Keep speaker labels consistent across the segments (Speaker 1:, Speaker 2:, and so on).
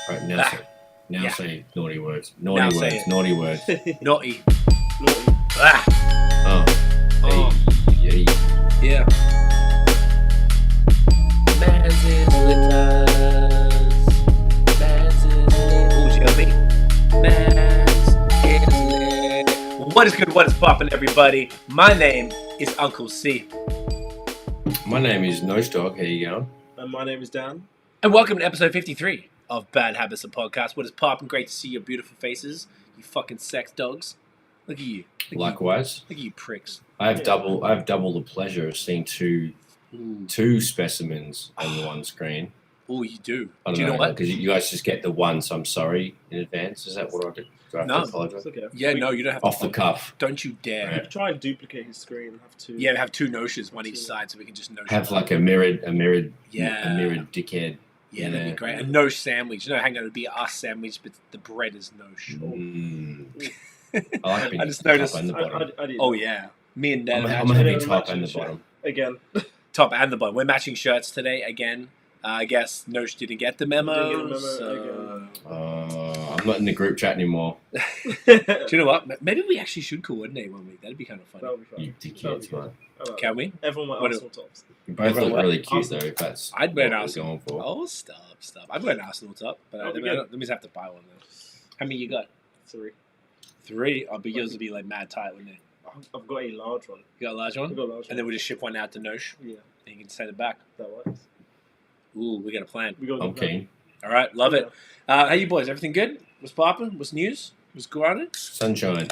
Speaker 1: Right, now
Speaker 2: Ah,
Speaker 1: say, now
Speaker 2: yeah.
Speaker 1: say naughty words.
Speaker 2: Now
Speaker 1: Naughty
Speaker 2: say
Speaker 1: words.
Speaker 2: it.
Speaker 1: Naughty words.
Speaker 2: Naughty.
Speaker 3: Naughty.
Speaker 2: Ah.
Speaker 1: Oh.
Speaker 2: Oh.
Speaker 1: Hey.
Speaker 2: Yeah. Man's in litters. Man's in litters. Ooh, she got me. Man's in litters. What is good? What is poppin', everybody? My name is Uncle C.
Speaker 1: My name is Nose Dog. How you going?
Speaker 3: And my name is Dan.
Speaker 2: And welcome to episode 53 of Bad Habits of Podcast. What is poppin'? Great to see your beautiful faces. You fucking sex dogs. Look at you.
Speaker 1: Likewise.
Speaker 2: Look at you pricks.
Speaker 1: I have double the pleasure of seeing two specimens on the one screen.
Speaker 2: Oh, you do.
Speaker 1: I don't
Speaker 2: Do you know what?
Speaker 1: Because you guys just get the one, so I'm sorry in advance. Is that what I do? Do I have
Speaker 2: No.
Speaker 1: to apologize?
Speaker 3: It's okay.
Speaker 2: Yeah, no, you don't have to.
Speaker 1: Off the cuff.
Speaker 2: Don't you dare.
Speaker 1: Right.
Speaker 3: Try and duplicate his screen. Have to.
Speaker 2: Yeah, we have two notions, one each side, so we can just notion.
Speaker 1: Have like a mirrored
Speaker 2: Yeah.
Speaker 1: a mirrored dickhead.
Speaker 2: Yeah, that'd
Speaker 1: Yeah.
Speaker 2: be great. A nosh sandwich. You know, hang on, it'd be us sandwich, but the bread is nosh.
Speaker 1: Mm. I like being
Speaker 2: I just
Speaker 1: the top
Speaker 2: noticed-
Speaker 1: and the bottom.
Speaker 3: I did.
Speaker 2: Oh yeah, me and Dan
Speaker 1: I'm
Speaker 2: are
Speaker 1: a
Speaker 2: matching
Speaker 1: heavy top and the
Speaker 3: matching
Speaker 1: bottom.
Speaker 3: Again.
Speaker 2: top and the bottom. We're matching shirts today again. I guess Nosh didn't get the memo.
Speaker 3: Didn't get the
Speaker 2: so...
Speaker 3: memo
Speaker 1: I'm not in the group chat anymore.
Speaker 2: Do you know what? Maybe we actually should coordinate one week. That'd be kind of funny.
Speaker 3: That'll be fun.
Speaker 1: You dickheads, man.
Speaker 2: Can we?
Speaker 3: Everyone might
Speaker 2: What
Speaker 3: Arsenal tops.
Speaker 1: You both
Speaker 2: Everyone
Speaker 1: look
Speaker 2: what?
Speaker 1: really cute
Speaker 3: Arsenal.
Speaker 1: though. If that's
Speaker 2: I'd wear an
Speaker 1: what we're
Speaker 2: Arsenal.
Speaker 1: going for.
Speaker 2: Oh, stop. I'd wear an Arsenal top, but
Speaker 3: That'll be
Speaker 2: let me just have to buy one though. How many you got?
Speaker 3: 3.
Speaker 2: 3? Oh, but yours would be like mad tight, wouldn't it?
Speaker 3: I've got a large one.
Speaker 2: You got a large one?
Speaker 3: I've got a large
Speaker 2: And
Speaker 3: one.
Speaker 2: then we'll just ship one out to Nosh,
Speaker 3: Yeah,
Speaker 2: and you can send it back.
Speaker 3: that works.
Speaker 2: Ooh, we got a plan.
Speaker 3: We got
Speaker 1: I'm keen.
Speaker 2: All right, love it. How you boys? Everything good? What's popping? What's news? What's going on?
Speaker 1: Sunshine.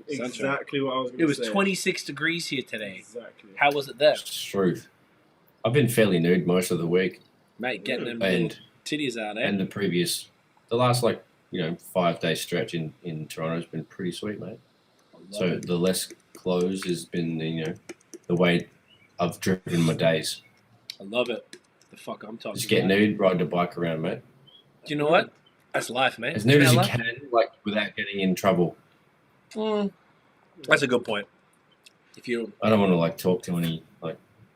Speaker 3: Exactly what I was going to
Speaker 2: It was
Speaker 3: say.
Speaker 2: 26 degrees here today.
Speaker 3: Exactly.
Speaker 2: How was it there?
Speaker 1: Truth. I've been fairly nude most of the week,
Speaker 2: Mate, getting them
Speaker 1: and
Speaker 2: little titties out, eh?
Speaker 1: and the last 5-day stretch in Toronto has been pretty sweet, mate. So
Speaker 2: Love it.
Speaker 1: the less clothes has been the way I've driven my days.
Speaker 2: I love it. The fuck I'm talking
Speaker 1: Just get
Speaker 2: about.
Speaker 1: nude, ride a bike around, mate.
Speaker 2: Do you know what? That's life, mate.
Speaker 1: As nude as
Speaker 2: Isn't
Speaker 1: you
Speaker 2: that
Speaker 1: can, without getting in trouble.
Speaker 2: life? That's a good point. If you
Speaker 1: I don't want to talk to any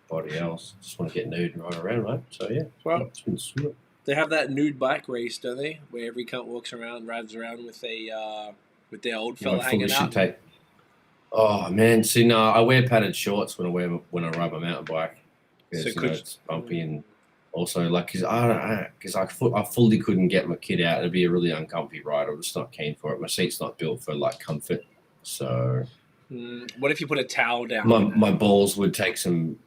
Speaker 1: body else. Just want to get nude and ride around, mate. So yeah,
Speaker 2: well,
Speaker 1: it's been sweet.
Speaker 2: they have that nude bike race, don't they? Where every cunt walks around, rides around with with their old fella
Speaker 1: I fully
Speaker 2: hanging
Speaker 1: should
Speaker 2: out.
Speaker 1: take. Oh man, see, no, I wear padded shorts when I ride my mountain bike.
Speaker 2: So
Speaker 1: Because it's bumpy, and also because I fully couldn't get my kid out. It'd be a really uncomfy ride. I'm just not keen for it. My seat's not built for comfort. So
Speaker 2: What if you put a towel down?
Speaker 1: my balls would take some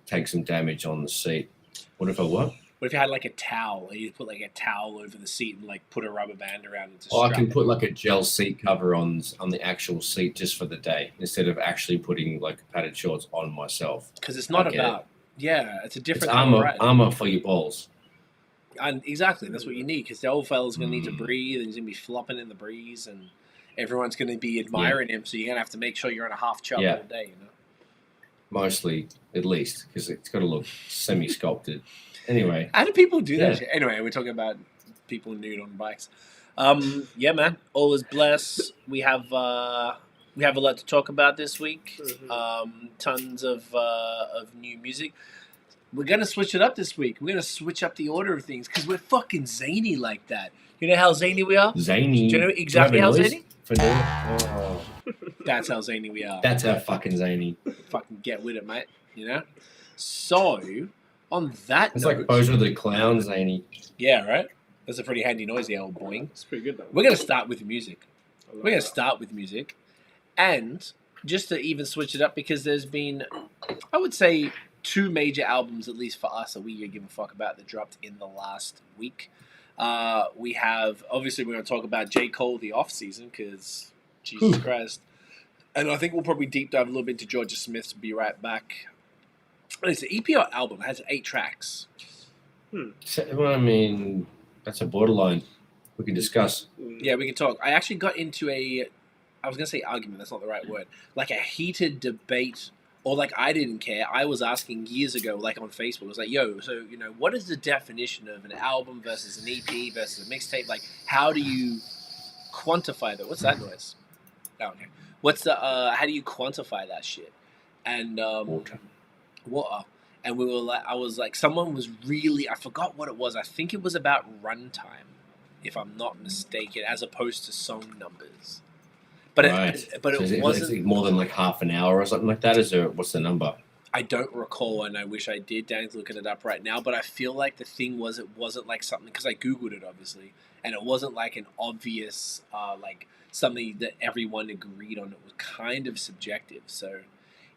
Speaker 1: damage on the seat. What if I what?
Speaker 2: What if you had a towel, and you put a towel over the seat and put a rubber band around it to
Speaker 1: Oh, I
Speaker 2: strap
Speaker 1: can
Speaker 2: it?
Speaker 1: put a gel seat cover on the actual seat just for the day instead of actually putting padded shorts on myself.
Speaker 2: Because it's not
Speaker 1: I get
Speaker 2: about. Yeah, it's a
Speaker 1: It's
Speaker 2: different kind of ride.
Speaker 1: armor for your balls.
Speaker 2: And exactly, that's what you need. Because the old fella's going to need to breathe, and he's going to be flopping in the breeze, and everyone's going to be admiring him. So you're going to have to make sure you're in a half chub
Speaker 1: Yeah.
Speaker 2: all day.
Speaker 1: Mostly, at least, because it's got to look semi-sculpted. Anyway,
Speaker 2: How do people do that
Speaker 1: Yeah.
Speaker 2: shit? Anyway, we're talking about people nude on bikes. Yeah, man. All is blessed. We have a lot to talk about this week. Tons of new music. We're gonna switch it up this week. We're gonna switch up the order of things because we're fucking zany like that. You know how zany we are?
Speaker 1: zany.
Speaker 2: Do you know exactly how zany?
Speaker 1: Oh,
Speaker 2: That's how zany we are.
Speaker 1: that's how fucking zany.
Speaker 2: Fucking get with it, mate. You know. So on that
Speaker 1: It's
Speaker 2: note,
Speaker 1: like Bozo the Clown zany.
Speaker 2: yeah, right. That's a pretty handy noise, the old boing.
Speaker 3: It's pretty good though.
Speaker 2: We're gonna start with music.
Speaker 3: I like
Speaker 2: We're going to
Speaker 3: that.
Speaker 2: start with music. And just to even switch it up, because there's been, I would say, 2 major albums, at least for us, that we give a fuck about that dropped in the last week. We have, obviously, we're going to talk about J. Cole, the off-season, because Jesus Christ. And I think we'll probably deep dive a little bit into Jorja Smith's Be Right Back. It's an EP album. It has 8 tracks.
Speaker 1: Well, I mean, that's a borderline. We can discuss.
Speaker 2: Yeah, we can talk. I actually got into I was going to say argument, that's not the right word, a heated debate, or I didn't care. I was asking years ago, on Facebook, I was like, yo, so, what is the definition of an album versus an EP versus a mixtape? How do you quantify that? What's that noise? Oh, okay. What's how do you quantify that shit? And, water. And we were I was someone was really, I forgot what it was. I think it was about runtime. if I'm not mistaken, as opposed to song numbers. But
Speaker 1: Right.
Speaker 2: it
Speaker 1: Is
Speaker 2: wasn't
Speaker 1: it more than like half an hour or something like that? What's the number?
Speaker 2: I don't recall, and I wish I did. Dan's looking it up right now, but I feel like the thing was it wasn't like something, because I googled it obviously, and it wasn't like an obvious like something that everyone agreed on. It was kind of subjective. So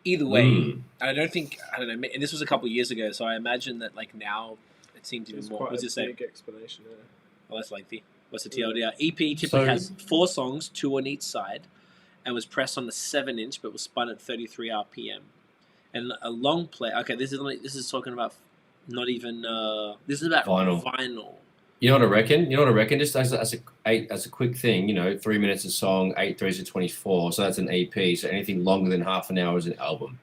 Speaker 2: either way, I don't know. And this was a couple of years ago, so I imagine that like now it seems even more. What's it say?
Speaker 3: Big explanation. Yeah.
Speaker 2: Oh, that's lengthy. What's the TLDR? EP typically has 4 songs, 2 on each side, and was pressed on the 7-inch, but was spun at 33 RPM. And a long play. Okay, this is talking about not even. This is about vinyl.
Speaker 1: You know what I reckon? Just as a quick thing, 3 minutes a song, 8 3s are 24. So that's an EP. So anything longer than half an hour is an album.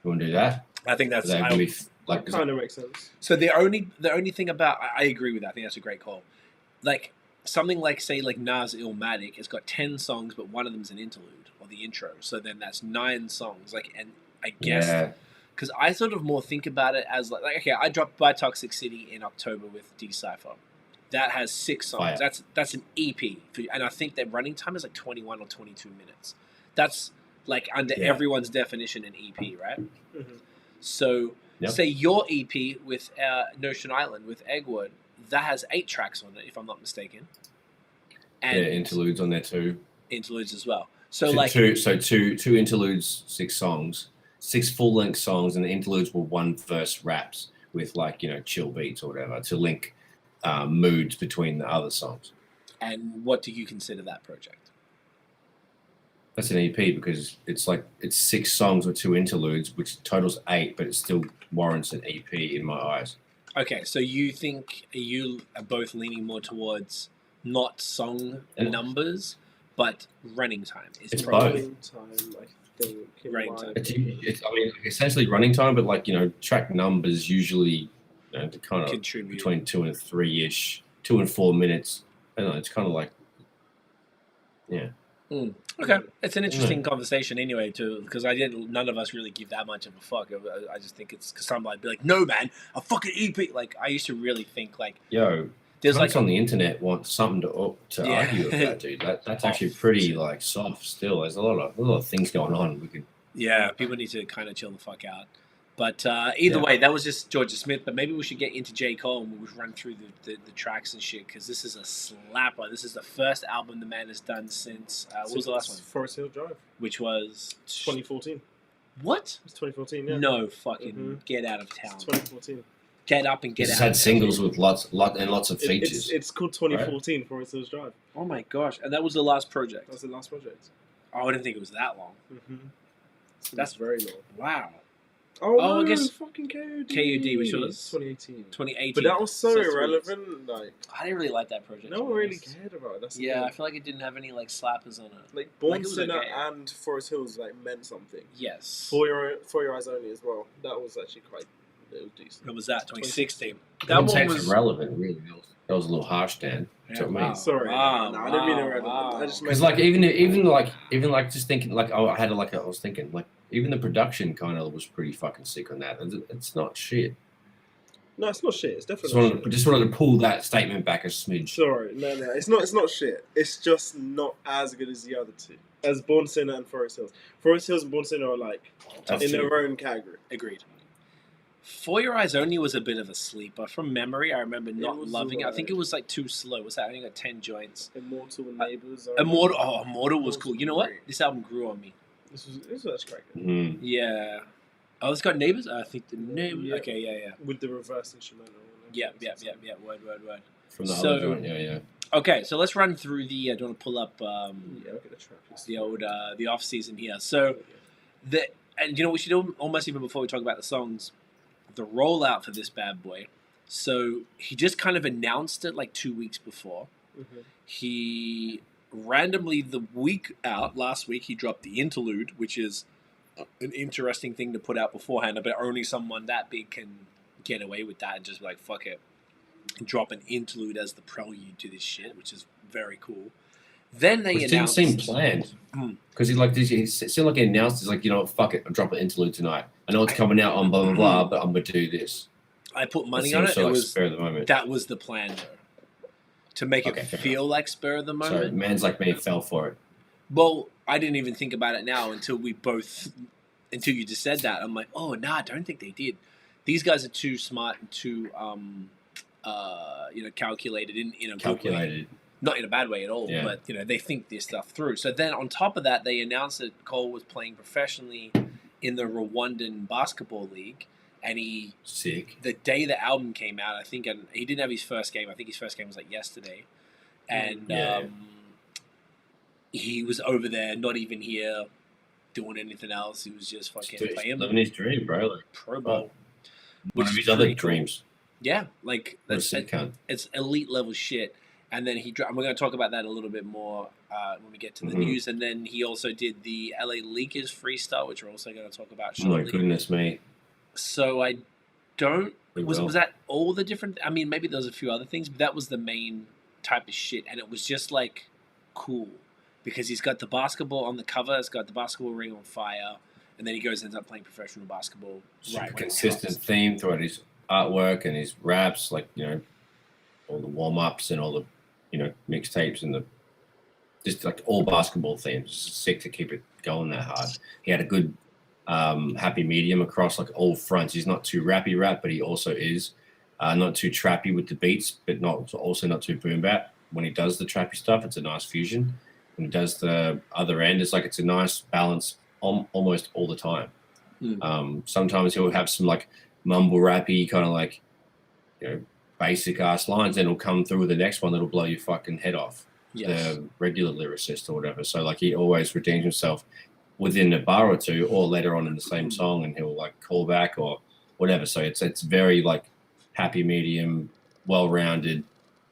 Speaker 1: You want to do that?
Speaker 2: I think that's
Speaker 3: That kind of makes sense.
Speaker 2: So the only thing about I agree with that. I think that's a great call. Like something like say like Nas Illmatic has got 10 songs, but one of them's an interlude or the intro. So then that's 9 songs. Like, and I guess because I sort of more think about it as like okay, I dropped by Toxic City in October with D-Cypher. That has 6 songs. That's an EP, and I think their running time is like 21 or 22 minutes. That's like under everyone's definition an EP, right?
Speaker 3: Mm-hmm.
Speaker 2: So say your EP with Notion Island with Eggwood, that has 8 tracks on it, if I'm not mistaken. And
Speaker 1: interludes on there too.
Speaker 2: Interludes as well. So
Speaker 1: two interludes, 6 songs, 6 full-length songs, and the interludes were 1 verse raps with like chill beats or whatever to link moods between the other songs.
Speaker 2: And what do you consider that project?
Speaker 1: That's an EP because it's 6 songs with 2 interludes, which totals 8, but it still warrants an EP in my eyes.
Speaker 2: Okay, so you think you are both leaning more towards not song numbers, but running time?
Speaker 1: It's
Speaker 2: probably
Speaker 1: both.
Speaker 3: Running time, I think.
Speaker 2: Running time.
Speaker 1: It's essentially running time, but track numbers usually they're kind of
Speaker 2: contribute
Speaker 1: between 2 and 3-ish, 2 and 4 minutes. I don't know. It's kind of like,
Speaker 2: Okay, it's an interesting conversation anyway, too, because none of us really give that much of a fuck. I just think it's because somebody would be like, no, man, a fucking EP. Like, I used to really think, like,
Speaker 1: there's like on the internet want something to argue about, dude. That's actually pretty, like, soft still. There's a lot of things going on.
Speaker 2: People need to kind of chill the fuck out. But either way, that was just Jorja Smith. But maybe we should get into J. Cole and we'll run through the tracks and shit, because this is a slapper. This is the first album the man has done since... what was the last one?
Speaker 3: Forest Hill Drive.
Speaker 2: Which was...
Speaker 3: 2014.
Speaker 2: What?
Speaker 3: It's 2014, yeah.
Speaker 2: No fucking get out of town.
Speaker 3: It's 2014
Speaker 2: Get up and get out.
Speaker 1: It's had singles with lots of features.
Speaker 3: It's called 2014 Forest Hill Drive.
Speaker 2: Oh my gosh. And that was the last project?
Speaker 3: That was the last project.
Speaker 2: Oh, I didn't think it was that long.
Speaker 3: Mm-hmm.
Speaker 2: That's
Speaker 3: very long.
Speaker 2: Wow.
Speaker 3: Oh,
Speaker 2: I guess
Speaker 3: fucking KOD.
Speaker 2: KOD, which was
Speaker 3: 2018. But that was so irrelevant. Like,
Speaker 2: I didn't really like that project.
Speaker 3: No one really cared about it.
Speaker 2: I feel like it didn't have any like slappers on it.
Speaker 3: Like Born Sinner and Forest Hills like meant something.
Speaker 2: Yes.
Speaker 3: For Your Eyes Only as well. That was actually quite decent.
Speaker 2: When was that? 2016.
Speaker 1: That one was irrelevant. Really, that was a little harsh, Dan.
Speaker 2: Yeah,
Speaker 3: Sorry.
Speaker 2: Wow.
Speaker 3: No, I didn't mean irrelevant. I just
Speaker 1: because like even just thinking like I was thinking like. Even the production kind of was pretty fucking sick on that. It's not shit.
Speaker 3: No, it's not shit. It's definitely
Speaker 1: just wanted to pull that statement back a smidge.
Speaker 3: Sorry, no. It's not shit. It's just not as good as the other two. As Born Sinner and Forest Hills. Forest Hills and Born Sinner are like in their own category.
Speaker 2: Agreed. For Your Eyes Only was a bit of a sleeper. From memory, I remember not loving it. I think it was like too slow. What's that? I only got 10 joints.
Speaker 3: Immortal and Neighbours.
Speaker 2: Immortal was cool. You know what? This album grew on me.
Speaker 3: This was actually quite good.
Speaker 1: Mm-hmm.
Speaker 2: Yeah. Oh, it's got Neighbours? I think the name...
Speaker 3: Yeah.
Speaker 2: Okay, yeah.
Speaker 3: With the reverse instrumental.
Speaker 2: Yeah. Word.
Speaker 1: From the other joint, yeah.
Speaker 2: Okay, so let's run through the... do you want to pull up
Speaker 3: look at the track.
Speaker 2: the old the off-season here? So, and we should almost even before we talk about the songs, the rollout for this bad boy. So, he just kind of announced it like 2 weeks before.
Speaker 3: Mm-hmm.
Speaker 2: He... randomly the week out, last week, he dropped the interlude, which is an interesting thing to put out beforehand, but only someone that big can get away with that and just be like, fuck it, and drop an interlude as the prelude to this shit, which is very cool. Then they announced...
Speaker 1: didn't seem planned. Because he seemed like he announced, he's like, fuck it, I'm dropping an interlude tonight. I know it's coming out on blah, blah, blah, but I'm going to do this.
Speaker 2: I put money on it.
Speaker 1: So, spare the moment.
Speaker 2: That was the plan, though. to make
Speaker 1: Okay,
Speaker 2: it
Speaker 1: fair
Speaker 2: feel like spur of the
Speaker 1: So
Speaker 2: moment.
Speaker 1: Man's Like Me fell for it.
Speaker 2: Well, I didn't even think about it now until you just said that. I'm like, oh, nah, I don't think they did. These guys are too smart and too, calculated in a good way. Not in a bad way at all, but, they think this stuff through. So then on top of that, they announced that Cole was playing professionally in the Rwandan basketball league. And the day the album came out, I think, and he didn't have his first game. I think his first game was like yesterday. And he was over there, not even here, doing anything else. He was just fucking playing.
Speaker 1: Living his dream, bro. Like,
Speaker 2: Pro Bowl.
Speaker 1: One of his other dreams.
Speaker 2: Yeah, like it's elite level shit. And then we're going to talk about that a little bit more when we get to the news. And then he also did the LA Leakers freestyle, which we're also going to talk about shortly.
Speaker 1: Oh my goodness me.
Speaker 2: So I don't... Was that all the different... I mean, maybe there was a few other things, but that was the main type of shit. And it was just, like, cool. Because he's got the basketball on the cover. It's got the basketball ring on fire. And then he ends up playing professional basketball. Right.
Speaker 1: Consistent theme throughout his artwork and his raps. Like, all the warm-ups and all the, mixtapes and just like all basketball themes. It's sick to keep it going that hard. He had a good happy medium across like all fronts. He's not too rappy rap, but he also is not too trappy with the beats, but also not too boom bap. When he does the trappy stuff, it's a nice fusion. When he does the other end, it's a nice balance almost all the time. Sometimes he'll have some like mumble rappy kind of like, basic ass lines, then he'll come through with the next one that'll blow your fucking head off. Yes. The regular lyricist or whatever. So like he always redeems himself within a bar or two, or later on in the same song, and he'll like call back or whatever. So it's very like happy medium, well-rounded,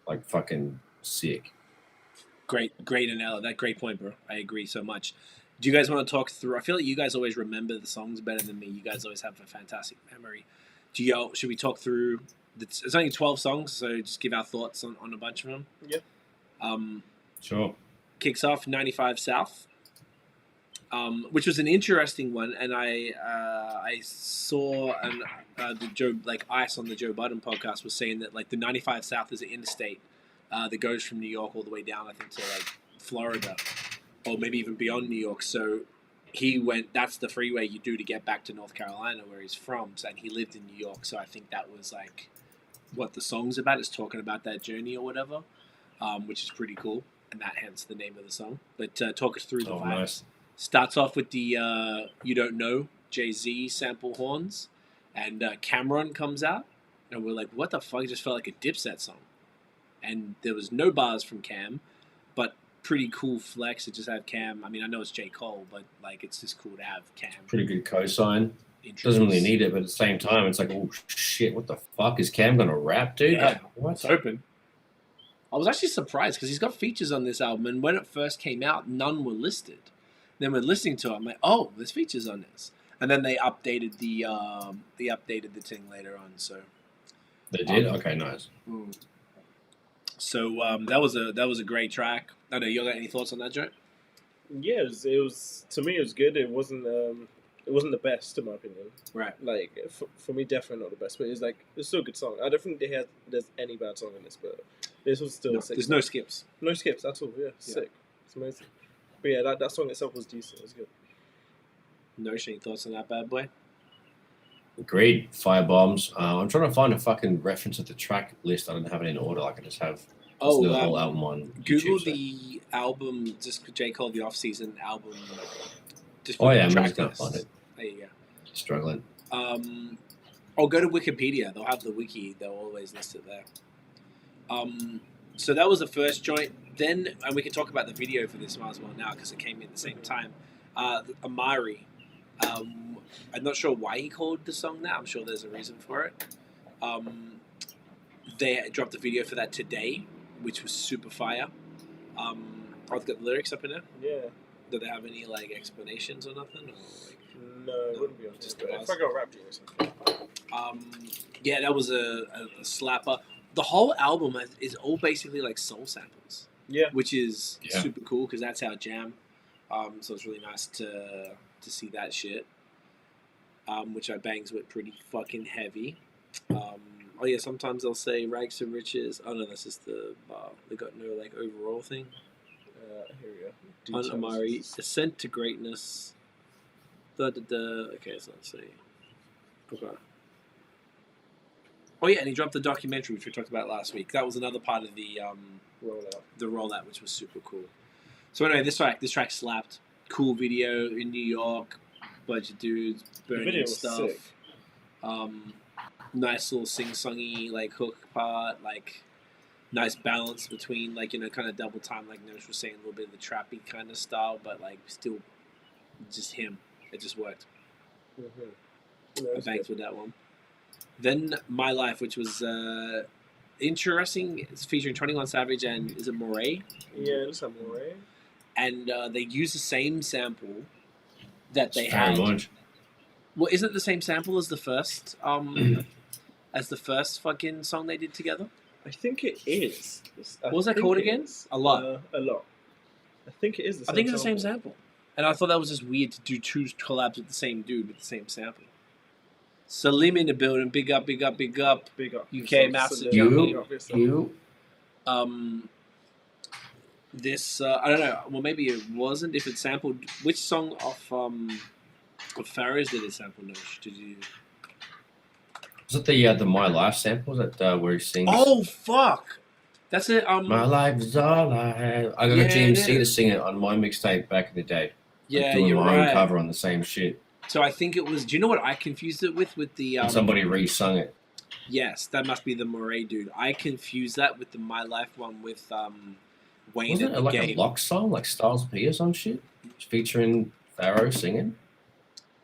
Speaker 1: like fucking sick.
Speaker 2: Great analogy. That great point, bro. I agree so much. Do you guys want to talk through? I feel like you guys always remember the songs better than me. You guys always have a fantastic memory. Should we talk through? It's only 12 songs, so just give our thoughts on a bunch of them.
Speaker 3: Yeah.
Speaker 1: Sure.
Speaker 2: Kicks off 95 South, which was an interesting one, and I saw the Joe Ice on the Joe Budden podcast was saying that like the 95 South is an interstate that goes from New York all the way down, I think, to like Florida, or maybe even beyond New York. So he went. That's the freeway you do to get back to North Carolina, where he's from. And he lived in New York, so I think that was like what the song's about. Is talking about that journey or whatever, which is pretty cool, and that hence the name of the song. But talk us through the vibes. Nice. Starts off with the You Don't Know Jay-Z sample horns, and Cameron comes out, and we're like, what the fuck? It just felt like a Dipset song, and there was no bars from Cam, but pretty cool flex to just have Cam. I mean, I know it's J. Cole, but like it's just cool to have Cam.
Speaker 1: Pretty good cosign. Doesn't really need it, but at the same time, it's like, oh shit, what the fuck is Cam gonna rap, dude?
Speaker 2: Yeah, what's open? I was actually surprised because he's got features on this album, and when it first came out, none were listed. Then we're listening to it, I'm like, oh, there's features on this, and then they updated the thing later on. So
Speaker 3: they did. Okay, nice.
Speaker 2: So that was a great track. I know you got any thoughts on that, Joe?
Speaker 3: Yeah, it was to me it was good. It wasn't the best in my opinion.
Speaker 2: Right.
Speaker 3: Like for me, definitely not the best. But it's still a good song. I don't think there's any bad song in this, but this was still sick.
Speaker 2: There's no skips.
Speaker 3: No skips at all. Yeah, sick. It's amazing. But yeah, that song itself was decent. It was good.
Speaker 2: No any thoughts on that bad boy?
Speaker 1: Agreed. Firebombs. I'm trying to find a fucking reference of the track list. I don't have it in order. Like I just have the whole album on
Speaker 2: Google
Speaker 1: YouTube,
Speaker 2: the album, just J. Cole, the off-season album.
Speaker 1: Just I'm just going to find it.
Speaker 2: There you go.
Speaker 1: Struggling.
Speaker 2: Go to Wikipedia. They'll have the wiki. They'll always list it there. So that was the first joint. Then, and we can talk about the video for this one as well now because it came in at the same time. Amari. I'm not sure why he called the song that. I'm sure there's a reason for it. They dropped the video for that today, which was super fire. I've got the lyrics up in there.
Speaker 3: Yeah.
Speaker 2: Do they have any explanations or nothing? Or,
Speaker 3: no, it wouldn't be on just if I got rap or something.
Speaker 2: Yeah, that was a slapper. The whole album is all basically soul samples.
Speaker 3: Yeah.
Speaker 2: Which is super cool because that's our jam. So it's really nice to see that shit. Which I bangs with pretty fucking heavy. Oh yeah, sometimes they'll say rags to riches. Oh no, that's just the bar. They got no like overall thing.
Speaker 3: Here we go.
Speaker 2: Amari, ascent to greatness. Okay, so let's see. Okay. Oh yeah, and he dropped the documentary which we talked about last week. That was another part of the rollout, which was super cool. So anyway, this track slapped. Cool video in New York, bunch of dudes burning stuff.
Speaker 3: Sick.
Speaker 2: Nice little sing-songy like hook part, like nice balance between like kind of double time, like Nosh was saying, a little bit of the trappy kind of style, but like still just him. It just worked. I banked with that one. Then My Life, which was interesting. It's featuring 21 Savage and is it Moray?
Speaker 3: Yeah, it's a Moray.
Speaker 2: And they use the same sample that they
Speaker 1: Very
Speaker 2: had.
Speaker 1: much.
Speaker 2: Well, isn't it the same sample as the first fucking song they did together?
Speaker 3: I think it is.
Speaker 2: What was that called again? A Lot.
Speaker 3: A Lot. I think it is the same.
Speaker 2: I think it's the same sample. And I thought that was just weird to do two collabs with the same dude with the same sample. Salim in the building. Big up, big up, big up.
Speaker 3: Big up.
Speaker 2: UK Master
Speaker 1: You.
Speaker 2: This I don't know. Well, maybe it wasn't. If it sampled, which song of Farrah's did it sample? Nosh? Did you?
Speaker 1: Was it the My Life sample? Was that where he sings?
Speaker 2: Oh fuck! That's it.
Speaker 1: My life is all I have. I got
Speaker 2: Yeah,
Speaker 1: a GMC
Speaker 2: yeah.
Speaker 1: to sing it on my mixtape back in the day.
Speaker 2: Yeah,
Speaker 1: doing
Speaker 2: you're
Speaker 1: my
Speaker 2: right.
Speaker 1: own cover on the same shit.
Speaker 2: So I think it was. Do you know what I confused it with? With the
Speaker 1: And somebody re-sung it.
Speaker 2: Yes, that must be the Moray dude. I confused that with the My Life one with Wayne
Speaker 1: Wasn't
Speaker 2: and
Speaker 1: it
Speaker 2: the
Speaker 1: like
Speaker 2: Game.
Speaker 1: a lock song, like Styles P or some shit, featuring Pharaoh singing?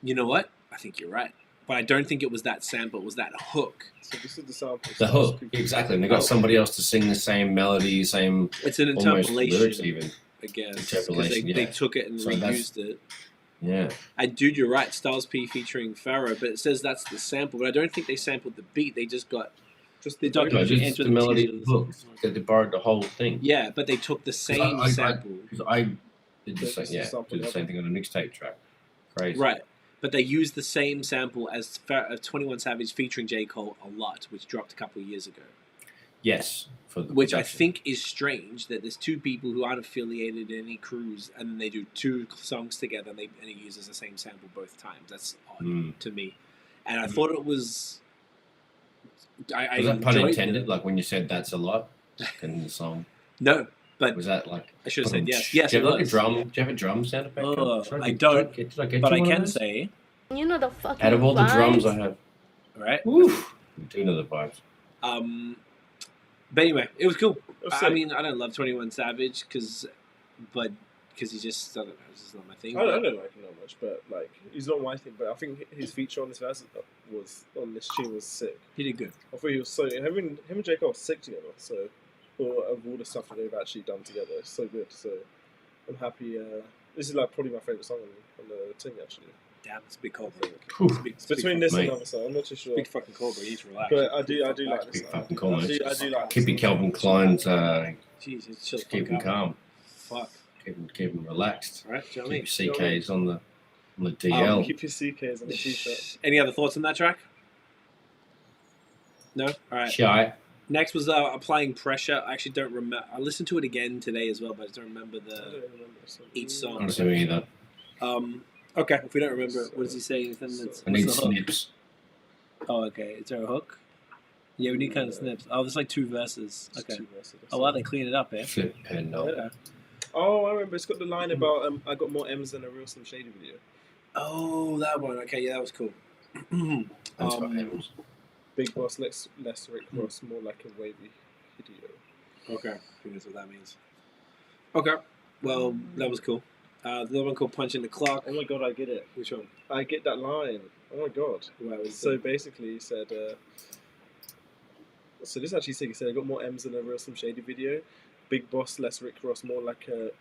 Speaker 2: You know what? I think you're right, but I don't think it was that sample. It was that hook.
Speaker 3: So this is the sample.
Speaker 1: The hook, exactly. And they got somebody else to sing the same melody, same
Speaker 2: It's an
Speaker 1: almost lyrics
Speaker 2: interpolation,
Speaker 1: even.
Speaker 2: I guess. 'cause
Speaker 1: Interpolation,
Speaker 2: they
Speaker 1: yeah.
Speaker 2: took it and
Speaker 1: So that's-
Speaker 2: reused it.
Speaker 1: Yeah.
Speaker 2: And dude, you're right. Styles P featuring Pharaoh, but it says that's the sample. But I don't think they sampled the beat. They just got
Speaker 3: Just
Speaker 2: the
Speaker 3: the
Speaker 1: No,
Speaker 2: documentary
Speaker 1: just
Speaker 2: entered
Speaker 1: the melody
Speaker 2: teaser
Speaker 1: of the hook. They borrowed the whole thing.
Speaker 2: Yeah, but they took the same
Speaker 1: I-
Speaker 2: sample.
Speaker 1: Because I did the
Speaker 3: This
Speaker 1: same,
Speaker 3: is
Speaker 1: yeah,
Speaker 3: something
Speaker 1: did the same thing on a mixtape track. Crazy.
Speaker 2: Right. But they used the same sample as 21 Savage featuring J. Cole A Lot, which dropped a couple of years ago.
Speaker 1: Yes. For the
Speaker 2: Which I
Speaker 1: production.
Speaker 2: think is strange that there's two people who aren't affiliated in any crews and they do two songs together and it uses the same sample both times. That's odd to me. And I thought it was. I
Speaker 1: Was that pun
Speaker 2: enjoyed
Speaker 1: intended?
Speaker 2: it.
Speaker 1: Like when you said "that's a lot" in the song,
Speaker 2: No, but
Speaker 1: was that like?
Speaker 2: I should have said yes. Yes,
Speaker 1: Do you
Speaker 2: it
Speaker 1: have like a
Speaker 2: was.
Speaker 1: drum? Do you have a drum sound effect?
Speaker 2: I don't,
Speaker 1: Did I get
Speaker 2: but
Speaker 1: you
Speaker 2: I
Speaker 1: one of
Speaker 2: can
Speaker 1: those?
Speaker 2: say,
Speaker 4: You know the fucking
Speaker 1: Out of all the drums I
Speaker 4: vibes.
Speaker 1: have,
Speaker 2: right?
Speaker 1: woof, you do know the vibes.
Speaker 2: But anyway, it was cool.
Speaker 3: That's
Speaker 2: I
Speaker 3: sick.
Speaker 2: mean, I don't love 21 Savage because he's just, I don't know, it's just not my thing.
Speaker 3: I don't like him that much, but like he's not my thing. But I think his feature on this verse was on this tune was sick.
Speaker 2: He did good.
Speaker 3: I thought he was so him and J. Cole are sick together. So of all the stuff that they've actually done together, it's so good. So I'm happy. This is like probably my favorite song on the thing actually.
Speaker 2: Damn, it's a big cold.
Speaker 1: Whew.
Speaker 2: It's
Speaker 3: Between this
Speaker 1: Mate.
Speaker 3: and another song, I'm not too sure.
Speaker 2: big fucking cold, bro. You need to relax.
Speaker 3: But I do like this.
Speaker 1: Big
Speaker 3: song.
Speaker 1: fucking cool,
Speaker 3: I
Speaker 1: mate.
Speaker 3: do like
Speaker 1: Keep your
Speaker 3: this
Speaker 1: Calvin
Speaker 3: song.
Speaker 1: Klein's,
Speaker 2: Jeez, it's chill.
Speaker 1: keep him calm,
Speaker 2: Fuck.
Speaker 1: keep him relaxed.
Speaker 2: All right, do you know what I
Speaker 1: Keep
Speaker 2: mean?
Speaker 1: your CKs on the DL.
Speaker 3: Keep your CKs on the t-shirt.
Speaker 2: Any other thoughts on that track? No? All right.
Speaker 1: Shy.
Speaker 2: Next was Applying Pressure. I actually don't remember. I listened to it again today as well, but I don't remember
Speaker 3: I don't remember this song.
Speaker 2: each song.
Speaker 1: Honestly, me either.
Speaker 2: Okay, if we don't remember it, what does he say? Anything that's,
Speaker 1: I need
Speaker 2: what's the hook?
Speaker 1: snips.
Speaker 2: Oh, okay. Is there a hook? Yeah, we need kind of snips. Oh, there's like two verses.
Speaker 3: It's
Speaker 2: Okay.
Speaker 3: two verses, that's
Speaker 2: Oh,
Speaker 3: it.
Speaker 2: wow, they clean it up, eh?
Speaker 1: Flip pen, no.
Speaker 2: Okay.
Speaker 3: Oh, I remember. It's got the line about I got more M's than a real Slim Shady video.
Speaker 2: Oh, that one. Okay, yeah, that was cool.
Speaker 1: That's what happens.
Speaker 3: Big Boss, less Rick Ross, more like a wavy video.
Speaker 2: Okay, who knows what that means? Okay, well, that was cool. The other one called Punch in the Clock.
Speaker 3: Oh my god, I get it.
Speaker 2: Which one?
Speaker 3: I get that line. Oh my god.
Speaker 2: Where was
Speaker 3: So
Speaker 2: it?
Speaker 3: basically, he said. So this actually said he said I got more M's than a real Slim Shady video. Big Boss, less Rick Ross, more like a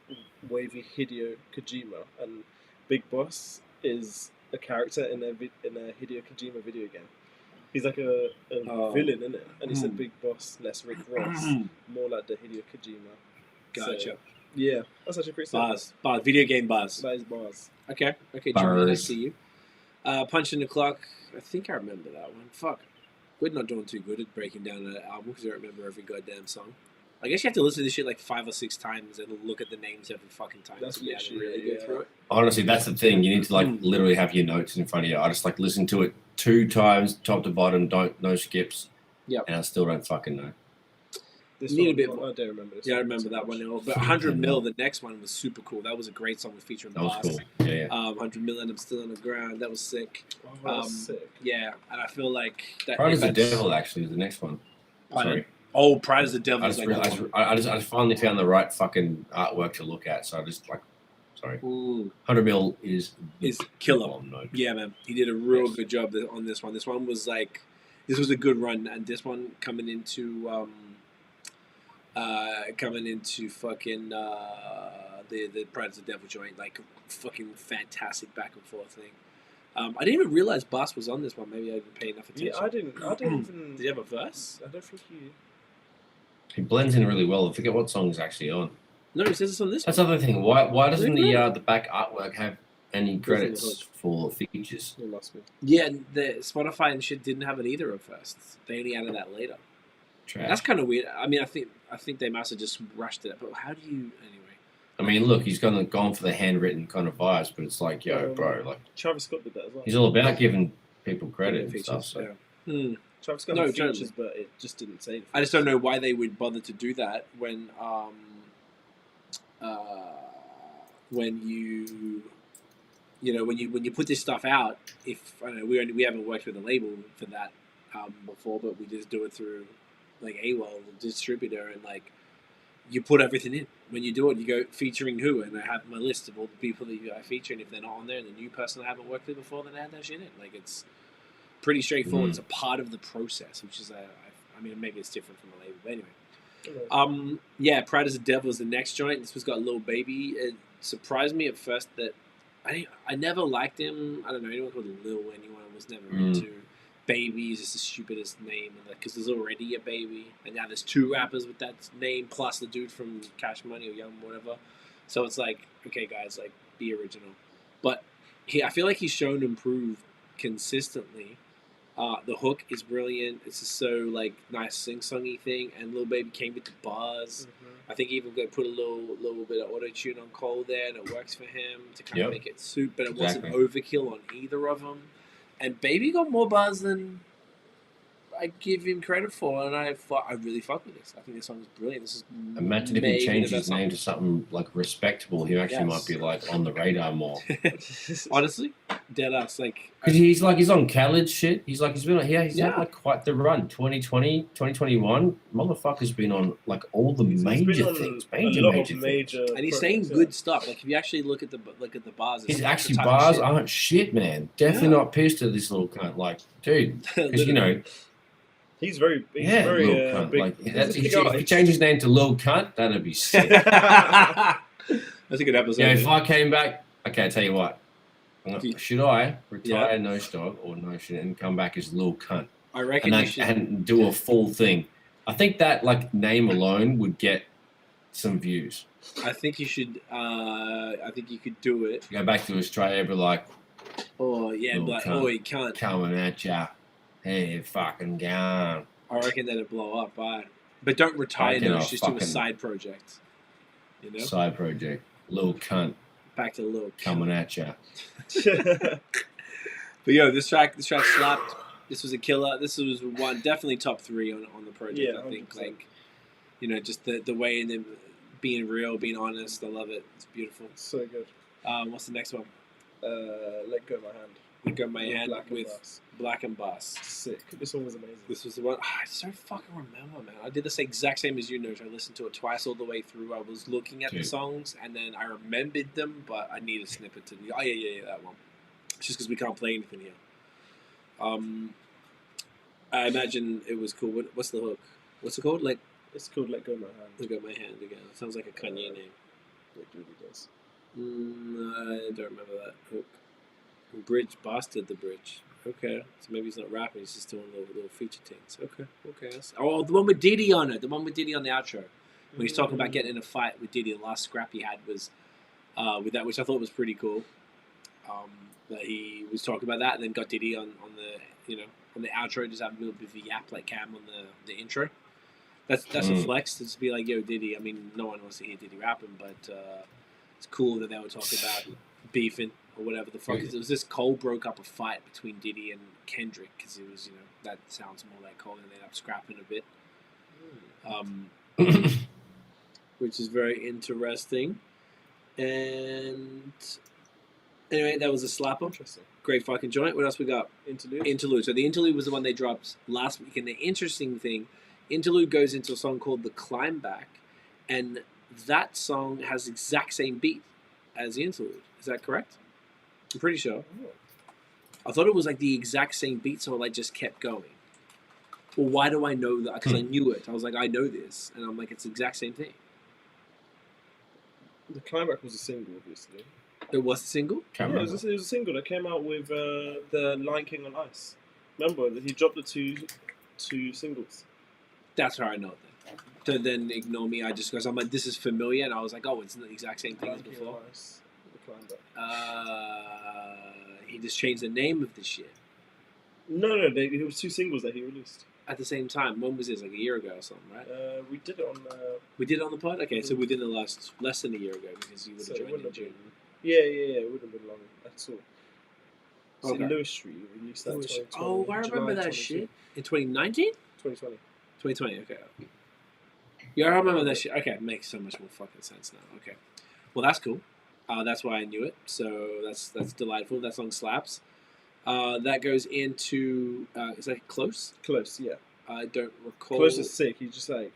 Speaker 3: wavy Hideo Kojima. And Big Boss is a character in a Hideo Kojima video game. He's like a villain, isn't it? And he said Big Boss, less Rick Ross, more like the Hideo Kojima.
Speaker 2: Gotcha.
Speaker 3: So, yeah, that's actually pretty simple.
Speaker 2: Bars. Video game bars.
Speaker 3: That is bars.
Speaker 2: Okay, Jimmy, I
Speaker 1: Bars.
Speaker 2: see you. Punch in the Clock. I think I remember that one. Fuck. We're not doing too good at breaking down an album because I don't remember every goddamn song. I guess you have to listen to this shit like 5 or 6 times and look at the names every fucking time.
Speaker 3: That's
Speaker 2: so you have to
Speaker 3: literally
Speaker 2: really
Speaker 3: it,
Speaker 2: go through it.
Speaker 1: Honestly, that's the thing. You need to like literally have your notes in front of you. I just like listen to it 2 times, top to bottom, no skips.
Speaker 2: Yep.
Speaker 1: And I still don't fucking know.
Speaker 3: This
Speaker 2: Need a
Speaker 3: one,
Speaker 2: bit
Speaker 3: I
Speaker 2: more.
Speaker 3: don't remember this.
Speaker 2: Yeah, I
Speaker 3: one
Speaker 2: remember
Speaker 3: so
Speaker 2: that
Speaker 3: much.
Speaker 2: one. But 100 Mil, the next one was super cool. That was a great song with featuring
Speaker 1: That was
Speaker 2: Boss.
Speaker 1: cool. Yeah, yeah.
Speaker 2: 100 Mil and I'm Still on the Ground. That was sick.
Speaker 3: Oh, that's sick.
Speaker 2: Yeah, and I feel like that.
Speaker 1: Pride is the
Speaker 2: that's-
Speaker 1: Devil actually is the next one.
Speaker 2: Pardon?
Speaker 1: Sorry.
Speaker 2: Oh, Pride is the Devil.
Speaker 1: I
Speaker 2: is
Speaker 1: just,
Speaker 2: like
Speaker 1: realized, I just finally found the right fucking artwork to look at. So I just like, sorry. 100 Mil is
Speaker 2: killer.
Speaker 1: bomb note.
Speaker 2: Yeah, man, he did a real
Speaker 1: Yes.
Speaker 2: good job on this one. This one was like, this was a good run, and this one coming into fucking the Pride is the Devil joint, like fucking fantastic back and forth thing. I didn't even realize Boss was on this one. Maybe I didn't pay enough attention.
Speaker 3: Yeah, I didn't even.
Speaker 2: Did you have a verse?
Speaker 3: I don't think you.
Speaker 1: He blends in really well. I forget what song is actually on.
Speaker 2: No, it says it's on this
Speaker 1: That's
Speaker 2: one.
Speaker 1: the other thing. Why doesn't
Speaker 2: Really?
Speaker 1: the back artwork have any credits for features?
Speaker 3: It must be.
Speaker 2: Yeah, the Spotify and shit didn't have it either at first. They only added that later.
Speaker 1: Trash.
Speaker 2: That's kind of weird. I mean, I think they must have just rushed it. But how do you anyway?
Speaker 1: I mean, look, he's gone for the handwritten kind of vibes, but it's like, yo, bro, like
Speaker 3: Travis Scott did that as well.
Speaker 1: he's all about giving people credit and
Speaker 2: Features,
Speaker 1: stuff. So
Speaker 2: yeah.
Speaker 3: Travis Scott
Speaker 2: No,
Speaker 3: had
Speaker 2: totally.
Speaker 3: features, but it just didn't say.
Speaker 2: I just don't know why they would bother to do that when you put this stuff out. If I don't know, we haven't worked with a label for that album before, but we just do it through like AWOL, the distributor, and like you put everything in. When you do it, you go featuring who, and I have my list of all the people that I feature, and if they're not on there, and the new person I haven't worked with before, then add that shit in. Like it's pretty straightforward. It's a part of the process, which is I mean, maybe it's different from the label, but anyway. Yeah, Pride is the Devil is the next joint. This was got Lil Baby. It surprised me at first that I never liked him. I don't know, anyone called Lil anyone was never into. Baby is just the stupidest name, because there's already a Baby, and now there's 2 rappers with that name plus the dude from Cash Money or Young whatever. So it's like, okay, guys, like be original. But I feel like he's shown to improve consistently. The hook is brilliant. It's just so like nice sing-songy thing, and Lil Baby came with the bars. I think he even put a little bit of auto-tune on Cole there, and it works for him to kind of make it suit, but it wasn't overkill on either of them. And Baby got more bars than I give him credit for, and I really fuck with this. I think this song is brilliant. This is
Speaker 1: imagine if he changed his name to something like respectable, he actually might be like on the radar more.
Speaker 2: Honestly, dead ass. Like,
Speaker 1: because he's on Khaled shit. He's been on here. He's had like quite the run. 2020, 2021. Motherfucker's been on like all the major things. Major things.
Speaker 2: And he's saying good stuff. Like if you actually look at the bars,
Speaker 1: his actually bars aren't shit, man. Definitely not pissed at this little cunt. Like, dude, because you know.
Speaker 3: He's very big.
Speaker 1: Like, if he changed his name to Lil Cunt, that'd be sick.
Speaker 2: That's a good episode.
Speaker 1: Yeah, if I came back, okay, I tell you what. Should I retire Nose Dog or Notion and come back as Lil Cunt?
Speaker 2: I reckon
Speaker 1: and do a full thing. I think that like name alone would get some views.
Speaker 2: I think you should. I think you could do it.
Speaker 1: Go back to Australia, be like,
Speaker 2: oh yeah, like
Speaker 1: cunt,
Speaker 2: oh you can't
Speaker 1: coming at ya. Hey, fucking Gant.
Speaker 2: I reckon that'd blow up, but don't retire Nose. Just do a side project. You know,
Speaker 1: side project. Lil Cunt.
Speaker 2: Back to Lil
Speaker 1: coming at ya.
Speaker 2: But yo, this track slapped. This was a killer. This was definitely top 3 on the project.
Speaker 3: Yeah,
Speaker 2: I think
Speaker 3: 100%.
Speaker 2: like, you know, just the way in them being real, being honest. I love it. It's beautiful.
Speaker 3: So good.
Speaker 2: What's the next one?
Speaker 3: Let Go My Hand.
Speaker 2: Let Go My Hand with Black and Bass.
Speaker 3: Sick. This one was amazing.
Speaker 2: This was the one. I just don't fucking remember, man. I did the exact same as you, Noj. I listened to it twice all the way through. I was looking at the songs, and then I remembered them, but I need a snippet to. Oh yeah, that one. It's just because we can't play anything here. I imagine it was cool. What's the hook? What's it called?
Speaker 3: It's called Let Go My Hand.
Speaker 2: Let Go My Hand again. It sounds like a Kanye name.
Speaker 3: It really does.
Speaker 2: I don't remember that hook. Bridge bastard the bridge. Okay, so maybe he's not rapping. He's just doing little feature things. Okay. Oh, the one with Diddy on it. The one with Diddy on the outro. When he's talking about getting in a fight with Diddy, the last scrap he had was with that, which I thought was pretty cool. That he was talking about that, and then got Diddy on the on the outro, just have a little bit of a yap like Cam on the intro. That's a flex to just be like, yo, Diddy. I mean, no one wants to hear Diddy rapping, but it's cool that they were talking about beefing or whatever the fuck. It was this Cole broke up a fight between Diddy and Kendrick because it was, that sounds more like Cole, and they ended up scrapping a bit, which is very interesting. And anyway, that was a slapper.
Speaker 3: Interesting.
Speaker 2: Great fucking joint. What else we got?
Speaker 3: Interlude.
Speaker 2: So the interlude was the one they dropped last week, and the interesting thing, interlude goes into a song called The Climb Back, and that song has the exact same beat as the interlude. Is that correct? I'm pretty sure. I thought it was like the exact same beat, so it like just kept going. Well, why do I know that? Because I knew it. I was like, I know this, and I'm like, it's the exact same thing.
Speaker 3: The Climb Back was a single, obviously.
Speaker 2: It was a single?
Speaker 3: Yeah, it was a single that came out with the Lion King on Ice. Remember, he dropped the two singles.
Speaker 2: That's how I know it then. So then ignore me. I just because I'm like, this is familiar, and I was like, oh, it's not the exact same thing as before.
Speaker 3: Ice, the Climb Back.
Speaker 2: He just changed the name of the shit.
Speaker 3: No, it was two singles that he released
Speaker 2: at the same time. When was this? Like a year ago or something, right?
Speaker 3: We did it on.
Speaker 2: We did it on the pod. Okay, so within the last less than a year ago because you would have joined in June.
Speaker 3: Yeah, it wouldn't have been long at all. It's in Lewis Street. We released that in 2020.
Speaker 2: Oh, I remember that shit. In 2019?
Speaker 3: 2020.
Speaker 2: 2020, okay. Yeah, I remember that shit. Okay, it makes so much more fucking sense now. Okay. Well, that's cool. That's why I knew it. So that's delightful. That song slaps. That goes into... is that Close?
Speaker 3: Close, yeah.
Speaker 2: I don't recall...
Speaker 3: Close is sick. He's just like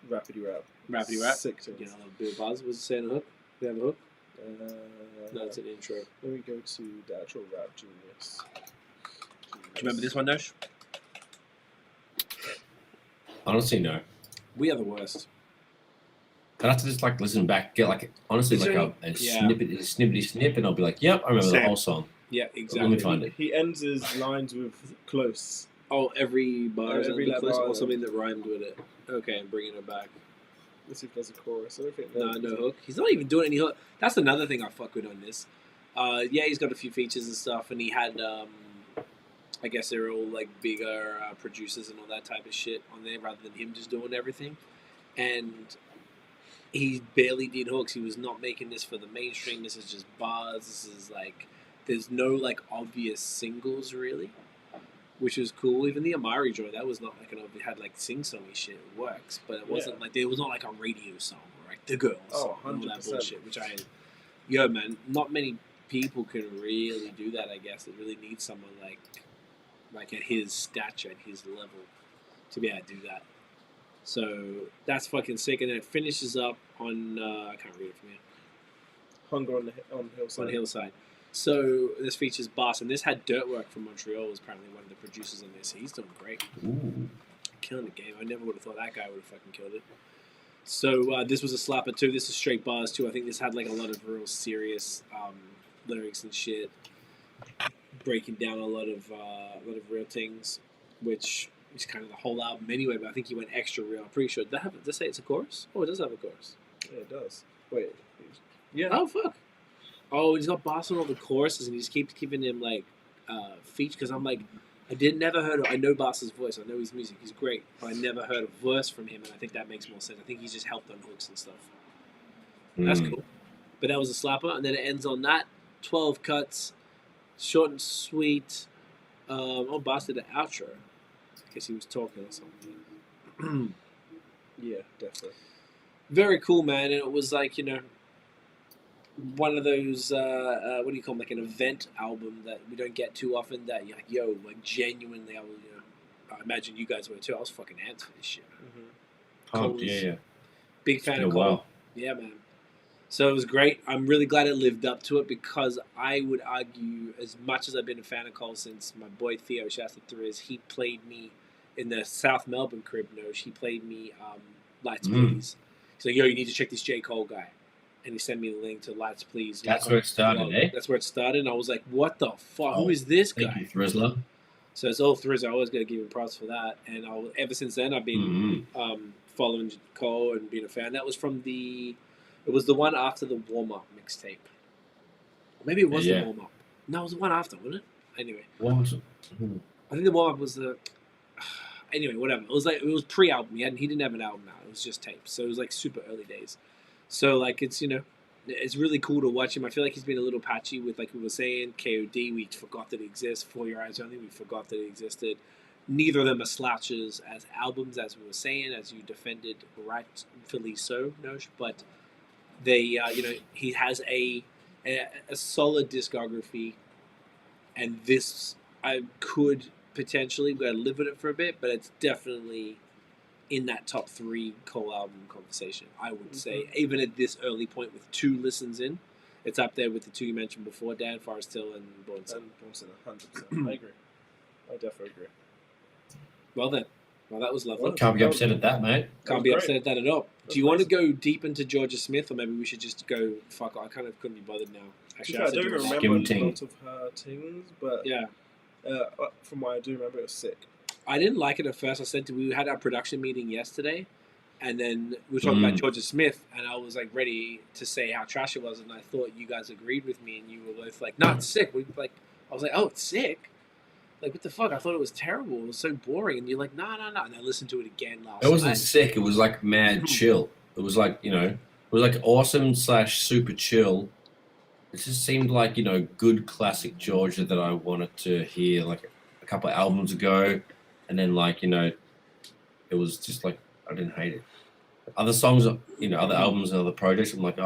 Speaker 3: rapidy rap.
Speaker 2: Rapidy rap?
Speaker 3: Sick to
Speaker 2: a bit of buzz. Was it saying a hook? Do you have a hook? No, it's an intro.
Speaker 3: Let me go to the actual rap genius.
Speaker 2: Do you remember this one, Nosh?
Speaker 1: Honestly, no.
Speaker 2: We are the worst.
Speaker 1: I'd have to just like listen back, get like honestly like a snippety snip, and I'll be like, yep, I remember the whole song.
Speaker 2: Yeah, exactly.
Speaker 1: Let me find it.
Speaker 3: He ends his lines with close.
Speaker 2: Oh, every bar is
Speaker 3: every
Speaker 2: close, or something that rhymed with it. Okay, I'm bringing it back.
Speaker 3: Let's see if there's a chorus.
Speaker 2: No hook. He's not even doing any hook. That's another thing I fuck with on this. Yeah, he's got a few features and stuff, and he had, I guess they're all like bigger producers and all that type of shit on there, rather than him just doing everything. And he barely did hooks. He was not making this for the mainstream. This is just bars. This is like, there's no like obvious singles really, which was cool. Even the Amari joint, that was not like it had like sing-songy shit. It works, but it wasn't like, it was not like a radio song or like The Girls.
Speaker 3: Oh, 100%.
Speaker 2: And all that bullshit, which yo man, not many people can really do that, I guess. It really needs someone like at his stature, at his level, to be able to do that. So that's fucking sick. And then it finishes up on, I can't read it from here.
Speaker 3: Hunger on Hillside.
Speaker 2: On Hillside. So this features Boss, and this had Dirtwork from Montreal, was apparently one of the producers on this. He's doing great.
Speaker 1: Ooh.
Speaker 2: Killing the game. I never would have thought that guy would have fucking killed it. So this was a slapper too. This is straight bars too. I think this had like a lot of real serious lyrics and shit, breaking down a lot of real things, which is kind of the whole album anyway. But I think he went extra real. I'm pretty sure. Does it say it's a chorus? Oh, it does have a chorus.
Speaker 3: Yeah, it does. Wait. Yeah.
Speaker 2: Oh fuck. Oh, he's got Boss on all the choruses, and he just keeps keeping him like featured. Because I'm like, I know Boss's voice. I know his music. He's great, but I never heard a verse from him, and I think that makes more sense. I think he's just helped on hooks and stuff. That's cool. But that was a slapper, and then it ends on that 12 cuts, short and sweet. Boss did an outro. I guess he was talking or something.
Speaker 3: Yeah, definitely.
Speaker 2: Very cool, man. And it was like, one of those, what do you call them, like an event album that we don't get too often, that you're like, yo, like genuinely, I imagine you guys were too. I was fucking amped for this shit.
Speaker 1: Oh, yeah.
Speaker 2: Big fan of Cole.
Speaker 1: Wow.
Speaker 2: Yeah, man. So it was great. I'm really glad it lived up to it, because I would argue, as much as I've been a fan of Cole since my boy Theo, shouts to Thriz, he played me in the South Melbourne crib, he played me Lights Please. He's like, yo, you need to check this J. Cole guy. And he sent me the link to Lights Please.
Speaker 1: That's where it started, eh?
Speaker 2: That's where it started, and I was like, what the fuck? Who is this guy?
Speaker 1: Thank you, Thrizzler.
Speaker 2: So it's all Thriz. I always got to give him props for that. And ever since then, I've been following Cole and being a fan. That was from it was the one after the warm-up mixtape. Maybe it was the warm-up. No, it was the one after, wasn't it? Anyway.
Speaker 1: What was it?
Speaker 2: I think the warm up was the. Anyway, whatever. It was pre-album. He didn't have an album out. It was just tapes. So it was like super early days. So like it's it's really cool to watch him. I feel like he's been a little patchy with, like we were saying, KOD. We forgot that it exists. For Your Eyes Only, we forgot that it existed. Neither of them are slouches as albums, as we were saying, as you defended rightfully so, Nosh. But they, he has a solid discography, and this I could potentially go live with it for a bit, but it's definitely in that top 3 Cole album conversation. I would say, even at this early point with 2 listens in, it's up there with the 2 you mentioned before, Dan, Forest Hill, and Bornson.
Speaker 3: 100%. I agree. I definitely agree.
Speaker 2: Well then, that was lovely.
Speaker 1: Can't be upset at that, mate.
Speaker 2: Can't be upset at that at all. Do you want to go deep into Jorja Smith, or maybe we should just go? Fuck, I kind of couldn't be bothered now. Actually,
Speaker 3: I don't remember a
Speaker 1: Skimting.
Speaker 3: lot of her things, but
Speaker 2: Yeah,
Speaker 3: from what I do remember, it was sick.
Speaker 2: I didn't like it at first. I said we had our production meeting yesterday, and then we were talking about Jorja Smith, and I was like ready to say how trash it was, and I thought you guys agreed with me, and you were both like, "No, it's sick." I was like, "Oh, it's sick." Like, what the fuck? I thought it was terrible. It was so boring. And you're like, no. And I listened to it again last night.
Speaker 1: It wasn't sick. It was like mad chill. It was like, it was like awesome / super chill. It just seemed like, good classic Jorja that I wanted to hear like a couple of albums ago. And then like, it was just like, I didn't hate it. Other songs, other albums and other projects, I'm like,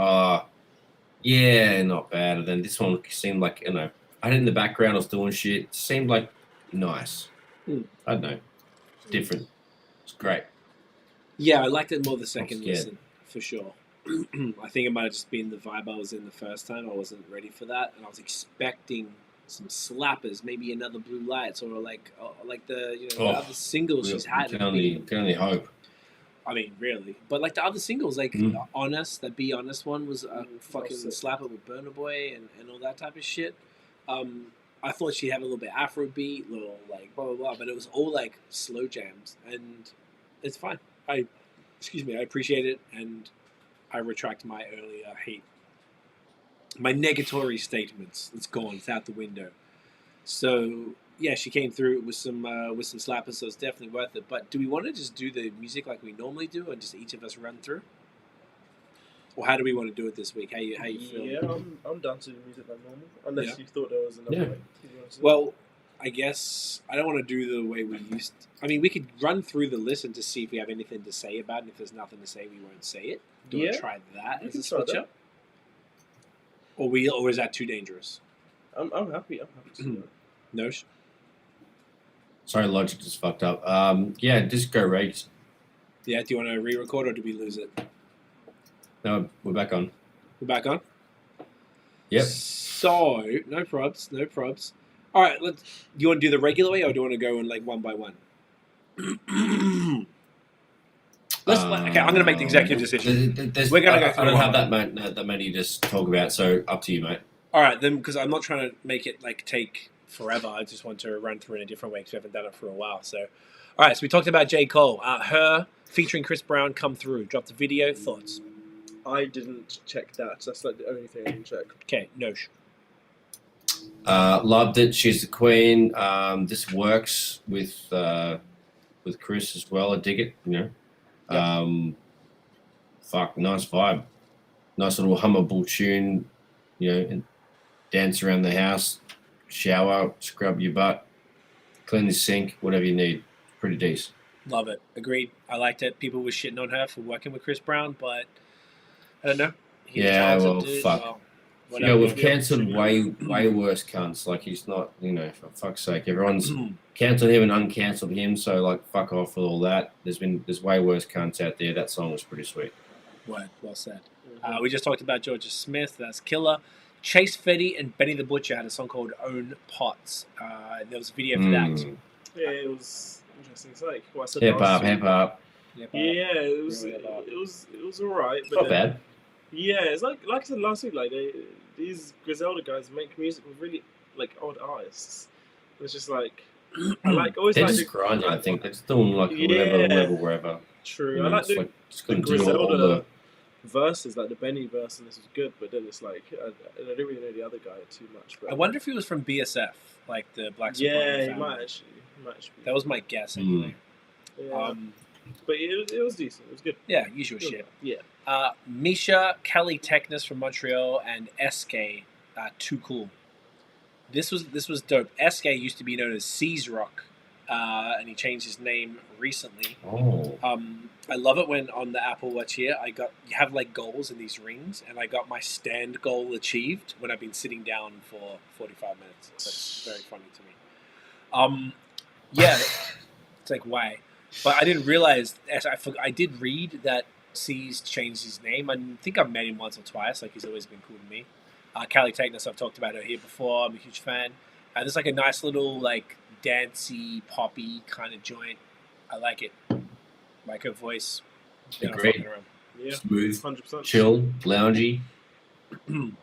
Speaker 1: yeah, not bad. And then this one seemed like, I had it in the background, I was doing shit. It seemed like nice. I don't know. Different. It's great.
Speaker 2: Yeah, I liked it more the second listen, for sure. I think it might have just been the vibe I was in the first time. I wasn't ready for that. And I was expecting some slappers, maybe another Blue Lights, or like the, the other singles she's had.
Speaker 1: Can only hope.
Speaker 2: I mean, really. But like the other singles, like Honest, that Be Honest one was a fucking slapper with Burna Boy and all that type of shit. I thought she'd have a little bit Afrobeat, little like blah blah blah, but it was all like slow jams, and it's fine. I appreciate it, and I retract my earlier hate, my negatory statements. It's gone. It's out the window. So yeah, she came through with some slappers, so it's definitely worth it. But do we want to just do the music like we normally do, and just each of us run through? Or how do we want to do it this week? How you feel?
Speaker 3: Yeah, I'm down to do music like normal. Unless you thought there was another way.
Speaker 2: Well, I guess I don't want to do the way we used. I mean, we could run through the listen to see if we have anything to say about it. And if there's nothing to say, we won't say it. Do you want to try that as a switch up? Or is that too dangerous?
Speaker 3: I'm happy. I'm happy to do it.
Speaker 2: No.
Speaker 1: Sorry, Logic just fucked up. Yeah, just go race.
Speaker 2: Yeah. Do you want to re-record or do we lose it?
Speaker 1: No, we're back on.
Speaker 2: We're back on?
Speaker 1: Yep.
Speaker 2: So, no probs. All right, do you want to do the regular way or do you want to go in like one by one? Okay, I'm going to make the executive decision. We're going to go through
Speaker 1: I don't have that many to just talk about, so up to you, mate.
Speaker 2: All right, then, because I'm not trying to make it like take forever. I just want to run through in a different way because we haven't done it for a while. So, all right, so we talked about J. Cole. H.E.R featuring Chris Brown come through. Dropped a video. Thoughts?
Speaker 3: I didn't check that. So that's like the only thing I didn't check.
Speaker 2: Okay, Nosh.
Speaker 1: Loved it. She's the queen. This works with Chris as well. I dig it. Fuck, nice vibe. Nice little hummable tune. And dance around the house, shower, scrub your butt, clean the sink, whatever you need. Pretty decent.
Speaker 2: Love it. Agreed. I liked it. People were shitting on her for working with Chris Brown, but I don't know. He's
Speaker 1: fuck. We've cancelled way worse cunts. Like, he's not, for fuck's sake. Everyone's cancelled him and uncancelled him, so, like, fuck off with all that. There's way worse cunts out there. That song was pretty sweet.
Speaker 2: Word. Well said. We just talked about Jorja Smith. That's Killer. Chase Fetti and Benny the Butcher had a song called Oun-P. There was a video for that.
Speaker 3: Yeah, it was interesting. It's like what I said
Speaker 1: hip hop.
Speaker 3: Yeah, it was alright.
Speaker 1: Not bad.
Speaker 3: Yeah, it's like I said last week. Like these Griselda guys make music with really like odd artists. It's just like I like always.
Speaker 1: They're
Speaker 3: like
Speaker 1: just grinding. I think they're just doing like whatever.
Speaker 3: True. I like the
Speaker 1: do all
Speaker 3: verses, like the Benny verse on this was good, but then it's like I don't really know the other guy too much. But
Speaker 2: I wonder if he was from BSF, like the Black
Speaker 3: yeah,
Speaker 2: Soprano
Speaker 3: he
Speaker 2: family.
Speaker 3: might actually be.
Speaker 2: That was my guess anyway.
Speaker 3: Yeah. But it was decent. It was good.
Speaker 2: Yeah, usual
Speaker 3: It was
Speaker 2: shit.
Speaker 3: good. Yeah.
Speaker 2: Misha, KALLITECHNIS from Montreal, and S.K. Too Cool. This was dope. S.K. used to be known as C's Rock, and he changed his name recently.
Speaker 1: Oh.
Speaker 2: I love it when on the Apple Watch here, you have like goals in these rings, and I got my stand goal achieved when I've been sitting down for 45 minutes. That's very funny to me. Yeah, it's like why? But I didn't realize. I did read that C's changed his name. I think I've met him once or twice. Like he's always been cool to me. KALLITECHNIS, I've talked about her here before. I'm a huge fan. There's like a nice little like dancey, poppy kind of joint. I like it. Like her voice.
Speaker 1: Agreed.
Speaker 3: Yeah.
Speaker 1: Smooth,
Speaker 3: 100%.
Speaker 1: chill, loungy.
Speaker 2: Boom,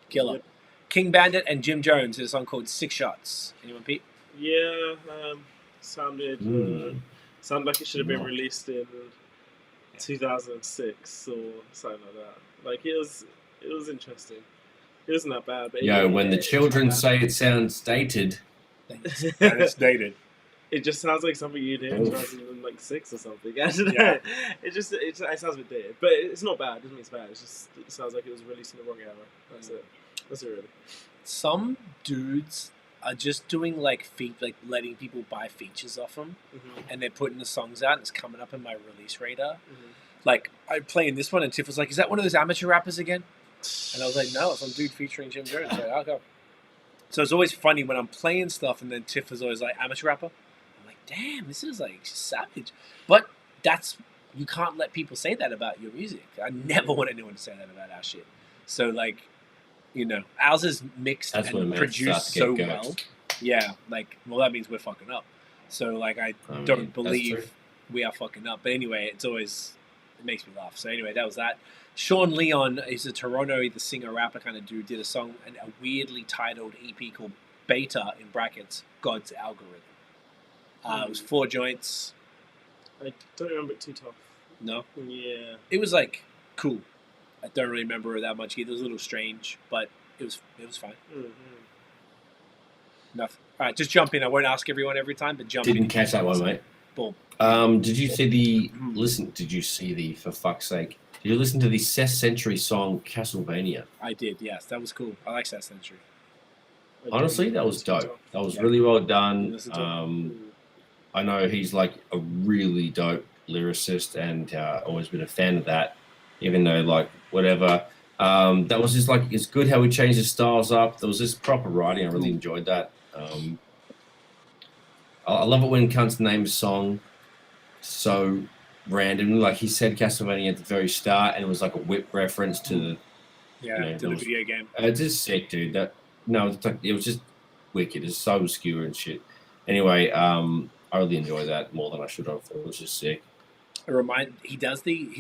Speaker 2: killer.
Speaker 3: Yep.
Speaker 2: King Bandit and Jim Jones is a song called Six Shots. Anyone, Pete?
Speaker 3: Yeah. Sounded like it should have been released in 2006 or something like that. Like it was interesting. It wasn't that bad. But
Speaker 1: When the children say it sounds dated.
Speaker 2: And it's dated.
Speaker 3: It just sounds like something you'd hear in 2006 or something. I don't know. It sounds a bit dated, but it's not bad. It doesn't mean it's bad. It sounds like it was released in the wrong era. That's it. That's it, really.
Speaker 2: Some dudes are just doing like letting people buy features off them, and they're putting the songs out, and it's coming up in my release radar. Like I'm playing this one, and Tiff was like, "Is that one of those amateur rappers again?" And I was like, "No, it's some dude featuring Jim Jones." Like, I'll go. So it's always funny when I'm playing stuff, and then Tiff is always like, "Amateur rapper." I'm like, "Damn, this is like savage." But you can't let people say that about your music. I never want anyone to say that about our shit. So like, ours is mixed and produced so well. Yeah, like, well, that means we're fucking up. So like, I don't believe we are fucking up. But anyway, it makes me laugh. So anyway, that was that. Sean Leon is a Toronto, either singer, rapper kind of dude, did a song, a weirdly titled EP called Beta, in brackets, God's Algorithm. It was 4 joints.
Speaker 3: I don't remember it too tough.
Speaker 2: No?
Speaker 3: Yeah.
Speaker 2: It was like, cool. I don't really remember it that much either. It was a little strange, but it was fine. Enough. All right, just jump in. I won't ask everyone every time, but jump in.
Speaker 1: Didn't catch that one, mate.
Speaker 2: Boom.
Speaker 1: Did you see the, for fuck's sake, did you listen to the Sentry song Castlevania?
Speaker 2: I did, yes. That was cool. I like Sentry.
Speaker 1: Honestly, that was dope. That was really well done. I know he's like a really dope lyricist, and always been a fan of that, even though like whatever. That was just like, it's good how he changed his styles up. There was this proper writing. I really enjoyed that. I love it when cunts name a song so randomly. Like he said Castlevania at the very start, and it was like a whip reference to the
Speaker 2: to the video game.
Speaker 1: It's just sick, dude. It was just wicked. It's so obscure and shit. Anyway, I really enjoyed that more than I should have. It was just sick. He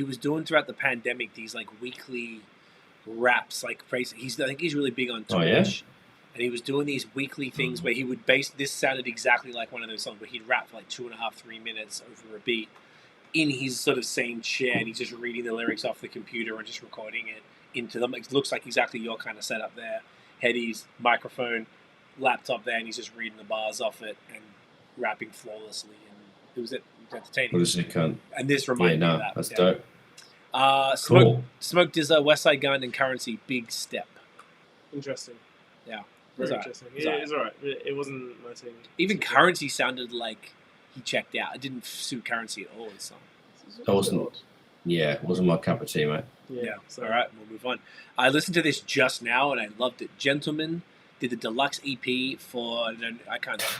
Speaker 1: was doing throughout the pandemic these like weekly raps, like praise. I think he's really big on Twitch. Oh, yeah?
Speaker 2: And he was doing these weekly things where he would this sounded exactly like one of those songs where he'd rap for like 2.5-3 minutes over a beat in his sort of same chair, and he's just reading the lyrics off the computer and just recording it into them. It looks like exactly your kind of setup there. Headies, microphone, laptop there, and he's just reading the bars off it and rapping flawlessly, and it was entertaining.
Speaker 1: What is it, cunt?
Speaker 2: And this reminded me of that.
Speaker 1: That's dope.
Speaker 2: Cool. Smoked is a Westside Gunn and Currency Big Step.
Speaker 3: Interesting.
Speaker 2: Yeah.
Speaker 3: Very interesting. Yeah, it's alright. It wasn't my thing.
Speaker 2: Even Currency sounded like he checked out. It didn't suit Currency at all, this song.
Speaker 1: That wasn't. Yeah, it wasn't my cup of tea, mate.
Speaker 2: Yeah. All right, we'll move on. I listened to this just now, and I loved it. Gentleman did the deluxe EP for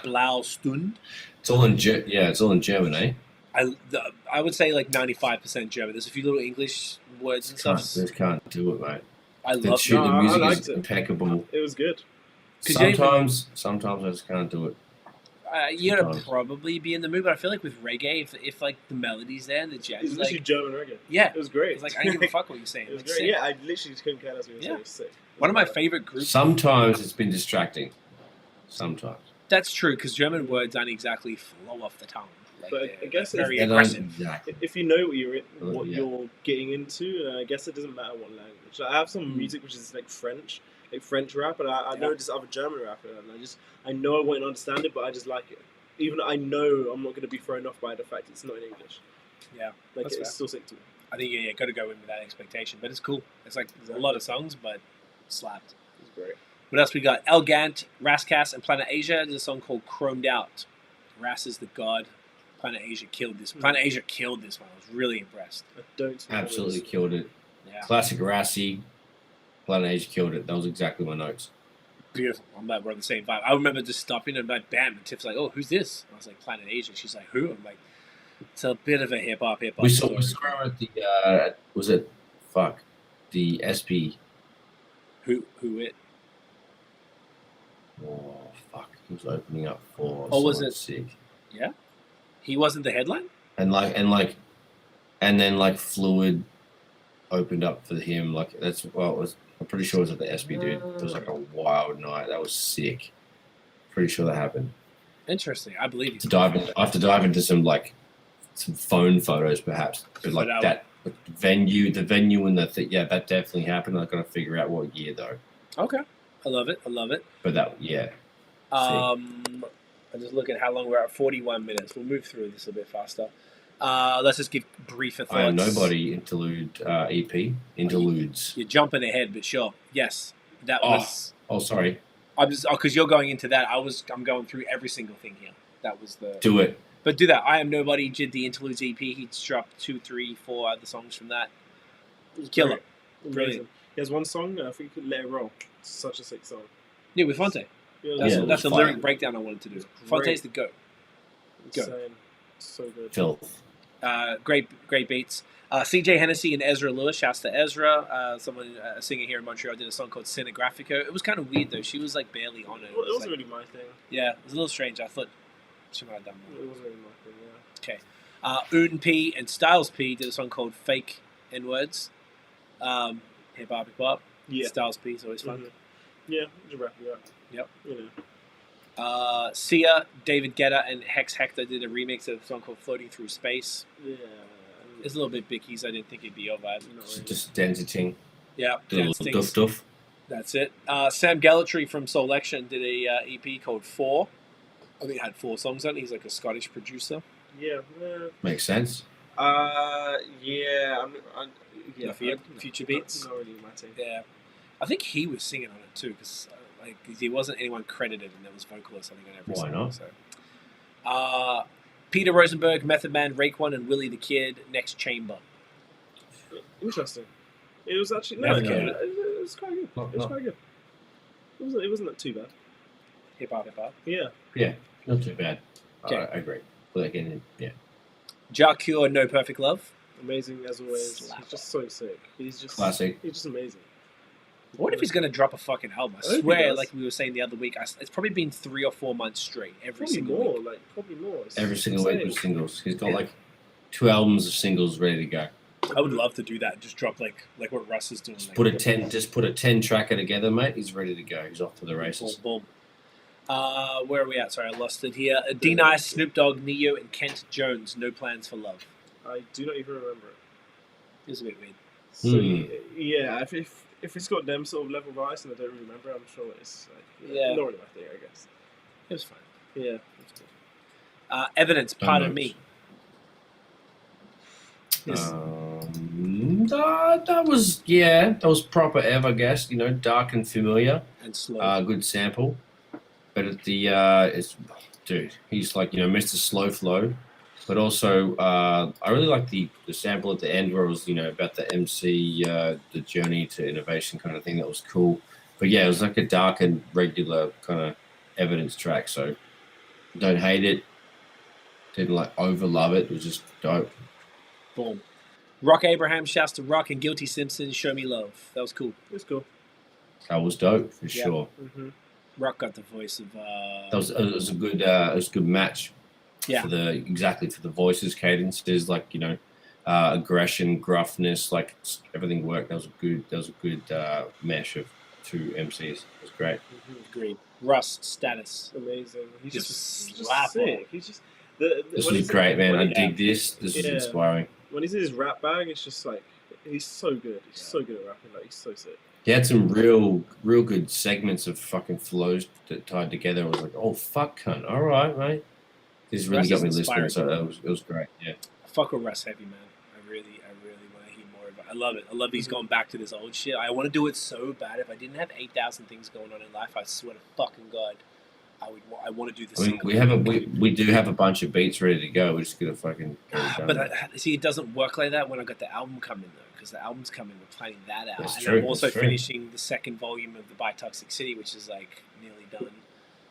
Speaker 2: Blau Stund.
Speaker 1: It's all in German, eh?
Speaker 2: I would say like 95% German. There's a few little English words and stuff.
Speaker 1: Just can't do it, mate.
Speaker 2: I love it.
Speaker 1: The music is impeccable.
Speaker 3: It was good.
Speaker 1: Sometimes I just can't do it.
Speaker 2: You gotta probably be in the mood, but I feel like with reggae, if like the melody's there and the jazz,
Speaker 3: it's literally German reggae.
Speaker 2: Yeah,
Speaker 3: it was great.
Speaker 2: It's like I didn't give a fuck what you're saying.
Speaker 3: It was great. Yeah, I literally just couldn't care less what you were saying. It was sick.
Speaker 2: One of my favorite groups.
Speaker 1: Sometimes it's been distracting. Sometimes.
Speaker 2: That's true, because German words aren't exactly flow off the tongue. Like,
Speaker 3: But I guess
Speaker 2: very
Speaker 1: Yeah, no,
Speaker 2: aggressive.
Speaker 1: exactly.
Speaker 3: if you know what
Speaker 1: Yeah.
Speaker 3: you're getting into, I guess it doesn't matter what language. Like, I have some
Speaker 2: Mm.
Speaker 3: music which is like French rap, and I know
Speaker 2: Yeah.
Speaker 3: this other German rapper, and I know I won't understand it, but I just like it. Even though I know I'm not going to be thrown off by the fact it's not in English.
Speaker 2: Yeah,
Speaker 3: Like
Speaker 2: that's
Speaker 3: it's
Speaker 2: fair.
Speaker 3: still sick to me.
Speaker 2: I think you got to go in with that expectation, but it's cool. It's like there's a lot of songs, but slapped.
Speaker 3: It's great.
Speaker 2: What else we got? El Gant, Kass, and Planet Asia. There's a song called Chromed Out. Ras is the god. Planet Asia killed this. Planet Asia killed this one. I was really impressed.
Speaker 3: I don't
Speaker 1: Absolutely killed it.
Speaker 2: Yeah,
Speaker 1: Classic Rassi. Planet Asia killed it. That was exactly my notes.
Speaker 2: beautiful. I'm like, we're on the same vibe. I remember just stopping and like, bam, and Tiff's like, oh, who's this? And I was like, Planet Asia. She's like, who? I'm like, it's a bit of a hip hop.
Speaker 1: We saw her at the was it the SP.
Speaker 2: Who it?
Speaker 1: Oh fuck! He was opening up for.
Speaker 2: Oh, was
Speaker 1: someone
Speaker 2: it-
Speaker 1: sick?
Speaker 2: Yeah, he wasn't the headline.
Speaker 1: And then Fluid opened up for him. Like that's it was. I'm pretty sure it was at the SP, dude. It was like a wild night. That was sick. Pretty sure that happened.
Speaker 2: Interesting. I believe you.
Speaker 1: I have to dive into some phone photos, perhaps. But like that the venue and yeah, that definitely happened. I've got to figure out what year though.
Speaker 2: Okay, I love it.
Speaker 1: But that, yeah.
Speaker 2: I'm just looking at how long we're at. 41 minutes. We'll move through this a bit faster. Let's just give briefer thoughts.
Speaker 1: I Am Nobody interlude EP. Interludes.
Speaker 2: You're jumping ahead, but sure. Yes, that was.
Speaker 1: Oh, sorry.
Speaker 2: I'm just because you're going into that. I'm going through every single thing here. That was the.
Speaker 1: Do it.
Speaker 2: But do that. I Am Nobody did the interludes EP. He dropped 2, 3, 4 other songs from that. Killer. Brilliant.
Speaker 3: He has one song. I think you could Let It Roll. It's such a sick song.
Speaker 2: Yeah, with Fonte.
Speaker 3: Yeah,
Speaker 2: That's the
Speaker 1: fire.
Speaker 2: lyric breakdown I wanted to do. Fonte's the goat. Go.
Speaker 3: Insane. So good.
Speaker 1: Filth.
Speaker 2: Great beats. CJ Hennessy and Ezra Lewis. Shouts to Ezra. A singer here in Montreal did a song called Cinegraphico. It was kind of weird though. She was like barely on it.
Speaker 3: Well, it
Speaker 2: was
Speaker 3: wasn't
Speaker 2: like,
Speaker 3: really my thing.
Speaker 2: yeah, it was a little strange. I thought she might have done more.
Speaker 3: It wasn't really my thing. Yeah.
Speaker 2: Okay. Oun-P and Styles P did a song called Fake N-Words. Hip hop.
Speaker 3: Yeah.
Speaker 2: Styles P is always fun.
Speaker 3: Mhm. Yeah, just wrap it up.
Speaker 2: Yep.
Speaker 3: You know.
Speaker 2: Sia, David Guetta, and Hector did a remix of a song called Floating Through Space.
Speaker 3: Yeah.
Speaker 2: It's a little bit bickies. I didn't think it'd be your vibe.
Speaker 3: Not really.
Speaker 1: Just dancing.
Speaker 2: Yeah,
Speaker 1: Did a
Speaker 2: dance
Speaker 1: little
Speaker 2: things.
Speaker 1: duff.
Speaker 2: That's it. Sam Gellaitry from Solection did a EP called 4. I think it had 4 songs on it. He's like a Scottish producer.
Speaker 3: Yeah.
Speaker 1: Makes sense.
Speaker 3: Yeah. Yeah.
Speaker 2: Future Beats.
Speaker 3: Not really my thing.
Speaker 2: Yeah. I think he was singing on it too, because he wasn't anyone credited, and there was vocalists, I think, on every
Speaker 1: Why
Speaker 2: song.
Speaker 1: not?
Speaker 2: So. Peter Rosenberg, Method Man, Raekwon, and Willie the Kid, Next Chamber.
Speaker 3: Interesting. It was actually
Speaker 1: Never
Speaker 3: it
Speaker 1: heard it.
Speaker 3: was quite good.
Speaker 1: Not-
Speaker 3: It was
Speaker 1: not-
Speaker 3: quite good. It wasn't too bad.
Speaker 2: Hip hop.
Speaker 3: Yeah.
Speaker 1: Yeah, not too bad.
Speaker 2: Okay.
Speaker 1: I agree. But again, yeah.
Speaker 2: Ja-Cure, No Perfect Love.
Speaker 3: Amazing as always.
Speaker 2: Slapper.
Speaker 3: He's just so sick. He's just
Speaker 1: Classic.
Speaker 3: He's just amazing.
Speaker 2: What if he's going to drop a fucking album? I
Speaker 3: I hope he
Speaker 2: swear,
Speaker 3: does.
Speaker 2: like we were saying the other week, it's probably been 3 or 4 months straight, every
Speaker 3: Probably
Speaker 2: single
Speaker 3: more.
Speaker 2: week.
Speaker 3: Probably more. It's
Speaker 1: Every single week
Speaker 3: insane.
Speaker 1: with singles. He's got
Speaker 2: Yeah.
Speaker 1: like 2 albums of singles ready to go.
Speaker 2: I would love to do that. Just drop like what Russ is doing.
Speaker 1: Just
Speaker 2: like,
Speaker 1: put a 10 tracker together, mate. He's ready to go. He's off to the races.
Speaker 2: Boom. Where are we at? Sorry, I lost it here. D-Nice, Snoop Dogg, Neo, and Kent Jones. No Plans for Love.
Speaker 3: I do not even remember it.
Speaker 2: It was a bit weird.
Speaker 3: So
Speaker 1: Hmm.
Speaker 3: yeah, if it's got them sort of level of ice and I don't remember, I'm sure it's
Speaker 2: Yeah.
Speaker 3: not really my thing, I guess.
Speaker 2: It was fine.
Speaker 3: Yeah.
Speaker 2: Evidence, Pardon Me.
Speaker 1: That was proper Ev, I guess. You know, dark and familiar.
Speaker 2: And Slow.
Speaker 1: Good sample. But at the he's like, Mr. Slow Flow. But also, I really like the sample at the end where it was, about the MC, the journey to innovation kind of thing. That was cool. But yeah, it was like a dark and regular kind of Evidence track. So don't hate it. Didn't over love it. It was just dope.
Speaker 2: Boom. Rock Abraham, shouts to Rock, and Guilty Simpson, Show Me Love. That was cool.
Speaker 3: It's cool.
Speaker 1: That was dope for
Speaker 2: Yeah.
Speaker 1: sure.
Speaker 3: Mm-hmm.
Speaker 2: Rock got the voice of.
Speaker 1: It was a good match.
Speaker 2: Yeah.
Speaker 1: For the voices, cadences, aggression, gruffness, everything worked. That was a good mesh of 2 MCs. It was great.
Speaker 2: Agreed. Russ, Status.
Speaker 3: Amazing. He's
Speaker 2: Just
Speaker 3: just
Speaker 2: slap
Speaker 3: sick. He's just
Speaker 1: This
Speaker 3: when
Speaker 1: was
Speaker 3: he's-
Speaker 1: great, man. I
Speaker 3: when he-
Speaker 1: dig this. This is
Speaker 3: Yeah.
Speaker 1: inspiring.
Speaker 3: When he's in his rap bag, it's just like he's so good. He's so good at rapping. Like he's so sick.
Speaker 1: He had some real good segments of fucking flows that tied together. I was like, oh fuck, cunt. All right, mate. This really
Speaker 2: Russ
Speaker 1: got
Speaker 2: is
Speaker 1: me listening.
Speaker 2: inspiring.
Speaker 1: So it was great. Yeah.
Speaker 2: Fuck with Russ heavy, man. I really want to hear more of it. I love it. I love he's going back to this old shit. I want to do it so bad. If I didn't have 8,000 things going on in life, I swear to fucking God, I want to do this.
Speaker 1: I mean, we do have a bunch of beats ready to go. We're just gonna fucking.
Speaker 2: But see, it doesn't work like that when I got the album coming though, because the album's coming. We're planning that out,
Speaker 1: That's
Speaker 2: and
Speaker 1: true,
Speaker 2: I'm also
Speaker 1: that's true.
Speaker 2: finishing the second volume of the By Toxic City, which is like nearly done.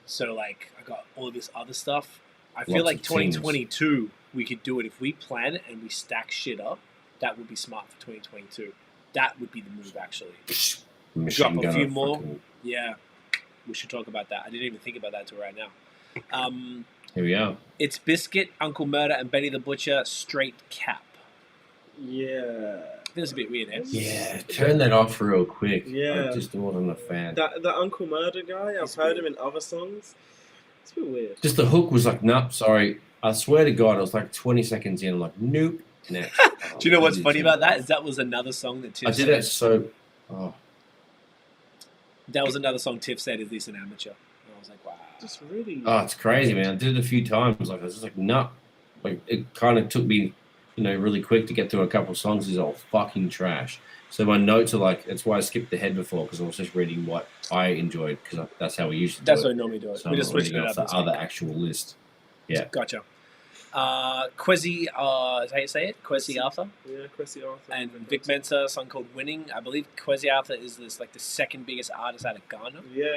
Speaker 2: So like, I got all this other stuff. I feel
Speaker 1: Lots
Speaker 2: like
Speaker 1: of teams.
Speaker 2: 2022 we could do it if we plan it and we stack shit up. That would be smart for 2022. That would be the move, actually.
Speaker 1: Machine
Speaker 2: Drop a
Speaker 1: gun
Speaker 2: few
Speaker 1: or
Speaker 2: more.
Speaker 1: fucking-
Speaker 2: Yeah, we should talk about that. I didn't even think about that until right now.
Speaker 1: Here we are.
Speaker 2: It's Biscuit, Uncle Murder, and Benny the Butcher, straight cap.
Speaker 3: Yeah.
Speaker 2: Feels a bit weird, eh?
Speaker 1: Yeah, turn that off real quick.
Speaker 3: Yeah.
Speaker 1: I just wasn't a fan.
Speaker 3: That Uncle Murder guy, I've heard him in other songs. It's a bit weird.
Speaker 1: Just the hook was like, nope, sorry. I swear to God, it was like 20 seconds in. I'm like, nope. Next.
Speaker 2: Do you know what's funny about that? Is that was another song that Tiff
Speaker 1: I did
Speaker 2: said.
Speaker 1: it so. Oh,
Speaker 2: That was another song Tiff said, "Is this an amateur?" And I was like, wow.
Speaker 3: Just really.
Speaker 1: oh, it's crazy, man. I did it a few times. Like I was just like, no. Like it kind of took me, really quick to get through a couple of songs. It's all fucking trash. So my notes are like, that's why I skipped ahead before because I was just reading what I enjoyed because that's how we usually
Speaker 2: That's
Speaker 1: do
Speaker 2: what
Speaker 1: it.
Speaker 2: I normally do it.
Speaker 1: So
Speaker 2: We
Speaker 1: I'm
Speaker 2: just
Speaker 1: not
Speaker 2: switched
Speaker 1: reading
Speaker 2: it
Speaker 1: off
Speaker 2: up.
Speaker 1: the
Speaker 2: this
Speaker 1: other
Speaker 2: week.
Speaker 1: actual list. Yeah.
Speaker 2: Gotcha. Kwesi, is that how you say it? Kwesi Arthur
Speaker 3: Yeah, Kwesi Arthur.
Speaker 2: and Vic Mensa, a song called Winning. I believe Kwesi Arthur is this like the second biggest artist out of Ghana.
Speaker 3: Yeah.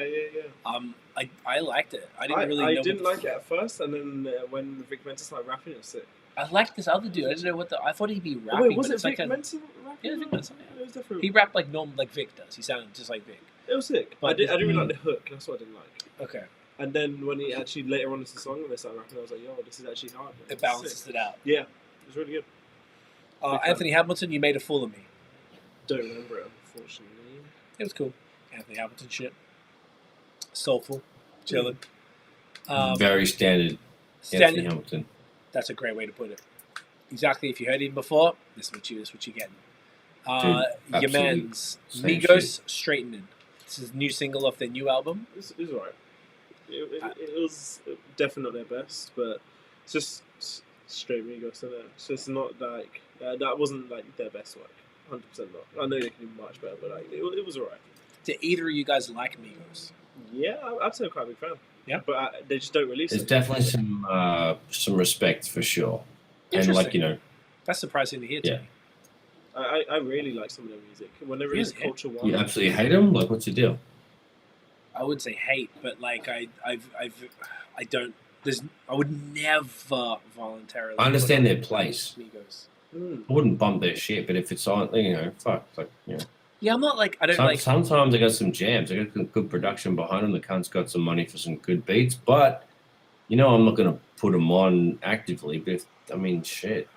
Speaker 2: I liked it. I didn't really know.
Speaker 3: I
Speaker 2: what
Speaker 3: didn't
Speaker 2: the-
Speaker 3: like it at first, and then when Vic Mensa started rapping, it was sick.
Speaker 2: I liked this other dude. I didn't know what the. I thought he'd be rapping.
Speaker 3: Oh, wait, was
Speaker 2: but
Speaker 3: it
Speaker 2: it's like
Speaker 3: Vic
Speaker 2: a-
Speaker 3: Mensa rapping?
Speaker 2: Yeah, Vic Mensa, yeah.
Speaker 3: It was definitely.
Speaker 2: He rapped like normal, like Vic does. He sounded just like Vic.
Speaker 3: It was sick.
Speaker 2: But-
Speaker 3: I didn't really like the hook. That's what I didn't like.
Speaker 2: Okay,
Speaker 3: And then when he actually later on in the song when they started rapping, I was like, yo, this is actually hard. Man.
Speaker 2: it balances it out.
Speaker 3: Yeah, it was really good. Big fan.
Speaker 2: Anthony Hamilton, you made a fool of me.
Speaker 3: Don't remember it, unfortunately.
Speaker 2: It was cool. Anthony Hamilton shit. Soulful, chilling.
Speaker 1: Very standard. Anthony
Speaker 2: Standard.
Speaker 1: Hamilton.
Speaker 2: That's a great way to put it. Exactly. If you heard him before, this is what you're getting. Your
Speaker 1: absolutely
Speaker 2: man's
Speaker 1: same
Speaker 2: Migos Straightening. This is a new single off their new album.
Speaker 3: It was alright. It was definitely their best, but it's just straight Migos, isn't it? So it's not like that wasn't like their best work. 100% not. I know they can do much better, but like it was alright.
Speaker 2: Do either of you guys like Migos?
Speaker 3: Yeah, I'd say I'm quite a big fan.
Speaker 2: Yeah.
Speaker 3: But they just don't release
Speaker 1: There's
Speaker 3: it.
Speaker 1: definitely some respect for sure. And like,
Speaker 2: That's surprising to hear to
Speaker 1: Yeah.
Speaker 2: me.
Speaker 3: I really like some of their music. When they release
Speaker 2: Really?
Speaker 3: Culture One,
Speaker 1: you absolutely hate him? Like, what's your deal?
Speaker 2: I wouldn't say hate, but like I don't. I would never voluntarily.
Speaker 1: I understand
Speaker 2: put
Speaker 1: their
Speaker 2: on
Speaker 1: place.
Speaker 2: Migos.
Speaker 3: Mm.
Speaker 1: I wouldn't bump their shit, but if it's on, fuck. Like,
Speaker 2: Yeah, I'm not like I don't like.
Speaker 1: Sometimes they got some jams. They got good production behind them. The cunt's got some money for some good beats, but I'm not going to put them on actively. But shit.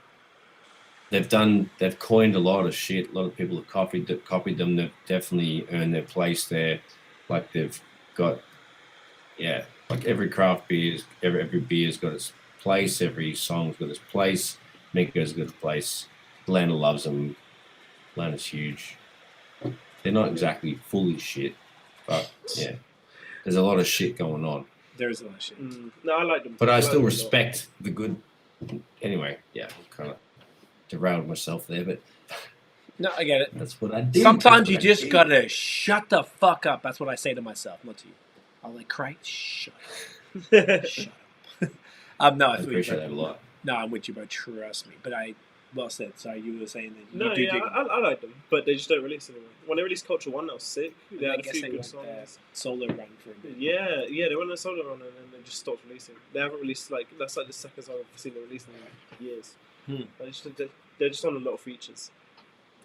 Speaker 1: They've coined a lot of shit. A lot of people have copied them. They've definitely earned their place there. Like they've got, like every craft beer, every beer's got its place. Every song's got its place. Migos got its place. Atlanta loves them. Atlanta's huge. They're not exactly fully shit, but yeah, there's a lot of shit going on.
Speaker 2: There is a lot of shit.
Speaker 3: No, I like them.
Speaker 1: But I
Speaker 3: like
Speaker 1: still
Speaker 3: them a lot.
Speaker 1: respect the good. Anyway, yeah, kind of derailed myself there, but
Speaker 2: No, I get it.
Speaker 1: that's what I did.
Speaker 2: Sometimes
Speaker 1: That's
Speaker 2: you
Speaker 1: what I
Speaker 2: just
Speaker 1: did.
Speaker 2: gotta shut the fuck up. That's what I say to myself, not to you. I'm like, Christ, shut up. Shut up. No,
Speaker 1: I
Speaker 2: I feel you,
Speaker 1: appreciate
Speaker 2: bro.
Speaker 1: that a lot.
Speaker 2: No, I'm with you, bro. Trust me. But well said. Sorry, you were saying that you
Speaker 3: No,
Speaker 2: do
Speaker 3: yeah,
Speaker 2: dig them.
Speaker 3: I like them, but they just don't release anymore. When they released Culture One, that was sick. They
Speaker 2: I
Speaker 3: had a
Speaker 2: guess
Speaker 3: few
Speaker 2: they
Speaker 3: good
Speaker 2: went their
Speaker 3: songs.
Speaker 2: solo run for a bit.
Speaker 3: Yeah, they went on a solo run and then they just stopped releasing. They haven't released that's like the second song I've seen them releasing in years. They're just on a lot of features.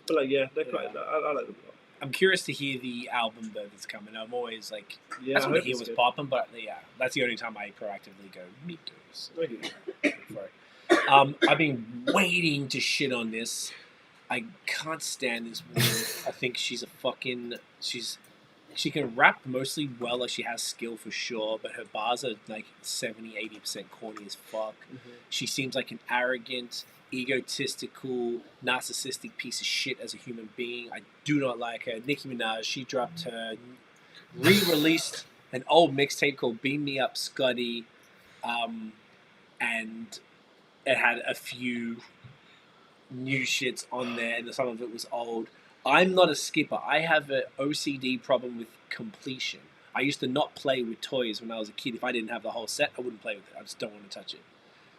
Speaker 3: But they're quite. I like them a lot.
Speaker 2: I'm curious to hear the album though that's coming. I'm always like,
Speaker 3: Yeah,
Speaker 2: I just
Speaker 3: I
Speaker 2: want to
Speaker 3: hope
Speaker 2: hear
Speaker 3: it's
Speaker 2: what's
Speaker 3: good.
Speaker 2: popping. But yeah, that's the only time I proactively go Migos.
Speaker 3: Okay.
Speaker 2: For it. I've been waiting to shit on this. I can't stand this woman. I think she's she can rap mostly well, like she has skill for sure, but her bars are like 70-80% corny as fuck. She seems like an arrogant, egotistical, narcissistic piece of shit as a human being. I do not like her. Nicki Minaj, she dropped her, re-released an old mixtape called Beam Me Up Scuddy, and it had a few new shits on there, and some of it was old. I'm not a skipper. I have an OCD problem with completion. I used to not play with toys when I was a kid. If I didn't have the whole set, I wouldn't play with it. I just don't want to touch it.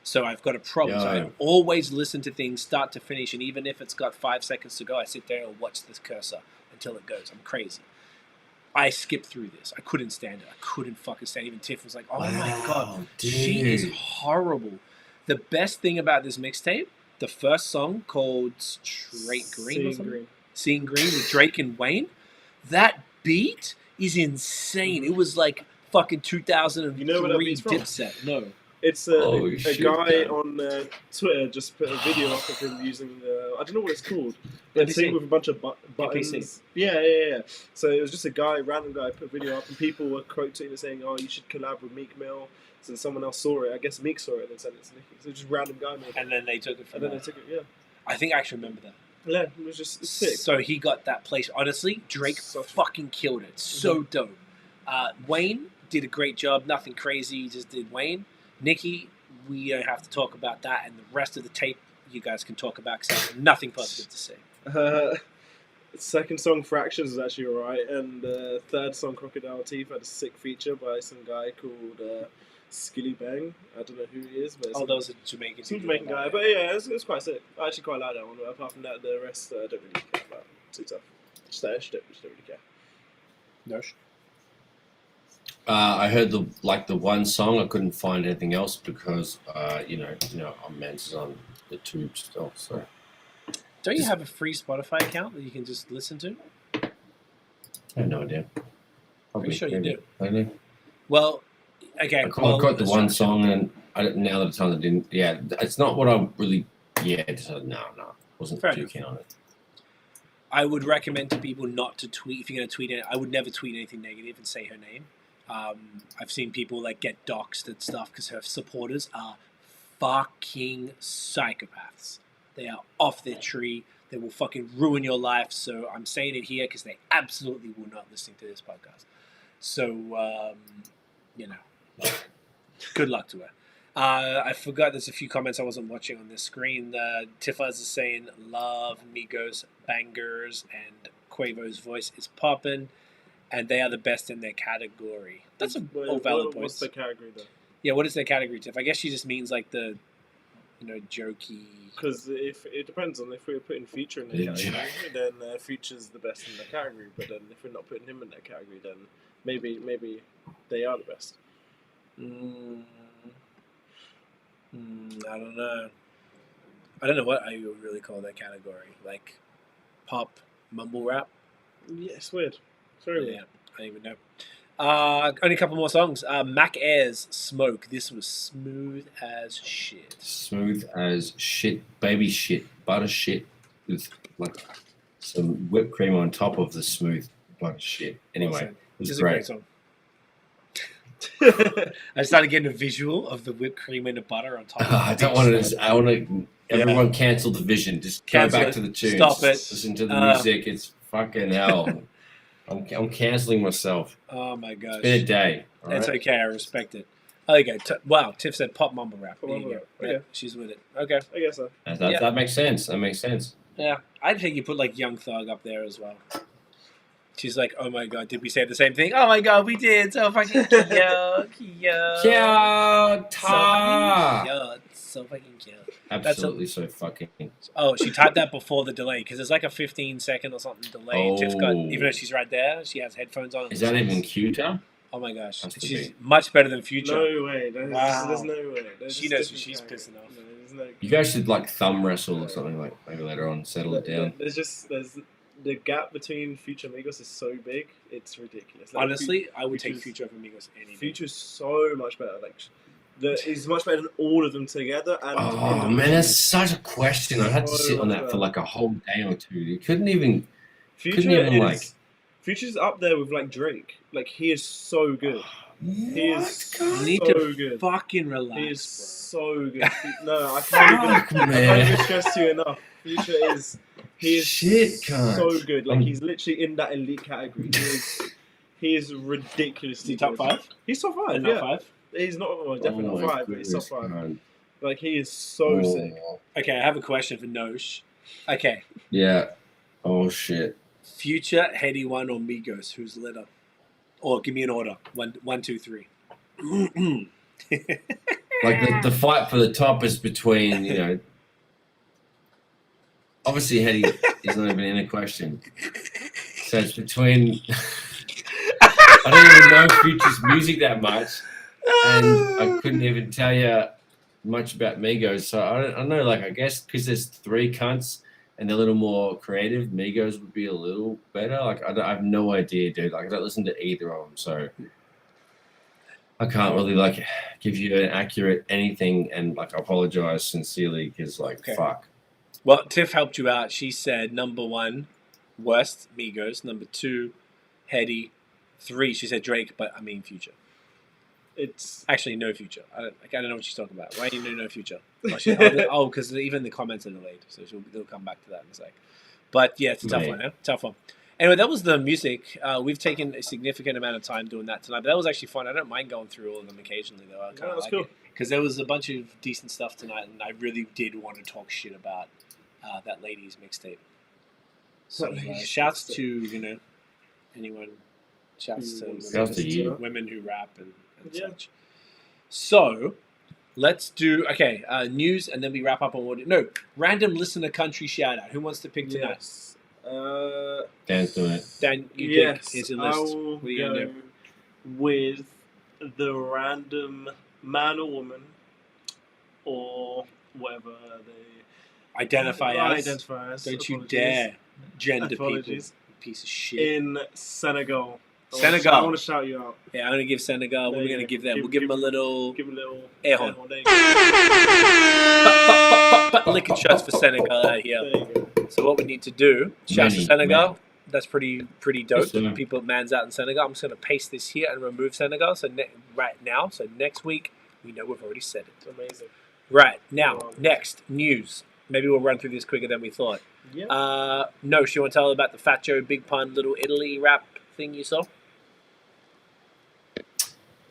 Speaker 2: So I've got a problem. So I always listen to things start to finish, and even if it's got 5 seconds to go, I sit there and watch this cursor until it goes. I'm crazy. I skipped through this. I couldn't stand it. I couldn't fucking stand it. Even Tiff was like, oh my God,
Speaker 1: dude.
Speaker 2: she is horrible. The best thing about this mixtape, the first song called Straight Green or something? Seeing Green with Drake and Wayne, that beat is insane. It was like fucking 2003
Speaker 3: You know where that beat's from?
Speaker 2: Dipset. No.
Speaker 3: It's a guy on Twitter just put a video up of him using I don't know what it's called. But it's with a bunch of buttons.
Speaker 2: NPC.
Speaker 3: Yeah. So it was just a guy, random guy, put a video up, and people were quoting it saying, "Oh, you should collab with Meek Mill." So someone else saw it. I guess Meek saw it and sent it to Nicki. So just random guy made it.
Speaker 2: And then they took it from
Speaker 3: And then they took it. Yeah.
Speaker 2: I think I actually remember that.
Speaker 3: Yeah, it was just sick.
Speaker 2: So he got that place. Honestly, Drake fucking killed it. So dope. Wayne did a great job. Nothing crazy. He just did Wayne. Nicki, we don't have to talk about that. And the rest of the tape, you guys can talk about because I have nothing positive to say.
Speaker 3: Second song, Fractions, was actually alright. And third song, Crocodile Teeth, had a sick feature by some guy called Skilly Bang. I don't know who he is. But
Speaker 2: those are Jamaican.
Speaker 3: Some Jamaican guy. But yeah, it's quite sick. I actually quite like that one. But apart from that, the rest I don't really care about. Too tough. Just don't really care.
Speaker 2: Nosh.
Speaker 1: I heard the one song. I couldn't find anything else because I'm men's on the tube still. So
Speaker 2: don't you have a free Spotify account that you can just listen to?
Speaker 1: I have no idea.
Speaker 2: Pretty sure you do.
Speaker 1: I do.
Speaker 2: Well, okay.
Speaker 1: I've got the one song, and now that it's on, I didn't. Yeah, it's not what I really. Yeah, no, wasn't too keen on it.
Speaker 2: I would recommend to people not to tweet. If you're going to tweet it, I would never tweet anything negative and say her name. I've seen people like get doxxed and stuff because her supporters are fucking psychopaths. They are off their tree. They will fucking ruin your life. So I'm saying it here because they absolutely will not listen to this podcast. So, good luck to her. I forgot there's a few comments I wasn't watching on this screen. Tiffaz is saying, love Migos bangers and Quavo's voice is popping. And they are the best in their category. That's all valid points.
Speaker 3: What's the category, though?
Speaker 2: Yeah, what is their category, Tiff? I guess she just means like the, jokey.
Speaker 3: Because if it depends on if we're putting Future in the category, then Future's the best in the category. But then if we're not putting him in that category, then maybe they are the best.
Speaker 2: I don't know. I don't know what I would really call that category. Like pop, mumble rap?
Speaker 3: Yeah, it's weird. Very weird.
Speaker 2: I don't even know. Only a couple more songs. Mac Ayres, Smoke. This was smooth as shit.
Speaker 1: Smooth as shit, baby shit, butter shit with like some whipped cream on top of the smooth butter shit. Anyway, it was great.
Speaker 2: A great song. I started getting a visual of the whipped cream and the butter on top.
Speaker 1: I don't want to. I want to. Everyone cancel the vision. Just go back to the tunes.
Speaker 2: Stop it.
Speaker 1: Listen to the music. It's fucking hell. I'm cancelling myself.
Speaker 2: Oh my gosh.
Speaker 1: It's been a day.
Speaker 2: It's okay. I respect it. Oh, there you go. Wow. Tiff said pop mumble rap. There you go.
Speaker 3: Okay.
Speaker 2: Yeah, she's with it. Okay.
Speaker 3: I guess so.
Speaker 1: That makes sense. That makes sense.
Speaker 2: Yeah. I'd think you put like Young Thug up there as well. She's like, oh my god, did we say the same thing? Oh my god, we did. So fucking cute. So fucking cute.
Speaker 1: Absolutely so fucking.
Speaker 2: Oh, she typed that before the delay because there's like a 15-second or something delay. Tiff's got, even though she's right there, she has headphones on.
Speaker 1: Is that even cuter?
Speaker 2: Oh my gosh, she's much better than Future.
Speaker 3: No way. There's no way.
Speaker 2: She knows who she's pissing off.
Speaker 1: You guys should like thumb wrestle or something like maybe later on, settle it down.
Speaker 3: There's the gap between Future and Migos is so big, it's ridiculous. Like,
Speaker 2: honestly, I would take Future over Migos any day.
Speaker 3: Future's so much better. Like, he's much better than all of them together. And
Speaker 1: oh man, that's such a question. I had to sit on that for like a whole day or two. You couldn't even.
Speaker 3: Future Future's up there with like Drake. Like he is so good. He is
Speaker 2: You need
Speaker 3: so
Speaker 2: to
Speaker 3: good.
Speaker 2: fucking
Speaker 3: He is
Speaker 2: relax,
Speaker 3: so good. No, I can't even stress you enough. Future is
Speaker 1: Shit, cunt.
Speaker 3: so good. Like he's literally in that elite category. He is ridiculously
Speaker 2: Is he top
Speaker 3: good.
Speaker 2: 5?
Speaker 3: He's top 5.
Speaker 2: And
Speaker 3: Yeah.
Speaker 2: not 5?
Speaker 3: He's not well, definitely
Speaker 1: Oh
Speaker 3: not
Speaker 1: my
Speaker 3: 5, but he's top 5.
Speaker 1: cunt.
Speaker 3: Like he is so sick.
Speaker 2: Okay, I have a question for Nosh. Okay,
Speaker 1: Yeah. Oh shit.
Speaker 2: Future, Heady 1 or Migos? Who's later? Or give me an order. 1, 2, 3.
Speaker 1: Like the fight for the top is between, you know, obviously Hetty is not even in a question. So it's between I don't even know Future's music that much, and I couldn't even tell you much about Migos. So I don't know, like I guess because there's 3 cunts and they're a little more creative, Migos would be a little better. Like I have no idea, dude. Like I don't listen to either of them, so I can't really like give you an accurate anything, and like I apologize sincerely because like
Speaker 2: Okay.
Speaker 1: fuck.
Speaker 2: Well, Tiff helped you out. She said number 1, Worst, Migos. Number 2, Heady. 3, she said Drake, but I mean Future.
Speaker 3: It's
Speaker 2: Actually, no Future. I don't know what she's talking about. Why do you know no Future? Oh, because even the comments are delayed, so they'll come back to that in a sec. But yeah, it's a tough
Speaker 1: Mate.
Speaker 2: one, yeah? Tough one. Anyway, that was the music. We've taken a significant amount of time doing that tonight, but that was actually fun. I don't mind going through all of them occasionally, though. I kind of
Speaker 3: that's
Speaker 2: like
Speaker 3: cool.
Speaker 2: it. Because there was a bunch of decent stuff tonight, and I really did want to talk shit about that ladies mixtape. So
Speaker 3: That ladies'
Speaker 2: shouts
Speaker 3: mixtape.
Speaker 2: to, you know, anyone. Shouts to
Speaker 1: Shouts to you.
Speaker 2: women who rap and
Speaker 3: Yeah.
Speaker 2: such. So, let's do, okay, news, and then we wrap up on audio. No, random listener country shout out. Who wants to pick tonight?
Speaker 3: Yes.
Speaker 1: Dan's doing it.
Speaker 2: Dan, you
Speaker 3: Yes,
Speaker 2: pick. Here's your
Speaker 3: I
Speaker 2: list.
Speaker 3: will
Speaker 2: What are you gonna
Speaker 3: go
Speaker 2: do?
Speaker 3: with the random man or woman, or whatever they
Speaker 2: Identify us.
Speaker 3: identify as.
Speaker 2: Don't you
Speaker 3: Apologies.
Speaker 2: dare gender
Speaker 3: Apologies.
Speaker 2: people. Piece of shit.
Speaker 3: In Senegal.
Speaker 2: Senegal.
Speaker 3: I want to shout you out.
Speaker 2: Yeah, I'm going to give Senegal. What are we
Speaker 3: There
Speaker 2: going
Speaker 3: you
Speaker 2: to
Speaker 3: go.
Speaker 2: give them? We'll give them a little
Speaker 3: Give a little
Speaker 2: air horn.
Speaker 3: There you go.
Speaker 2: Licking shots for Senegal out here.
Speaker 3: There you go.
Speaker 2: So what we need to do, shout to
Speaker 1: Many,
Speaker 2: Senegal.
Speaker 1: many.
Speaker 2: That's pretty dope.
Speaker 1: Yes, sir.
Speaker 2: People, man's out in Senegal. I'm just going to paste this here and remove Senegal. So right now, so next week, we know we've already said it.
Speaker 3: Amazing.
Speaker 2: Right now,
Speaker 3: Wow.
Speaker 2: next news. Maybe we'll run through this quicker than we thought.
Speaker 3: Yeah.
Speaker 2: No, she want to tell her about the Fat Joe Big Pun Little Italy rap thing you saw?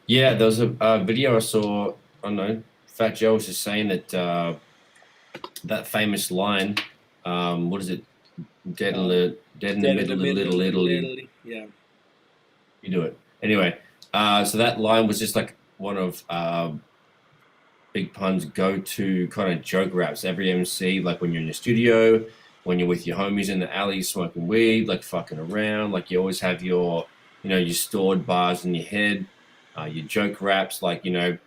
Speaker 1: Yeah, there was a video I saw. I don't know. Fat Joe was just saying that that famous line. What is it? Dead in the middle of Little Italy.
Speaker 2: Yeah.
Speaker 1: You do it anyway. So that line was just like one of Big Pun's go-to kind of joke raps. Every MC, like when you're in your studio, when you're with your homies in the alley smoking weed, like fucking around, like you always have your, you know, your stored bars in your head, your joke raps, like, you know,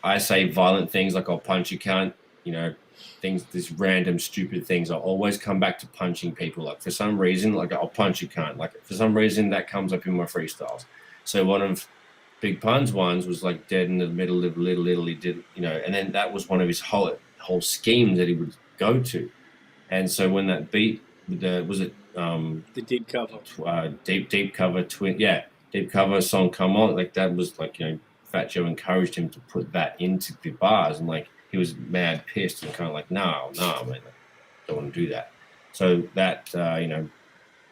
Speaker 1: I say violent things like I'll punch you cunt, you know, things, these random stupid things. I'll always come back to punching people. Like for some reason, like I'll punch you cunt. Like for some reason that comes up in my freestyles. So one of Big Pun's ones was like dead in the middle of Little Italy, did, you know, and then that was one of his whole schemes that he would go to. And so when that beat, was it
Speaker 2: The deep cover.
Speaker 1: deep cover twin, yeah, deep cover song come on, like that was like, you know, Fat Joe encouraged him to put that into the bars, and like he was mad pissed and kind of like, no, man, I don't want to do that. So that you know,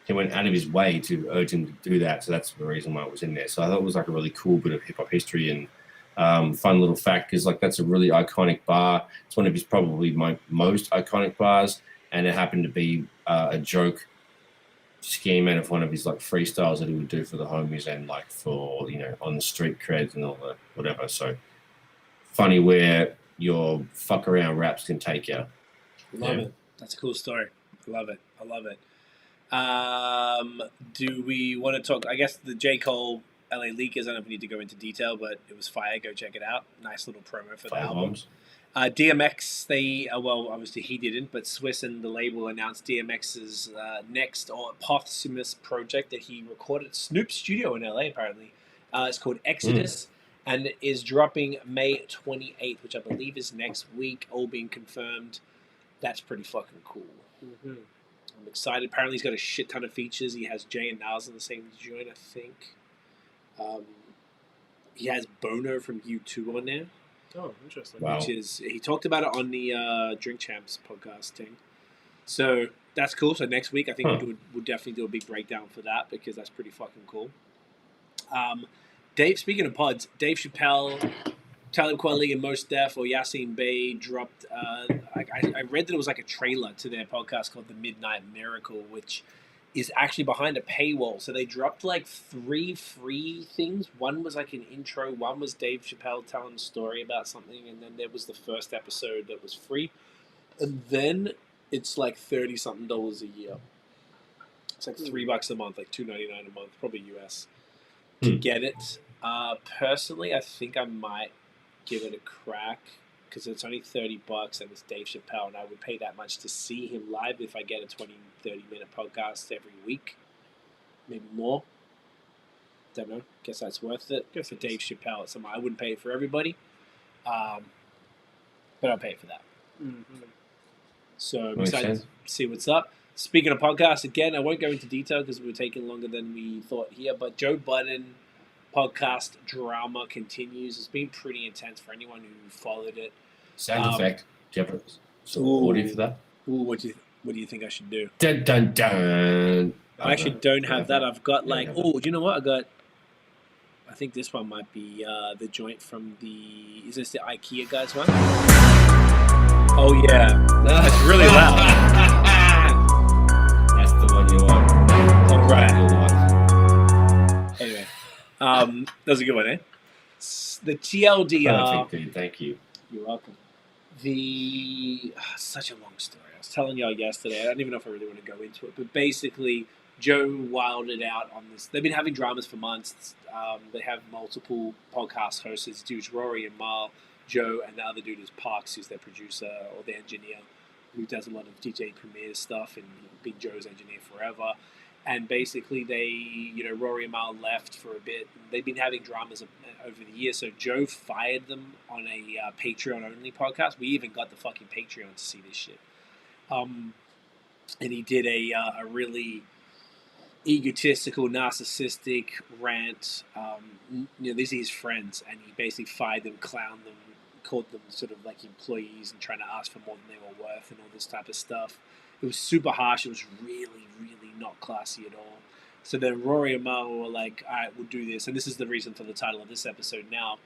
Speaker 1: he went out of his way to urge him to do that. So that's the reason why it was in there. So I thought it was like a really cool bit of hip hop history and fun little fact, because like that's a really iconic bar. It's one of his probably my most iconic bars, and it happened to be a joke scheme out of one of his like freestyles that he would do for the homies and like for, you know, on the street creds and all that whatever. So funny where your fuck around raps can take you.
Speaker 2: Love it. That's a cool story. Love it. I love it. Do we want to talk? I guess the J. Cole LA Leakers, I don't know if we need to go into detail, but it was fire. Go check it out. Nice little promo for the album.
Speaker 1: Bombs.
Speaker 2: DMX, they, well, obviously he didn't, but Swiss and the label announced DMX's next or posthumous project that he recorded at Snoop's studio in LA, apparently. It's called Exodus and it is dropping May 28th, which I believe is next week, all being confirmed. That's pretty fucking cool.
Speaker 3: Mm-hmm.
Speaker 2: I'm excited. Apparently, he's got a shit ton of features. He has Jay and Nas in the same joint, I think. He has Bono from U2 on there.
Speaker 3: Oh, interesting.
Speaker 1: Wow.
Speaker 2: Which is, he talked about it on the Drink Champs podcast thing. So that's cool. So next week, I think we'll definitely do a big breakdown for that because that's pretty fucking cool. Dave, speaking of pods, Dave Chappelle, Talib Kweli, and Mos Def or Yasin Bey dropped. I read that it was like a trailer to their podcast called The Midnight Miracle, which is actually behind a paywall. So they dropped like 3 free things. One was like an intro. One was Dave Chappelle telling a story about something, and then there was the first episode that was free. And then it's like $30-something a year. It's like $3 a month, like $2.99 a month, probably US. To get it. Personally, I think I might give it a crack because it's only $30 and it's Dave Chappelle, and I would pay that much to see him live if I get a 20-30 minute podcast every week, maybe more. Don't know. Guess that's worth it. For Dave Chappelle, it's something I wouldn't pay for everybody, but I'll pay for that.
Speaker 3: Mm-hmm.
Speaker 2: So I'm
Speaker 1: Makes
Speaker 2: excited
Speaker 1: sense.
Speaker 2: to see what's up. Speaking of podcasts, again, I won't go into detail because we're taking longer than we thought here, but Joe Budden podcast drama continues. It's been pretty intense for anyone who followed it.
Speaker 1: Sound effect. Do you have some
Speaker 2: Ooh.
Speaker 1: audio for that?
Speaker 2: Ooh, what do you think I should do?
Speaker 1: Dun dun dun.
Speaker 2: I actually don't have that. I've got like, oh, do you know what? I think this one might be the joint from is this the IKEA guys one? Oh yeah, that's really loud.
Speaker 1: That's the one you want.
Speaker 2: All right.
Speaker 1: Right.
Speaker 2: Anyway, that was a good one, eh? The TLDR.
Speaker 1: Perfect, thank you.
Speaker 2: You're welcome. Such a long story. I was telling y'all yesterday. I don't even know if I really want to go into it, but basically, Joe wilded out on this. They've been having dramas for months. They have multiple podcast hosts. There's dudes Rory and Mal, Joe, and the other dude is Parks, who's their producer or the engineer, who does a lot of DJ Premier stuff and been Joe's engineer forever. And basically, Rory and Mal left for a bit. They've been having dramas over the years. So Joe fired them on a Patreon-only podcast. We even got the fucking Patreon to see this shit. And he did a really egotistical, narcissistic rant. These are his friends, and he basically fired them, clowned them, called them sort of like employees and trying to ask for more than they were worth and all this type of stuff. It was super harsh. It was really, really not classy at all. So then Rory and Mal were like, all right, we'll do this. And this is the reason for the title of this episode now.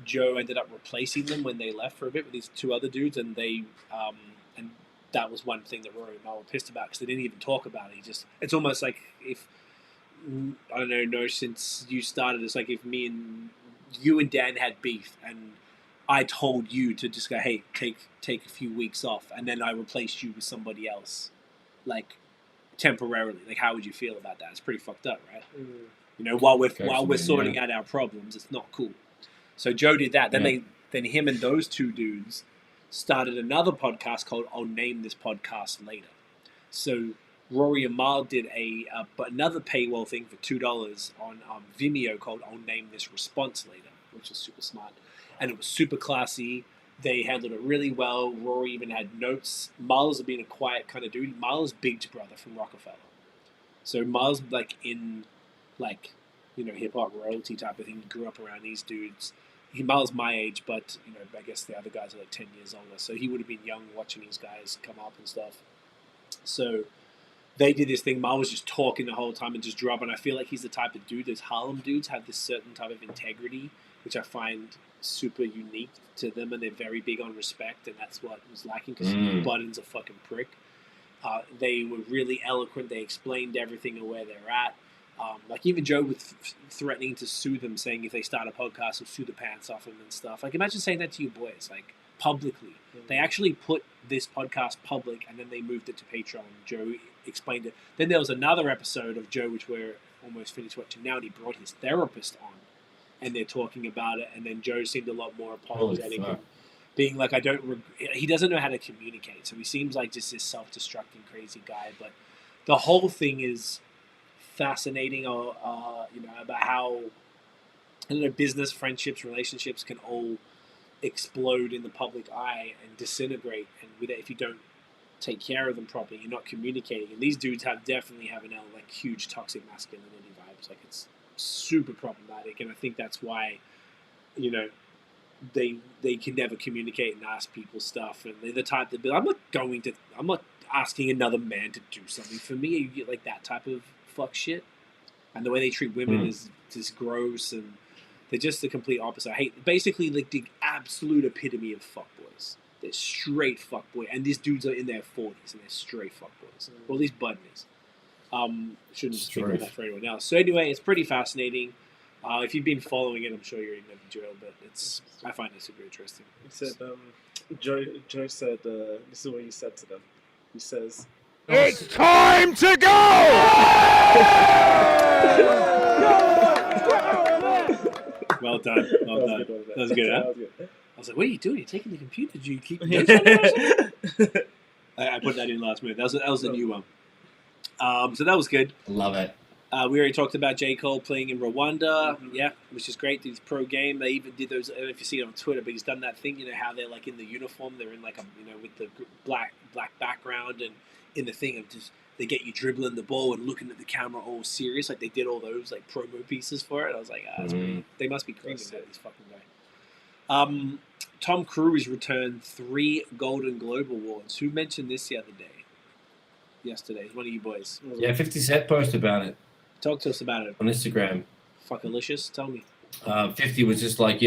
Speaker 2: Joe ended up replacing them when they left for a bit with these 2 other dudes. And and that was one thing that Rory and Mal were pissed about because they didn't even talk about it. It's almost like if, I don't know, since you started, it's like if you and Dan had beef and I told you to just go, hey, take a few weeks off, and then I replaced you with somebody else, like temporarily. Like, how would you feel about that? It's pretty fucked up, right? While we're sorting out our problems, it's not cool. So Joe did that. Then him and those 2 dudes started another podcast called I'll Name This Podcast Later. So Rory and Mal did another paywall thing for $2 on Vimeo called I'll Name This Response Later, which is super smart. And it was super classy. They handled it really well. Rory even had notes. Miles had been a quiet kind of dude. Miles' big brother from Rockefeller. So Miles, hip-hop royalty type of thing. He grew up around these dudes. Miles my age, but, I guess the other guys are like 10 years older. So he would have been young watching these guys come up and stuff. So they did this thing. Miles was just talking the whole time and just dropping. I feel like he's the type of dude. Those Harlem dudes have this certain type of integrity, which I find super unique to them, and they're very big on respect, and that's what was lacking because Budden's a fucking prick. They were really eloquent. They explained everything and where they're at. Even Joe was threatening to sue them, saying if they start a podcast, he'll sue the pants off them and stuff. Like, imagine saying that to your boys, like, publicly. Mm-hmm. They actually put this podcast public, and then they moved it to Patreon. Joe explained it. Then there was another episode of Joe, which we're almost finished watching now, and he brought his therapist on. And they're talking about it, and then Joe seemed a lot more apologetic, and being like, he doesn't know how to communicate, so he seems like just this self-destructing, crazy guy. But the whole thing is fascinating, about how business, friendships, relationships can all explode in the public eye and disintegrate, and with it, if you don't take care of them properly, you're not communicating. And these dudes definitely have like huge toxic masculinity vibes. Like it's super problematic, and I think that's why, you know, they can never communicate and ask people stuff, and they're the type that I'm not asking another man to do something for me. You get like that type of fuck shit, and the way they treat women is just gross, and they're just the complete opposite. I hate basically like the absolute epitome of fuckboys. They're straight fuckboy, and these dudes are in their 40s and they're straight fuckboys. Or at least Budden is. Shouldn't speak on that for anyone else. So anyway, it's pretty fascinating. If you've been following it, I'm sure you're in the drill, but I find it super interesting.
Speaker 3: He said, Joe said, this is what he said to them. He says,
Speaker 4: "It's time to go!"
Speaker 2: Well done. Well done. That was good, huh?
Speaker 3: That was good.
Speaker 2: I was like, what are you doing? You're taking the computer. Did you keep notes on it? I put that in last minute. That was the new one. So that was good.
Speaker 1: Love it.
Speaker 2: We already talked about J. Cole playing in Rwanda, yeah, which is great. Did his pro game. They even did those. I don't know if you see it on Twitter, but he's done that thing. You know how they're like in the uniform. They're in like with the black background, and in the thing of just they get you dribbling the ball and looking at the camera all serious. Like they did all those like promo pieces for it. I was like, that's pretty, they must be creaming out this fucking guy. Tom Cruise returned 3 Golden Globe Awards. Who mentioned this the other day? Yesterday, one of you boys.
Speaker 1: Yeah, 50 Cent posted about it.
Speaker 2: Talk to us about it.
Speaker 1: On Instagram.
Speaker 2: Fuckalicious, tell me.
Speaker 1: 50 was just like,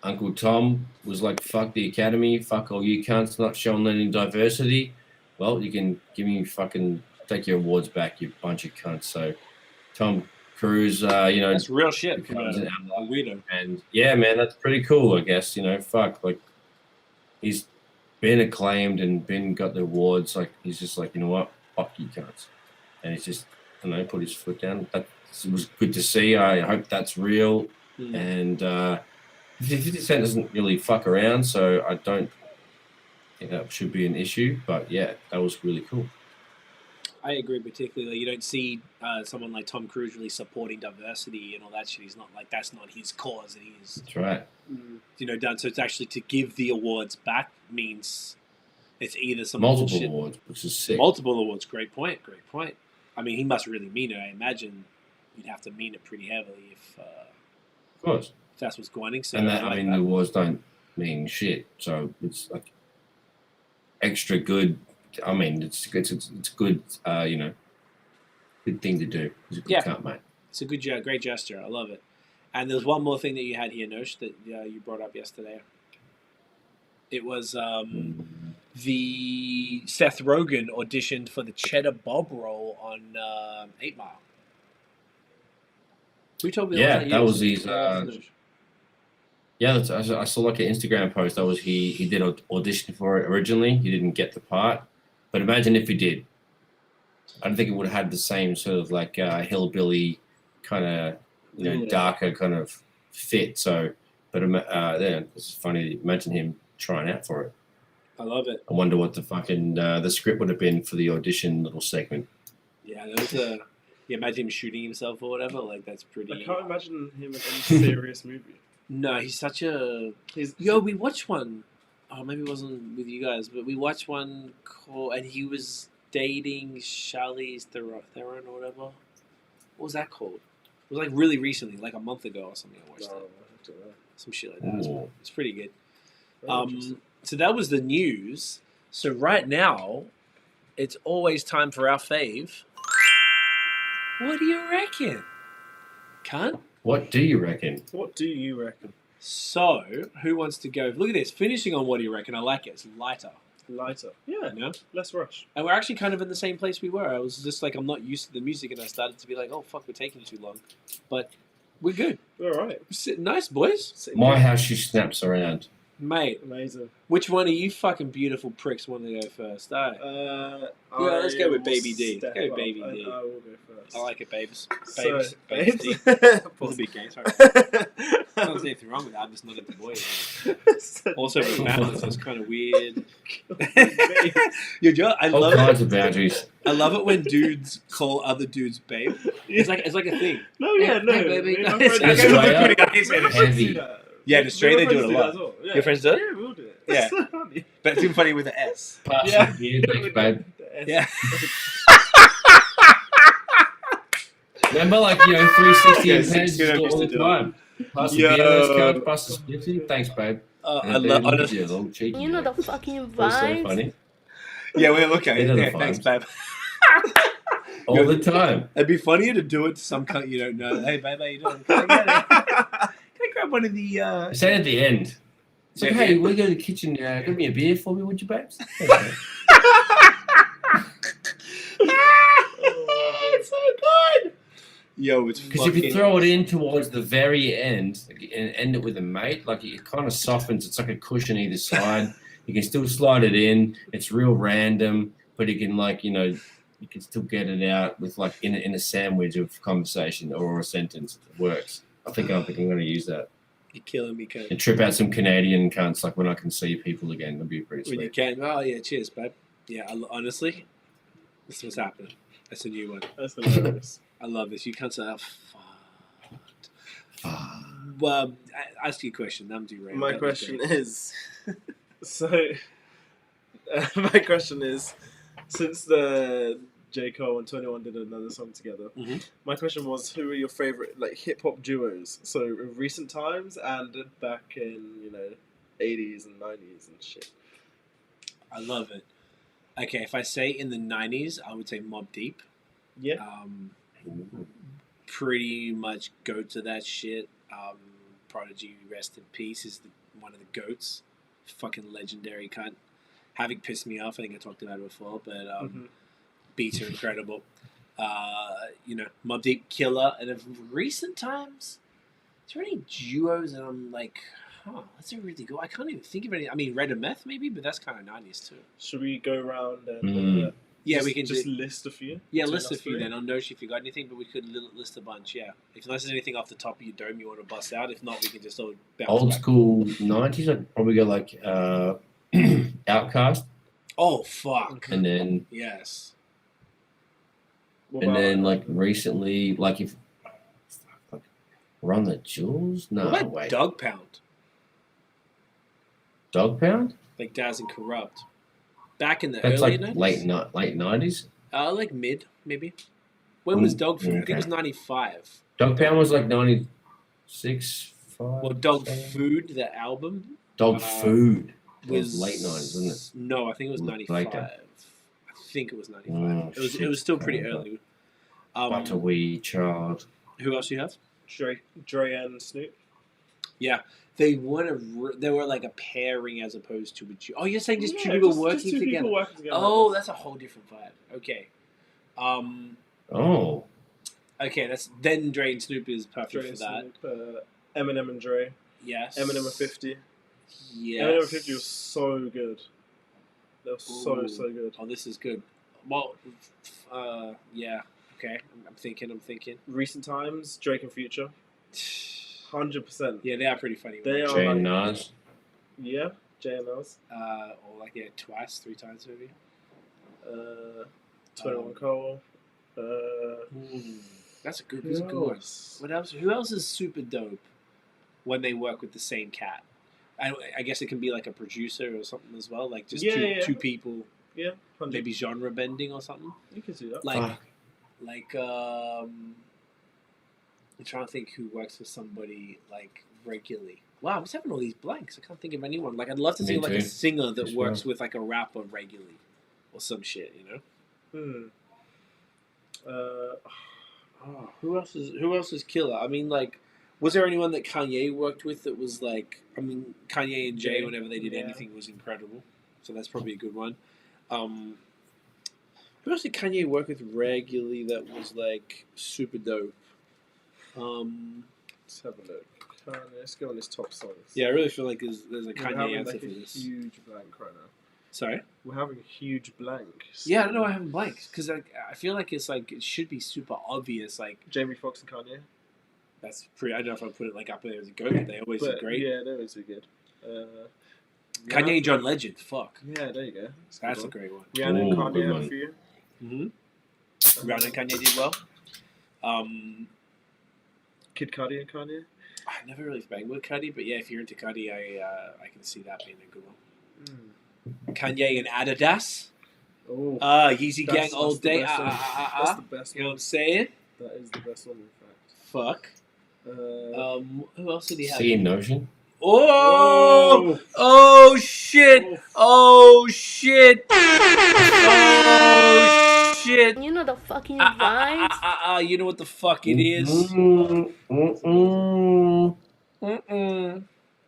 Speaker 1: Uncle Tom was like, fuck the Academy, fuck all you cunts not showing any diversity. Well, you can take your awards back, you bunch of cunts. So, Tom Cruise,
Speaker 2: that's real shit. A weirdo.
Speaker 1: And yeah, man, that's pretty cool, I guess. Fuck, like, he's been acclaimed and got the awards. Like, he's just like, you know what, fuck you cunts. And he's just, put his foot down. That was good to see. I hope that's real. And 50 Cent doesn't really fuck around, so I don't think that should be an issue. But yeah, that was really cool.
Speaker 2: I agree, particularly. You don't see someone like Tom Cruise really supporting diversity and all that shit. He's not like, that's not his cause.
Speaker 1: That's right.
Speaker 2: Done. So it's actually to give the awards back means it's either some
Speaker 1: multiple
Speaker 2: bullshit.
Speaker 1: Awards, which is sick.
Speaker 2: Multiple awards. Great point. I mean, he must really mean it. I imagine you'd have to mean it pretty heavily if
Speaker 1: of course.
Speaker 2: If that's what's going on. So
Speaker 1: and that, the awards don't mean shit. So it's like extra good. I mean, it's good. Good thing to do. It's a good cut, mate.
Speaker 2: It's a good, great gesture. I love it. And there's one more thing that you had here, Nosh, that you brought up yesterday. It was the Seth Rogen auditioned for the Cheddar Bob role on 8 Mile. Who told me
Speaker 1: that was his. I saw like an Instagram post. That was he did an audition for it originally. He didn't get the part, but imagine if he did. I don't think it would have had the same sort of like hillbilly kind of darker kind of fit. So, but it's funny. Imagine him trying out for it.
Speaker 2: I love it.
Speaker 1: I wonder what the fucking the script would have been for the audition little segment.
Speaker 2: Yeah, there was imagine him shooting himself or whatever. Like that's pretty.
Speaker 3: I can't imagine him in any serious movie.
Speaker 2: No, he's such a. We watched one. Oh, maybe it wasn't with you guys, but we watched one called, and he was dating Charlize Theron or whatever. What was that called? It was like really recently, like a month ago or something. I watched that. Some shit like that. It's pretty good. So that was the news. So right now, it's always time for our fave. What do you reckon? Cunt?
Speaker 1: What do you reckon?
Speaker 3: What do you reckon?
Speaker 2: So, who wants to go? Look at this. Finishing on what do you reckon? I like it. It's lighter.
Speaker 3: Lighter. Yeah.
Speaker 2: You know?
Speaker 3: Less rush.
Speaker 2: And we're actually kind of in the same place we were. I was just like, I'm not used to the music, and I started to be like, oh, fuck, we're taking too long. But we're good.
Speaker 3: We're all right.
Speaker 2: We're sitting nice, boys.
Speaker 1: My house, she snaps around.
Speaker 2: Mate.
Speaker 3: Amazing.
Speaker 2: Which one of you fucking beautiful pricks want to go first? Let's go with Baby D. Let's go with Baby D.
Speaker 3: I will go first.
Speaker 2: I like it, babes.
Speaker 3: Babes.
Speaker 2: Babes. D. That's a big game, sorry. I don't see anything wrong with that. I'm just not at the boy. Also, with balance, it's kind of weird. I love
Speaker 1: all kinds of boundaries.
Speaker 2: I love it when dudes call other dudes babe. It's like a thing.
Speaker 3: No, yeah, no.
Speaker 2: Hey, baby.
Speaker 1: In Australia, heavy.
Speaker 2: Yeah, in Australia they do it a lot.
Speaker 3: Well. Yeah.
Speaker 2: Your friends do it?
Speaker 3: Yeah, we'll do it.
Speaker 2: Yeah.
Speaker 3: so funny.
Speaker 2: But it's even funny with the S.
Speaker 1: Pass
Speaker 3: Yeah.
Speaker 1: the beer, thanks, babe.
Speaker 3: The S.
Speaker 2: Yeah.
Speaker 1: Remember, like, 360
Speaker 2: Yeah,
Speaker 1: and pens
Speaker 2: 16
Speaker 1: all
Speaker 2: used to
Speaker 1: the
Speaker 2: do it.
Speaker 1: time. Pass the
Speaker 2: Yo.
Speaker 1: beer, those cards, pass the splitty, thanks, babe.
Speaker 2: I
Speaker 1: And
Speaker 2: love
Speaker 1: look at
Speaker 2: honestly.
Speaker 1: you, little cheeky.
Speaker 5: You know
Speaker 1: boy.
Speaker 5: the fucking
Speaker 1: That was so
Speaker 5: vibes.
Speaker 1: funny.
Speaker 2: Yeah, well, look at
Speaker 1: They
Speaker 2: it.
Speaker 1: know the
Speaker 2: Yeah, thanks,
Speaker 1: vibes.
Speaker 2: babe.
Speaker 1: All the time.
Speaker 2: It'd be funnier to do it to some cunt you don't know. Hey, babe, how you doing? Can I grab one of the?
Speaker 1: I said at the end. It's like,
Speaker 2: Yeah,
Speaker 1: hey,
Speaker 2: yeah.
Speaker 1: we'll go to the kitchen. Get me a beer for me, would you, babes? Thanks, babe.
Speaker 2: It's so good. Yo, it's
Speaker 1: Because if you throw it in towards the very end and end it with a mate, like it kind of softens. It's like a cushion either side. You can still slide it in. It's real random, but you can you can still get it out with like in a sandwich of conversation or a sentence. It works. I think I'm going to use that
Speaker 2: You're killing me, cunt.
Speaker 1: and trip out some Canadian cunts like when I can see people again. That'd be pretty
Speaker 2: When you
Speaker 1: sweet.
Speaker 2: can. Oh yeah, cheers, babe. Yeah, honestly, this is what's happening. That's a new one.
Speaker 3: That's hilarious.
Speaker 2: I love this. You cunts are fucked.
Speaker 1: Ah.
Speaker 2: Well, ask you a question. I'm derailed.
Speaker 3: My
Speaker 2: That was
Speaker 3: question
Speaker 2: great.
Speaker 3: is, my question is, since the J. Cole and 21 did another song together,
Speaker 2: Mhm.
Speaker 3: my question was, who are your favorite like hip hop duos? So in recent times and back in 80s and 90s and shit.
Speaker 2: I love it. Okay, if I say in the 90s, I would say Mobb Deep.
Speaker 3: Yeah.
Speaker 2: Pretty much go to that shit. Prodigy, rest in peace, is one of the goats. Fucking legendary cunt. Havoc pissed me off. I think I talked about it before, but beats are incredible. Mobb Deep, Killer, and of recent times, is there any duos that I'm like, that's a really good. I can't even think of any. I mean, Red and Meth maybe, but that's kind of 90s too.
Speaker 3: Should we go around and
Speaker 2: Yeah, we can
Speaker 3: just
Speaker 2: do.
Speaker 3: list a few?
Speaker 2: Yeah,
Speaker 3: Between
Speaker 2: list a
Speaker 3: us
Speaker 2: few
Speaker 3: three?
Speaker 2: then. I'll know if you got anything, but we could list a bunch. Yeah, if there's anything off the top of your dome you want to bust out, if not, we can just all bounce
Speaker 1: Old
Speaker 2: back.
Speaker 1: school 90s, I'd probably go like Outcast,
Speaker 2: Oh fuck!
Speaker 1: and then
Speaker 2: Yes.
Speaker 3: What
Speaker 1: and
Speaker 3: about,
Speaker 1: then like recently, like if like Run the Jewels, no
Speaker 2: What about
Speaker 1: wait,
Speaker 2: Dog Pound?
Speaker 1: Dog Pound.
Speaker 2: Like Daz and Corrupt. Back in the
Speaker 1: That's
Speaker 2: early
Speaker 1: like
Speaker 2: 90s?
Speaker 1: late 90s.
Speaker 2: Like mid, maybe. When was Dog Food? I think
Speaker 1: okay.
Speaker 2: it was 95.
Speaker 1: Dog Pound was like 96, 5.
Speaker 2: Well, Dog
Speaker 1: 7.
Speaker 2: Food, the album,
Speaker 1: Dog Food
Speaker 2: was
Speaker 1: late 90s, wasn't it?
Speaker 2: No, I think it was 95.
Speaker 1: Later.
Speaker 2: I think it was 95.
Speaker 1: Oh,
Speaker 2: it
Speaker 1: shit.
Speaker 2: was still pretty early.
Speaker 1: Butterwee Child.
Speaker 2: Who else do you have?
Speaker 3: Dre and Snoop?
Speaker 2: Yeah, they were like a pairing as opposed to a duo. Oh, you're saying just two
Speaker 3: Yeah,
Speaker 2: people
Speaker 3: just
Speaker 2: working
Speaker 3: two
Speaker 2: together?
Speaker 3: people working together.
Speaker 2: Oh, that's a whole different vibe. Okay.
Speaker 1: Oh,
Speaker 2: Okay, that's then Dre and Snoop is perfect
Speaker 3: Dre
Speaker 2: for
Speaker 3: and
Speaker 2: that.
Speaker 3: Snoop, Eminem and Dre.
Speaker 2: Yes.
Speaker 3: Eminem and 50.
Speaker 2: Yes.
Speaker 3: Eminem and 50 was so good. They were so
Speaker 2: Ooh.
Speaker 3: good.
Speaker 2: Oh, this is good. Well, yeah. Okay, I'm thinking.
Speaker 3: Recent times, Drake and Future. 100%.
Speaker 2: Yeah, they are pretty funny.
Speaker 3: They are
Speaker 1: Jay
Speaker 3: like,
Speaker 1: and Nas.
Speaker 3: Yeah, J and Nas.
Speaker 2: Or like twice, 3 times maybe.
Speaker 3: 21 Cole.
Speaker 2: That's a good.
Speaker 3: Who
Speaker 2: That's a good one.
Speaker 3: else?
Speaker 2: What else? Who else is super dope when they work with the same cat? I guess it can be like a producer or something as well, like just two people,
Speaker 3: Yeah, 100.
Speaker 2: maybe genre bending or something.
Speaker 3: You can see that.
Speaker 2: Like,
Speaker 1: Fuck.
Speaker 2: I'm trying to think who works with somebody like regularly. Wow, I'm just having all these blanks. I can't think of anyone. Like, I'd love to
Speaker 1: Me
Speaker 2: see like a
Speaker 1: too.
Speaker 2: singer that
Speaker 1: As
Speaker 2: works
Speaker 1: well.
Speaker 2: with like a rapper regularly, or some shit, you know. Who else is killer? I mean, like, was there anyone that Kanye worked with that was like? I mean, Kanye and Jay,
Speaker 3: Jay,
Speaker 2: whenever they did
Speaker 3: yeah.
Speaker 2: anything, was incredible. So that's probably a good one. Who else did Kanye work with regularly that was like super dope?
Speaker 3: Let's have a look. Let's go on his top songs.
Speaker 2: Yeah, I really feel like there's a
Speaker 3: We're
Speaker 2: Kanye
Speaker 3: having
Speaker 2: answer
Speaker 3: like
Speaker 2: for
Speaker 3: a
Speaker 2: this.
Speaker 3: huge blank right now.
Speaker 2: Sorry.
Speaker 3: We're having a huge blank.
Speaker 2: Yeah, I don't know. I have blanks because I feel like it's like it should be super obvious. Like
Speaker 3: Jamie Foxx and Kanye.
Speaker 2: that's pretty. I don't know if I put it like up there as a goat. But they always are
Speaker 3: But,
Speaker 2: great.
Speaker 3: Yeah, they always be good.
Speaker 2: Kanye and John Legend. Fuck.
Speaker 3: Yeah, there you go.
Speaker 2: That's a great one.
Speaker 3: Rihanna and
Speaker 1: Ooh,
Speaker 3: Kanye
Speaker 1: good
Speaker 3: had a
Speaker 1: one.
Speaker 3: few.
Speaker 2: Mm-hmm. Rihanna and Kanye did well.
Speaker 3: Kid Cudi and Kanye.
Speaker 2: I never really banged with Cudi, but yeah, if you're into Cudi, I can see that being a good one. Kanye and Adidas.
Speaker 3: Oh,
Speaker 2: Yeezy Gang all
Speaker 3: that's the
Speaker 2: day.
Speaker 3: best one. That's the best
Speaker 2: You know what
Speaker 3: one.
Speaker 2: I'm saying?
Speaker 3: That is the best one, in fact.
Speaker 2: Fuck. Who else did he have?
Speaker 1: Sea and Ocean.
Speaker 2: Oh! Oh shit! Oh shit! Oh shit!
Speaker 5: You know the fucking vibes.
Speaker 2: You know what the fuck it is?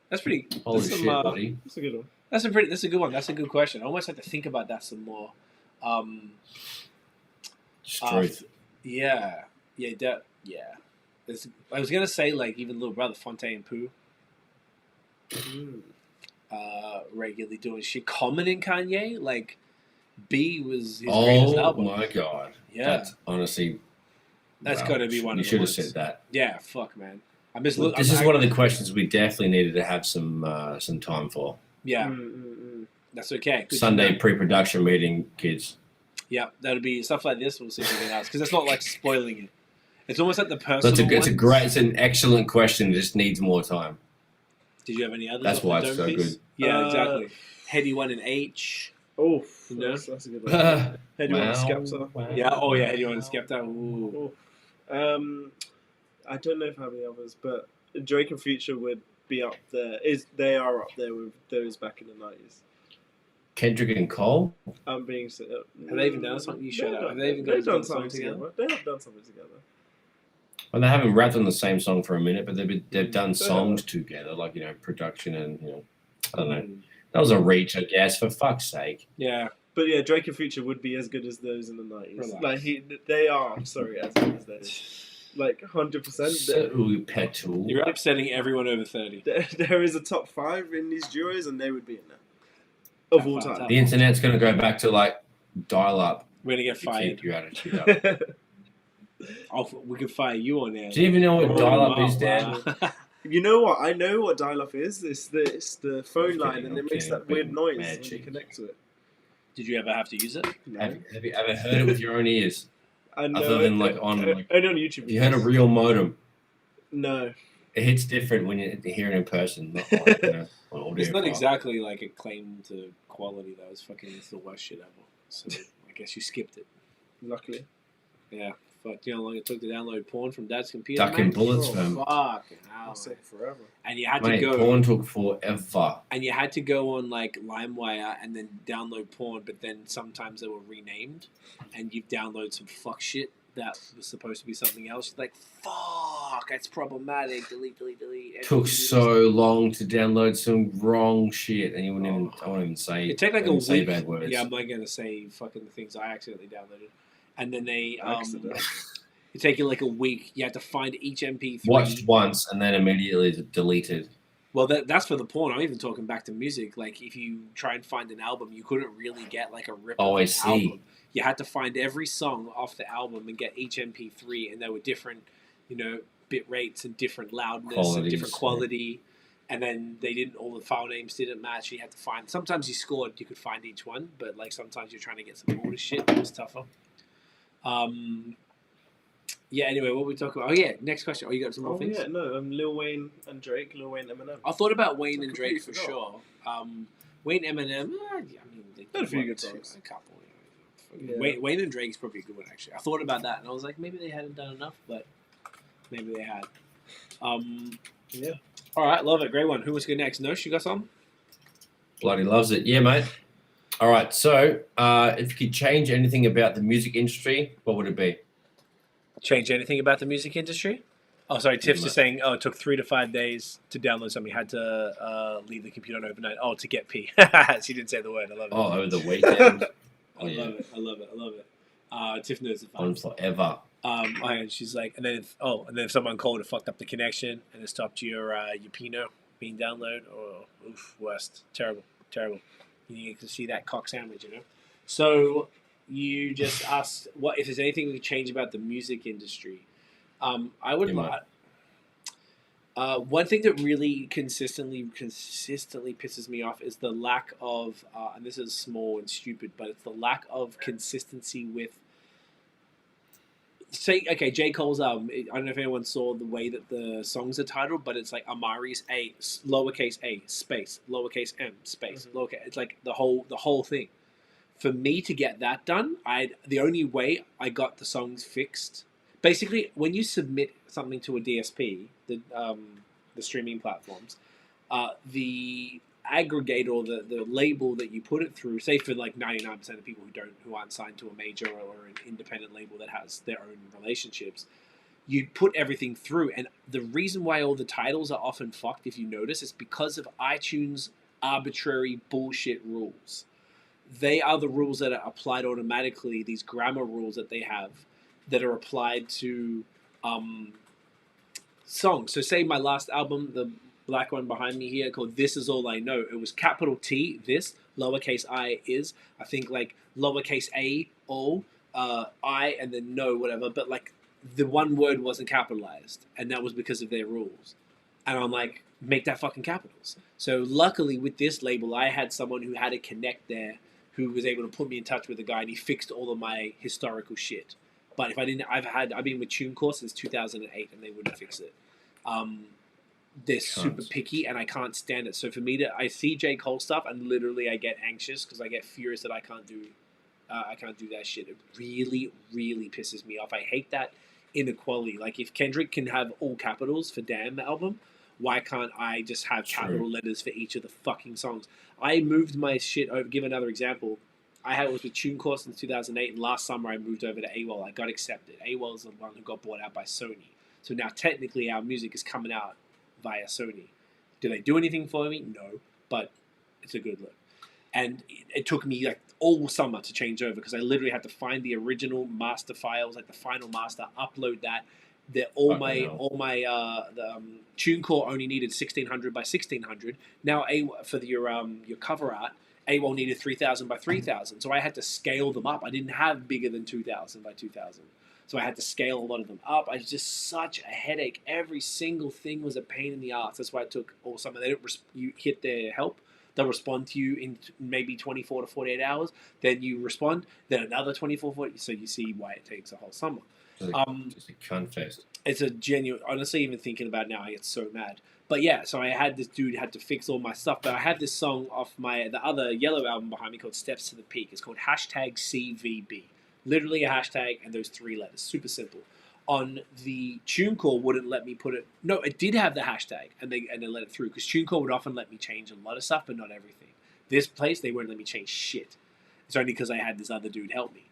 Speaker 2: That's pretty.
Speaker 1: Holy
Speaker 2: That's some,
Speaker 1: shit, buddy.
Speaker 3: That's a good one.
Speaker 2: That's a good one. That's a good question. I almost have to think about that some more.
Speaker 1: Truth.
Speaker 2: Yeah. I was gonna say like even little brother Fontaine Pooh. Regularly doing shit. Common in Kanye, like B was his greatest album.
Speaker 1: Oh my god.
Speaker 2: Yeah.
Speaker 1: That's honestly.
Speaker 2: That's gotta be one
Speaker 1: you
Speaker 2: of the
Speaker 1: should have
Speaker 2: ones.
Speaker 1: said that.
Speaker 2: Yeah, fuck man.
Speaker 1: This is one of the questions we definitely needed to have some time for.
Speaker 2: Yeah. That's okay. Good
Speaker 1: Sunday pre-production meeting, kids.
Speaker 2: Yeah, that'll be stuff like this. We'll see if we can ask because it's not like spoiling it. It's almost like the personal.
Speaker 1: It's an excellent question. It just needs more time.
Speaker 2: Did you have any others?
Speaker 1: That's why it's so good.
Speaker 2: Yeah, exactly. Heady one and H.
Speaker 3: Oh,
Speaker 2: You know?
Speaker 3: that's a good one. Heady one and Skepta.
Speaker 2: Yeah. Oh yeah, Heady one and Skepta. Ooh.
Speaker 3: I don't know if I have any others, but Drake and Future would be up there. They are up there with those back in the 90s.
Speaker 1: Kendrick and Cole.
Speaker 3: I'm being.
Speaker 2: Have they even done something? You shut up. Have they even done something together?
Speaker 3: They have done something together.
Speaker 1: Well, they haven't rapped on the same song for a minute, but they've done songs together, like production and I don't know. That was a reach, I guess. For fuck's sake.
Speaker 2: Yeah.
Speaker 3: But yeah, Drake and Future would be as good as those in the 90s.
Speaker 2: Relax.
Speaker 3: Like they are. Sorry, as good as those. Like 100%.
Speaker 1: So petal.
Speaker 2: You're upsetting everyone over 30.
Speaker 3: There is a top 5 in these duos, and they would be in there of all time.
Speaker 1: The internet's going to go back to like dial-up.
Speaker 2: We're gonna get
Speaker 1: to
Speaker 2: fired.
Speaker 1: keep your attitude up.
Speaker 2: We could fire you on there.
Speaker 1: Do you even know what dial-up is, Dan?
Speaker 3: You know what? I know what dial-up is. It's the phone line, and it makes that weird noise when you connect to it.
Speaker 2: Did you ever have to use it?
Speaker 3: No.
Speaker 1: Have you ever heard it with your own ears?
Speaker 3: I know.
Speaker 1: Other than like on
Speaker 3: only on YouTube.
Speaker 1: You heard a real modem.
Speaker 3: No.
Speaker 1: It hits different when you hear it in person. Not like, on audio
Speaker 2: It's not
Speaker 1: file.
Speaker 2: exactly like a claim to quality though. It's the worst shit ever. So I guess you skipped it.
Speaker 3: Luckily.
Speaker 2: Yeah. Fuck. You know how long it took to download porn from Dad's computer?
Speaker 1: Ducking
Speaker 2: man?
Speaker 1: bullets,
Speaker 2: Oh,
Speaker 1: fam.
Speaker 2: fuck.
Speaker 3: I'll say forever.
Speaker 2: And you had
Speaker 1: Mate,
Speaker 2: to go.
Speaker 1: porn took forever.
Speaker 2: And you had to go on like LimeWire and then download porn, but then sometimes they were renamed, and you'd download some fuck shit that was supposed to be something else. You're like, fuck, that's problematic. Delete. And
Speaker 1: Took so long to download some wrong shit, and you wouldn't even. I won't even say.
Speaker 2: It take like a
Speaker 1: I won't say
Speaker 2: week.
Speaker 1: bad words.
Speaker 2: Yeah, I'm not gonna say fucking the things I accidentally downloaded. And then they
Speaker 3: Accident.
Speaker 2: it take you like a week. You had to find each MP3.
Speaker 1: Watched once and then immediately deleted.
Speaker 2: Well, that's for the porn. I'm even talking back to music. Like, if you try and find an album, you couldn't really get like a rip
Speaker 1: Oh,
Speaker 2: of
Speaker 1: I
Speaker 2: an
Speaker 1: see.
Speaker 2: album. You had to find every song off the album and get each MP3, and there were different, bit rates and different loudness and
Speaker 1: Qualities,
Speaker 2: different quality. And then all the file names didn't match. You had to find. Sometimes you could find each one, but like sometimes you're trying to get some older shit. It was tougher. Yeah. Anyway, what were we talking about? Oh yeah, next question. Oh, you got some more things?
Speaker 3: Yeah, no. Lil Wayne and Drake. Lil Wayne, Eminem.
Speaker 2: I thought about Wayne and Drake for
Speaker 3: completely
Speaker 2: sure. Wayne, Eminem. They
Speaker 3: Had a few
Speaker 2: did
Speaker 3: good
Speaker 2: one,
Speaker 3: songs.
Speaker 2: A couple.
Speaker 3: Yeah.
Speaker 2: Wayne and Drake's probably a good one actually. I thought about that and I was like, maybe they hadn't done enough, but maybe they had.
Speaker 3: Yeah.
Speaker 2: All right, love it. Great one. Who was good next? Nosh, you got some?
Speaker 1: Bloody loves it. Yeah, mate. All right. So, if you could change anything about the music industry, what would it be?
Speaker 2: Change anything about the music industry? Oh, sorry. Tiff's
Speaker 1: much.
Speaker 2: just saying, it took 3 to 5 days to download something. You had to leave the computer on overnight. Oh, to get P. She didn't say the word. I love it.
Speaker 1: Oh, over the weekend.
Speaker 2: I love it. Tiff knows the
Speaker 1: On forever.
Speaker 2: And she's like, and then if someone called and fucked up the connection and it stopped your Pino being downloaded, worst, terrible. You can see that cock sandwich, So you just asked, what if there's anything we could change about the music industry? I would like. One thing that really consistently pisses me off is the lack of, and this is small and stupid, but it's the lack of consistency with say, okay, J. Cole's album. I don't know if anyone saw the way that the songs are titled, but it's like Amari's A, lowercase a, space, lowercase m, space, lowercase. It's like the whole thing. For me to get that done, the only way I got the songs fixed, basically, when you submit something to a DSP, the streaming platforms, the aggregator or the label that you put it through, say for like 99% of people who aren't signed to a major or an independent label that has their own relationships, you put everything through. And the reason why all the titles are often fucked, if you notice, is because of iTunes' arbitrary bullshit rules. They are the rules that are applied automatically, these grammar rules that they have that are applied to songs. So say my last album, the black one behind me here, called This Is All I Know. It was capital T, this, lowercase I is, I think like lowercase a, o, I, and then no, whatever. But like the one word wasn't capitalized, and that was because of their rules. And I'm like, make that fucking capitals. So luckily with this label, I had someone who had a connect there who was able to put me in touch with a guy, and he fixed all of my historical shit. But if I didn't, I've been with TuneCore since 2008, and they wouldn't fix it. They're super picky, and I can't stand it. So for me I see J. Cole stuff, and literally I get anxious because I get furious that I can't do that shit. It really, really pisses me off. I hate that inequality. Like if Kendrick can have all capitals for Damn album, why can't I just have capital letters for each of the fucking songs? I moved my shit over. Give another example. I was with TuneCore since 2008, and last summer I moved over to AWOL. I got accepted. AWOL is the one who got bought out by Sony. So now technically our music is coming out via Sony. Do they do anything for me? No, but it's a good look. And it took me like all summer to change over because I literally had to find the original master files, like the final master, upload that. All my TuneCore only needed 1600 by 1600. Now for your cover art, AWOL needed 3000 by 3000. So I had to scale them up. I didn't have bigger than 2000 by 2000. So I had to scale a lot of them up. I was just such a headache. Every single thing was a pain in the ass. That's why it took all summer. You hit their help. They'll respond to you in maybe 24 to 48 hours. Then you respond. Then another 24, 40. So you see why it takes a whole summer.
Speaker 1: It's a cunt fest.
Speaker 2: It's a genuine... Honestly, even thinking about it now, I get so mad. But yeah, so I had this dude had to fix all my stuff. But I had this song off the other Yellow album behind me called Steps to the Peak. It's called #CVB. Literally a hashtag and those 3 letters. Super simple. On the TuneCore wouldn't let me put it... No, it did have the hashtag, and they let it through. Because TuneCore would often let me change a lot of stuff, but not everything. This place, they wouldn't let me change shit. It's only because I had this other dude help me.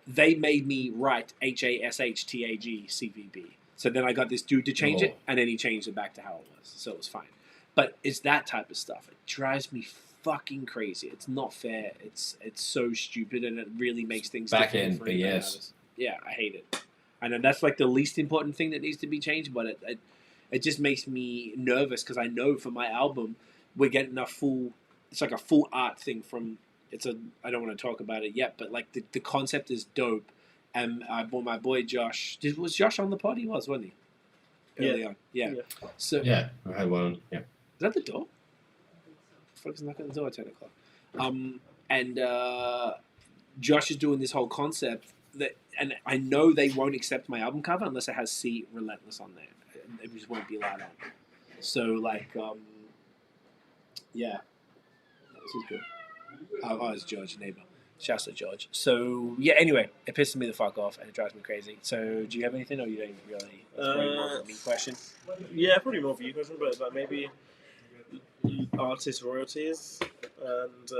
Speaker 2: They made me write HASHTAG CVB. So then I got this dude to change it, and then he changed it back to how it was. So it was fine. But it's that type of stuff. It drives me fucking crazy. It's not fair. It's so stupid, and it really makes things
Speaker 1: back end BS.
Speaker 2: Yeah, I hate it. I know that's like the least important thing that needs to be changed, but it just makes me nervous because I know for my album we're getting it's like a full art thing from. I don't want to talk about it yet, but like the concept is dope. And I bought my boy Josh. Was Josh on the pod? He was, wasn't he? Early on. Yeah. So
Speaker 1: yeah, I had one. Yeah.
Speaker 2: Is that the door? Fuck's knocking on the door at 10 o'clock. And Josh is doing this whole concept and I know they won't accept my album cover unless it has C Relentless on there. It just won't be allowed on. So like, yeah, this is good. Oh, it's George, neighbor. Shouts to George. So yeah, anyway, it pisses me the fuck off and it drives me crazy. So do you have anything, or you don't really? It's probably more of a me question.
Speaker 3: Yeah, probably more of a you question, but like maybe artist royalties and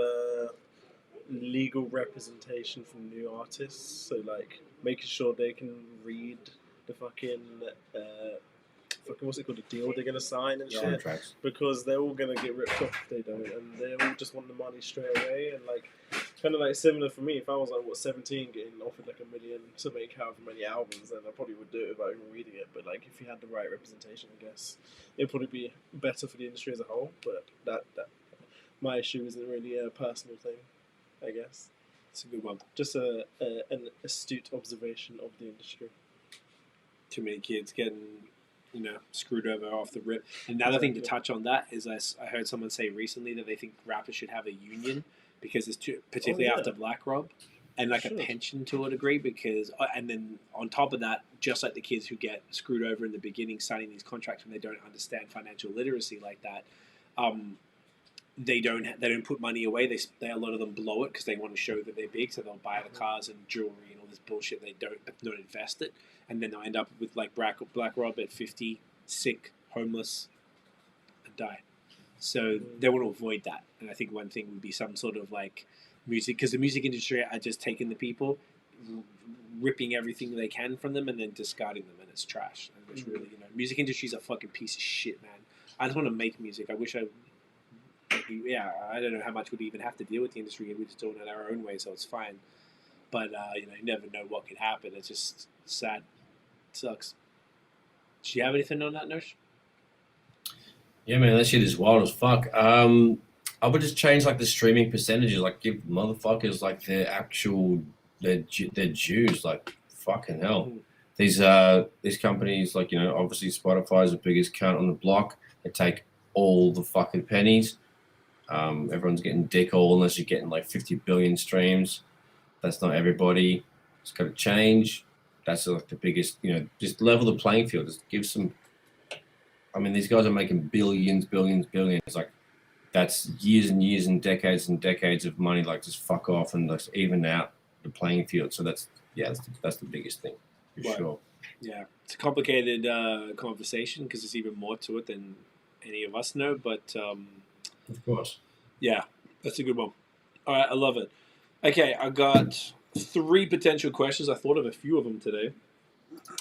Speaker 3: legal representation from new artists. So like making sure they can read the fucking what's it called, the deal they're gonna sign and shit.
Speaker 1: Contracts.
Speaker 3: Because they're all gonna get ripped off if they don't, and they all just want the money straight away. And like, it's kind of like similar for me. If I was like 17, getting offered like $1 million to make however many albums, then I probably would do it without even reading it. But like, if you had the right representation, I guess it'd probably be better for the industry as a whole. But that my issue isn't really a personal thing, I guess.
Speaker 2: It's a good one.
Speaker 3: Just an astute observation of the industry.
Speaker 2: Too many kids getting, screwed over off the rip. Another thing to touch on that is I heard someone say recently that they think rappers should have a union because it's particularly after Black Rob. and like a
Speaker 3: Should.
Speaker 2: pension to a degree, because and then on top of that, just like the kids who get screwed over in the beginning signing these contracts when they don't understand financial literacy like that, they don't put money away. They a lot of them blow it because they want to show that they're big, so they'll buy the cars and jewelry and all this bullshit. They don't invest it, and then they'll end up with like Black Rob at 50, sick, homeless, and die. So they want to avoid that, and I think one thing would be some sort of like music, because the music industry are just taking the people, ripping everything they can from them, and then discarding them, and it's trash. And it's really, music industry's a fucking piece of shit, man. I just want to make music. I wish I don't know how much we'd even have to deal with the industry. We're just doing it our own way, so it's fine. But you never know what could happen. It's just sad. It sucks. Do you have anything on that, Nosh?
Speaker 1: Yeah, man, that shit is wild as fuck. I would just change like the streaming percentages, like give motherfuckers like their dues, like fucking hell. These companies, like, obviously Spotify is the biggest cunt on the block. They take all the fucking pennies. Everyone's getting dick all unless you're getting like 50 billion streams. That's not everybody. It's got to change. That's like the biggest, just level the playing field. Just give some. I mean, these guys are making billions. Like, that's years and years and decades of money. Like, just fuck off and let's even out the playing field. So that's the biggest thing for sure.
Speaker 2: Yeah, it's a complicated conversation because there's even more to it than any of us know. But
Speaker 1: of course,
Speaker 2: yeah, that's a good one. All right, I love it. Okay, I got 3 potential questions. I thought of a few of them today.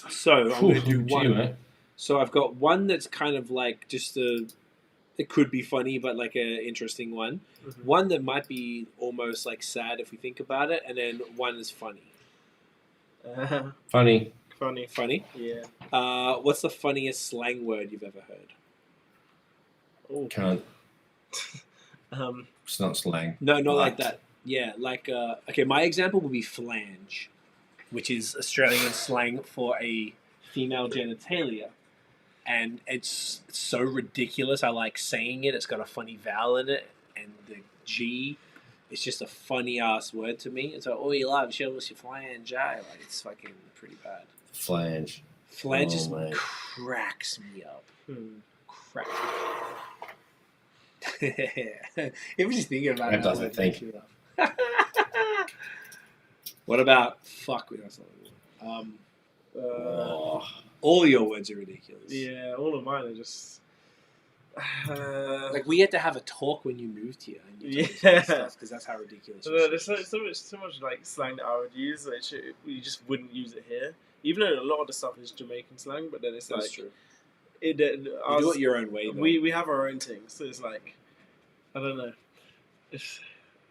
Speaker 2: So I'm going to do one. So I've got one that's kind of like just it could be funny, but like an interesting one. Mm-hmm. One that might be almost like sad if we think about it, and then one is funny.
Speaker 1: Funny.
Speaker 2: Yeah. What's the funniest slang word you've ever heard?
Speaker 3: Oh,
Speaker 1: can't. It's not slang.
Speaker 2: No, not like that. Yeah, like okay. My example would be flange, which is Australian slang for a female genitalia. And it's so ridiculous. I like saying it. It's got a funny vowel in it. And the G, it's just a funny ass word to me. It's like, oh, you love, show us your flange. Like, it's fucking pretty bad.
Speaker 1: Flange.
Speaker 2: Flange just cracks me up. Cracks me up. If we're just thinking about it.
Speaker 1: That doesn't think.
Speaker 2: What about fuck? That's not all your words are ridiculous.
Speaker 3: Yeah, all of mine are just.
Speaker 2: Like, we had to have a talk when you moved here. And you because that's how ridiculous.
Speaker 3: No, there's so much like slang that I would use, which we just wouldn't use it here. Even though a lot of the stuff is Jamaican slang, but then it's
Speaker 2: that's
Speaker 3: like
Speaker 2: true.
Speaker 3: You
Speaker 2: do it your own way. Though.
Speaker 3: We have our own thing, so it's like I don't know.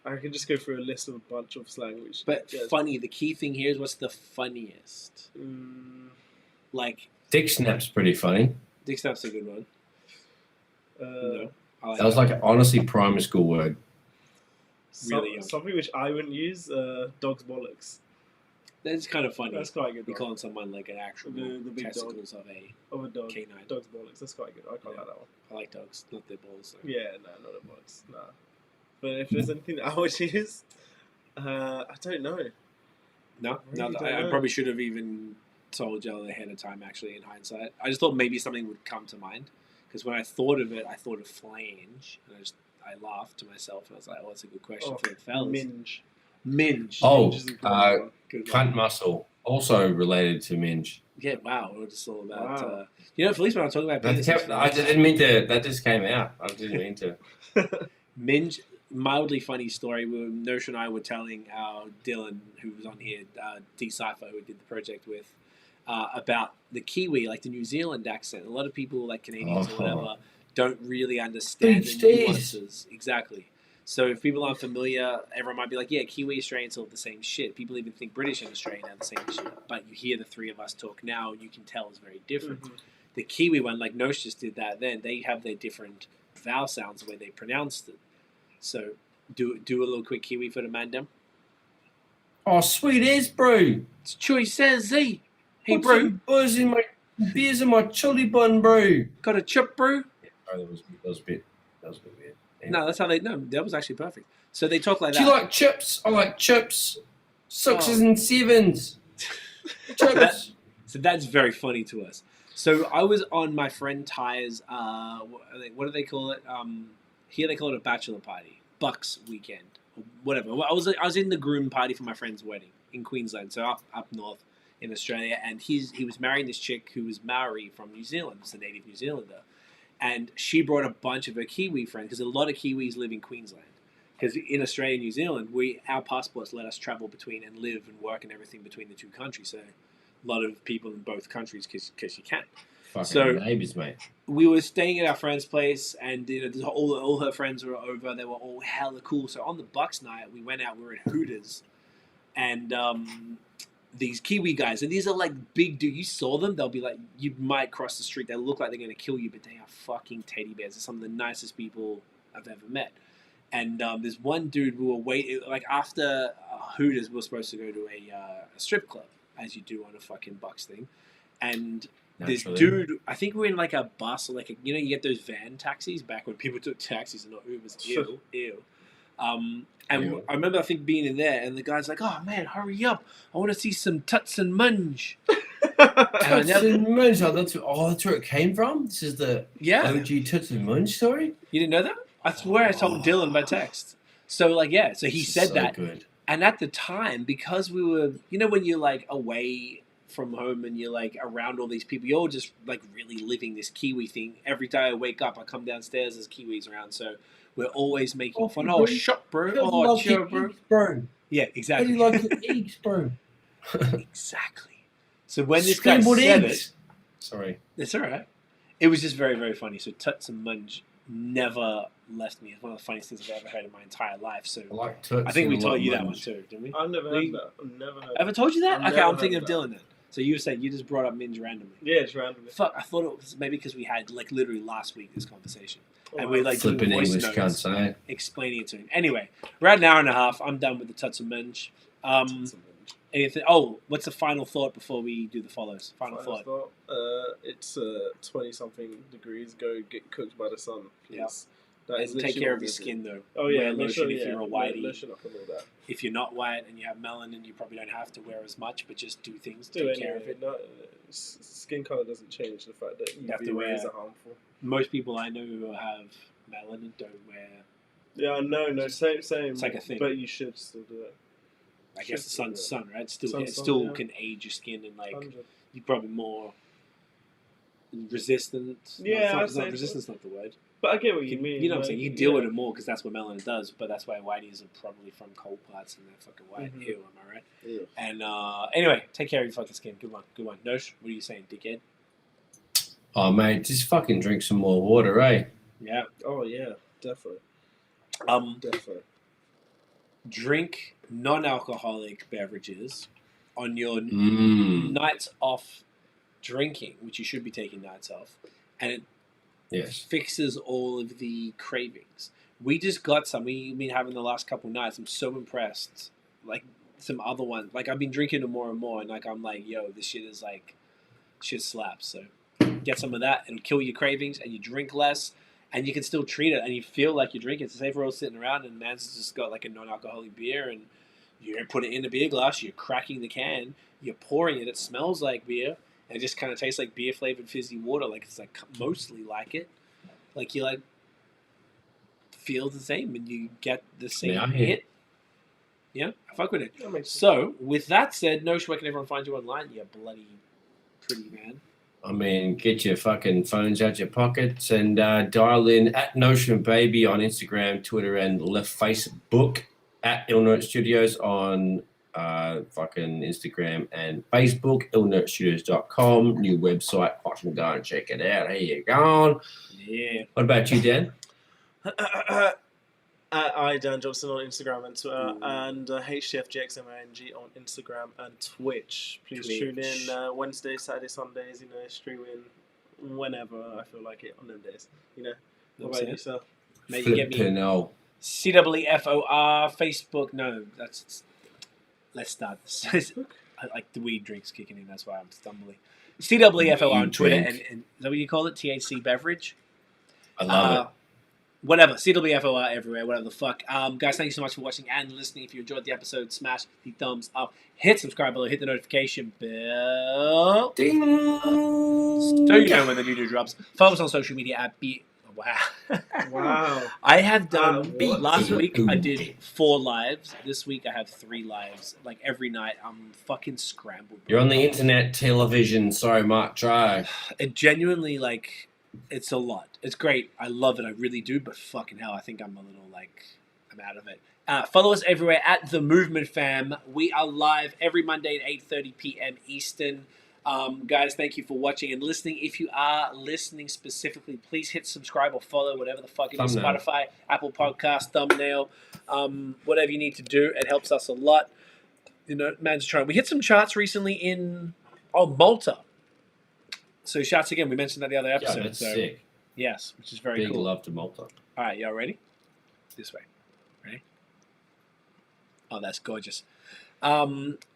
Speaker 3: I can just go through a list of a bunch of slang, which.
Speaker 2: But funny. The key thing here is what's the funniest. Like
Speaker 1: dick snap's pretty funny.
Speaker 2: Dick snap's a good one. No,
Speaker 1: that was like honestly primary school word.
Speaker 2: Really,
Speaker 3: something which I wouldn't use. Dog's bollocks.
Speaker 2: That's kind of funny.
Speaker 3: That's quite good.
Speaker 2: You're calling someone like an actual
Speaker 3: the big
Speaker 2: testicles
Speaker 3: dog
Speaker 2: of a
Speaker 3: dog.
Speaker 2: canine.
Speaker 3: Dog's bollocks. That's quite good. I quite like that one.
Speaker 2: I like dogs, not their balls. So.
Speaker 3: Yeah, no, not the balls. Nah. But if there's anything that I would use, I don't know.
Speaker 2: No, I probably should have even told you ahead of time. Actually, in hindsight, I just thought maybe something would come to mind because when I thought of it, I thought of flange, and I laughed to myself. And I was like, "Oh, that's a good question for the fellas." Minge.
Speaker 1: Oh, cunt muscle, also related to minge.
Speaker 2: Yeah, wow. We're just all about. Wow. At least when I'm talking about
Speaker 1: I didn't mean to. That just came out. I didn't mean to.
Speaker 2: Minge. Mildly funny story. Nosh and I were telling our Dylan, who was on here, D Cypher, who we did the project with, about the Kiwi, like the New Zealand accent. A lot of people, like Canadians or whatever, don't really understand the nuances. Exactly. So if people aren't familiar, everyone might be like, yeah, Kiwi, Australians all the same shit. People even think British and Australian are the same shit. But you hear the three of us talk now, and you can tell it's very different. Mm-hmm. The Kiwi one, like Nosh just did that then, they have their different vowel sounds the way they pronounced it. So, do a little quick Kiwi for the mandem.
Speaker 1: Oh, sweet as, bro.
Speaker 2: It's Choy says, Z. Hey,
Speaker 1: Put
Speaker 2: bro.
Speaker 1: some beers in my chili bun, bro.
Speaker 2: Got a chip, bro?
Speaker 1: Oh, that was a bit weird. Yeah.
Speaker 2: No, that's how they. No, that was actually perfect. So they talk like that.
Speaker 1: Do you like chips? I like chips. Sixes and sevens. Chips.
Speaker 2: So that's very funny to us. So I was on my friend Ty's, what do they call it? Here they call it a bachelor party, Bucks weekend, or whatever. I was in the groom party for my friend's wedding in Queensland, so up north in Australia, and he was marrying this chick who was Maori from New Zealand, was a native New Zealander, and she brought a bunch of her Kiwi friends because a lot of Kiwis live in Queensland. Because in Australia and New Zealand, our passports let us travel between and live and work and everything between the two countries. So a lot of people in both countries because you can.
Speaker 1: Fucking neighbours, mate.
Speaker 2: We were staying at our friend's place, and all her friends were over. They were all hella cool. So on the Bucks night, we went out. We were at Hooters, and these Kiwi guys, and these are like big dude. You saw them, they'll be like, you might cross the street. They look like they're going to kill you, but they are fucking teddy bears. They're some of the nicest people I've ever met. And there's one dude we were waiting, like after Hooters, we were supposed to go to a strip club, as you do on a fucking Bucks thing. And this dude, I think we were in like a bus, or like you get those van taxis back when people took taxis and not Ubers. Ew. And I remember, I think, being in there, and the guy's like, "Oh man, hurry up! I want to see some tuts and munge."
Speaker 1: Tuts and munge. That's where it came from. This is the OG tuts and munge story.
Speaker 2: You didn't know that? I swear I told Dylan by text. So so he said that. Good. And at the time, because we were, when you're like away from home and you're like around all these people, you're all just like really living this Kiwi thing. Every day I wake up, I come downstairs, there's Kiwis around. So we're always making fun. Oh, shut, bro. Oh, chill, bro. Yeah, exactly.
Speaker 1: How do you like your eggs, bro?
Speaker 2: Exactly. So when this guy said it.
Speaker 1: Sorry.
Speaker 2: It's all right. It was just very, very funny. So tuts and munge never left me. It's one of the funniest things I've ever heard in my entire life. So I think we told you that one too, didn't we?
Speaker 3: I've never heard that. I've never heard
Speaker 2: Ever told you that? Okay, I'm thinking of Dylan then. So you were saying you just brought up minge randomly.
Speaker 3: Yeah, just randomly.
Speaker 2: Fuck, I thought it was maybe because we had like literally last week this conversation. And we like
Speaker 1: flipping English, can't say.
Speaker 2: Explaining it to him. Anyway, we're at an hour and a half. I'm done with the tuts and minge. Anything? Oh, what's the final thought before we do the follows? Final thought.
Speaker 3: It's 20-something degrees. Go get cooked by the sun.
Speaker 2: Yeah. Take care of your skin though.
Speaker 3: Oh yeah,
Speaker 2: wear lotion if you're a whitey.
Speaker 3: Lotion up and all that.
Speaker 2: If you're not white and you have melanin, you probably don't have to wear as much, but just do things to take care of it.
Speaker 3: Skin color doesn't change the fact that UV rays are harmful.
Speaker 2: Most people I know who have melanin don't wear.
Speaker 3: Yeah, no, same.
Speaker 2: It's like a thing,
Speaker 3: but you should still do it.
Speaker 2: I guess the sun's sun, right? Still can age your skin and like 100. You're probably more resistant.
Speaker 3: Yeah,
Speaker 2: resistance not the word.
Speaker 3: But I get what you mean.
Speaker 2: You know what I'm saying? You deal with it more because that's what melanin does. But that's why whiteys are probably from cold parts and they're fucking white. Mm-hmm. Ew, am I right?
Speaker 3: Yeah.
Speaker 2: And anyway, take care of your fucking skin. Good one. Nosh, what are you saying, dickhead?
Speaker 1: Oh mate, just fucking drink some more water, eh?
Speaker 2: Yeah.
Speaker 3: Oh yeah, definitely. Definitely.
Speaker 2: Drink non-alcoholic beverages on your nights off drinking, which you should be taking nights off, and it fixes all of the cravings. We just got some. We've been having the last couple nights. I'm so impressed. Like some other ones. Like I've been drinking them more and more, and like I'm like, yo, this shit is like, shit slaps. So get some of that. It'll kill your cravings, and you drink less, and you can still treat it, and you feel like you're drinking. So say if we're all sitting around, and man's just got like a non-alcoholic beer, and you put it in a beer glass, you're cracking the can, you're pouring it. It smells like beer. And it just kind of tastes like beer-flavored fizzy water. Like it's like mostly like it. Like you like feel the same and you get the same hit. Yeah, I fuck with it. So with that said, Nosh, where can everyone find you online? You bloody pretty man.
Speaker 1: I mean, get your fucking phones out your pockets and dial in at Notion Baby on Instagram, Twitter, and Facebook. At IAMNOBODI Studios on fucking Instagram and Facebook, illnerdstudios.com, new website, fucking go and check it out. Here you go.
Speaker 2: Yeah.
Speaker 1: What about you, Dan?
Speaker 3: I, Dan Johnson on Instagram and Twitter, and HTFGXMING on Instagram and Twitch. Please tune in Wednesdays, Saturdays, Sundays, streaming whenever I feel like it on them days. What about yourself?
Speaker 2: Mate, you get me CWFOR, Facebook. No, that's... Let's start this. I like the weed drinks kicking in. That's why I'm stumbling. CWFO on Twitter. And is that what you call it? THC beverage.
Speaker 1: I love
Speaker 2: whatever, CWFOR everywhere, whatever the fuck. Guys, thank you so much for watching and listening. If you enjoyed the episode, smash the thumbs up, hit subscribe below, hit the notification bell.
Speaker 1: Ding.
Speaker 2: So you know when the new drops. Follow us on social media at Wow.
Speaker 3: Wow.
Speaker 2: I have done,
Speaker 3: What?
Speaker 2: last week I did 4 lives. This week I have 3 lives. Like every night I'm fucking scrambled.
Speaker 1: You're on the internet, television so much, right?
Speaker 2: It genuinely, like, it's a lot. It's great. I love it. I really do. But fucking hell, I think I'm a little, like, I'm out of it. Follow us everywhere at The Movement Fam. We are live every Monday at 8:30 p.m. Eastern. Guys, thank you for watching and listening. If you are listening specifically, please hit subscribe or follow, whatever the fuck it is.
Speaker 1: Thumbnail.
Speaker 2: Spotify, Apple Podcast, thumbnail, whatever you need to do. It helps us a lot. You know, man's trying. We hit some charts recently in Malta. So shouts again. We mentioned that the other
Speaker 1: Yeah,
Speaker 2: episode.
Speaker 1: that's
Speaker 2: so
Speaker 1: sick.
Speaker 2: yes, which is very
Speaker 1: Big
Speaker 2: cool.
Speaker 1: love to Malta.
Speaker 2: All right, y'all ready? This way. Ready? Oh, that's gorgeous.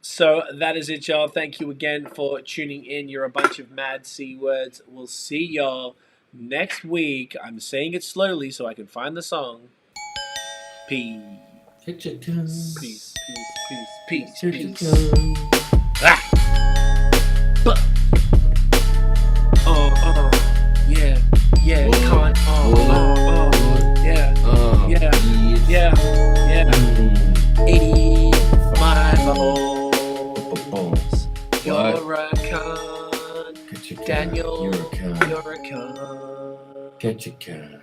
Speaker 2: So that is it, y'all. Thank you again for tuning in. You're a bunch of mad C words. We'll see y'all next week. I'm saying it slowly so I can find the song. Peace.
Speaker 1: Picture guns.
Speaker 2: Peace.
Speaker 3: Peace.
Speaker 2: Peace.
Speaker 1: Picture
Speaker 2: Peace.
Speaker 1: guns.
Speaker 2: Ah. Yeah. Yeah.
Speaker 1: Whoa.
Speaker 2: Con. Yeah. Yeah. Yeah. Yeah. 85 holes. You're a con.
Speaker 1: Catch a gun.
Speaker 2: Daniel.
Speaker 1: You're a con.
Speaker 2: You're a con.
Speaker 1: Catch a gun.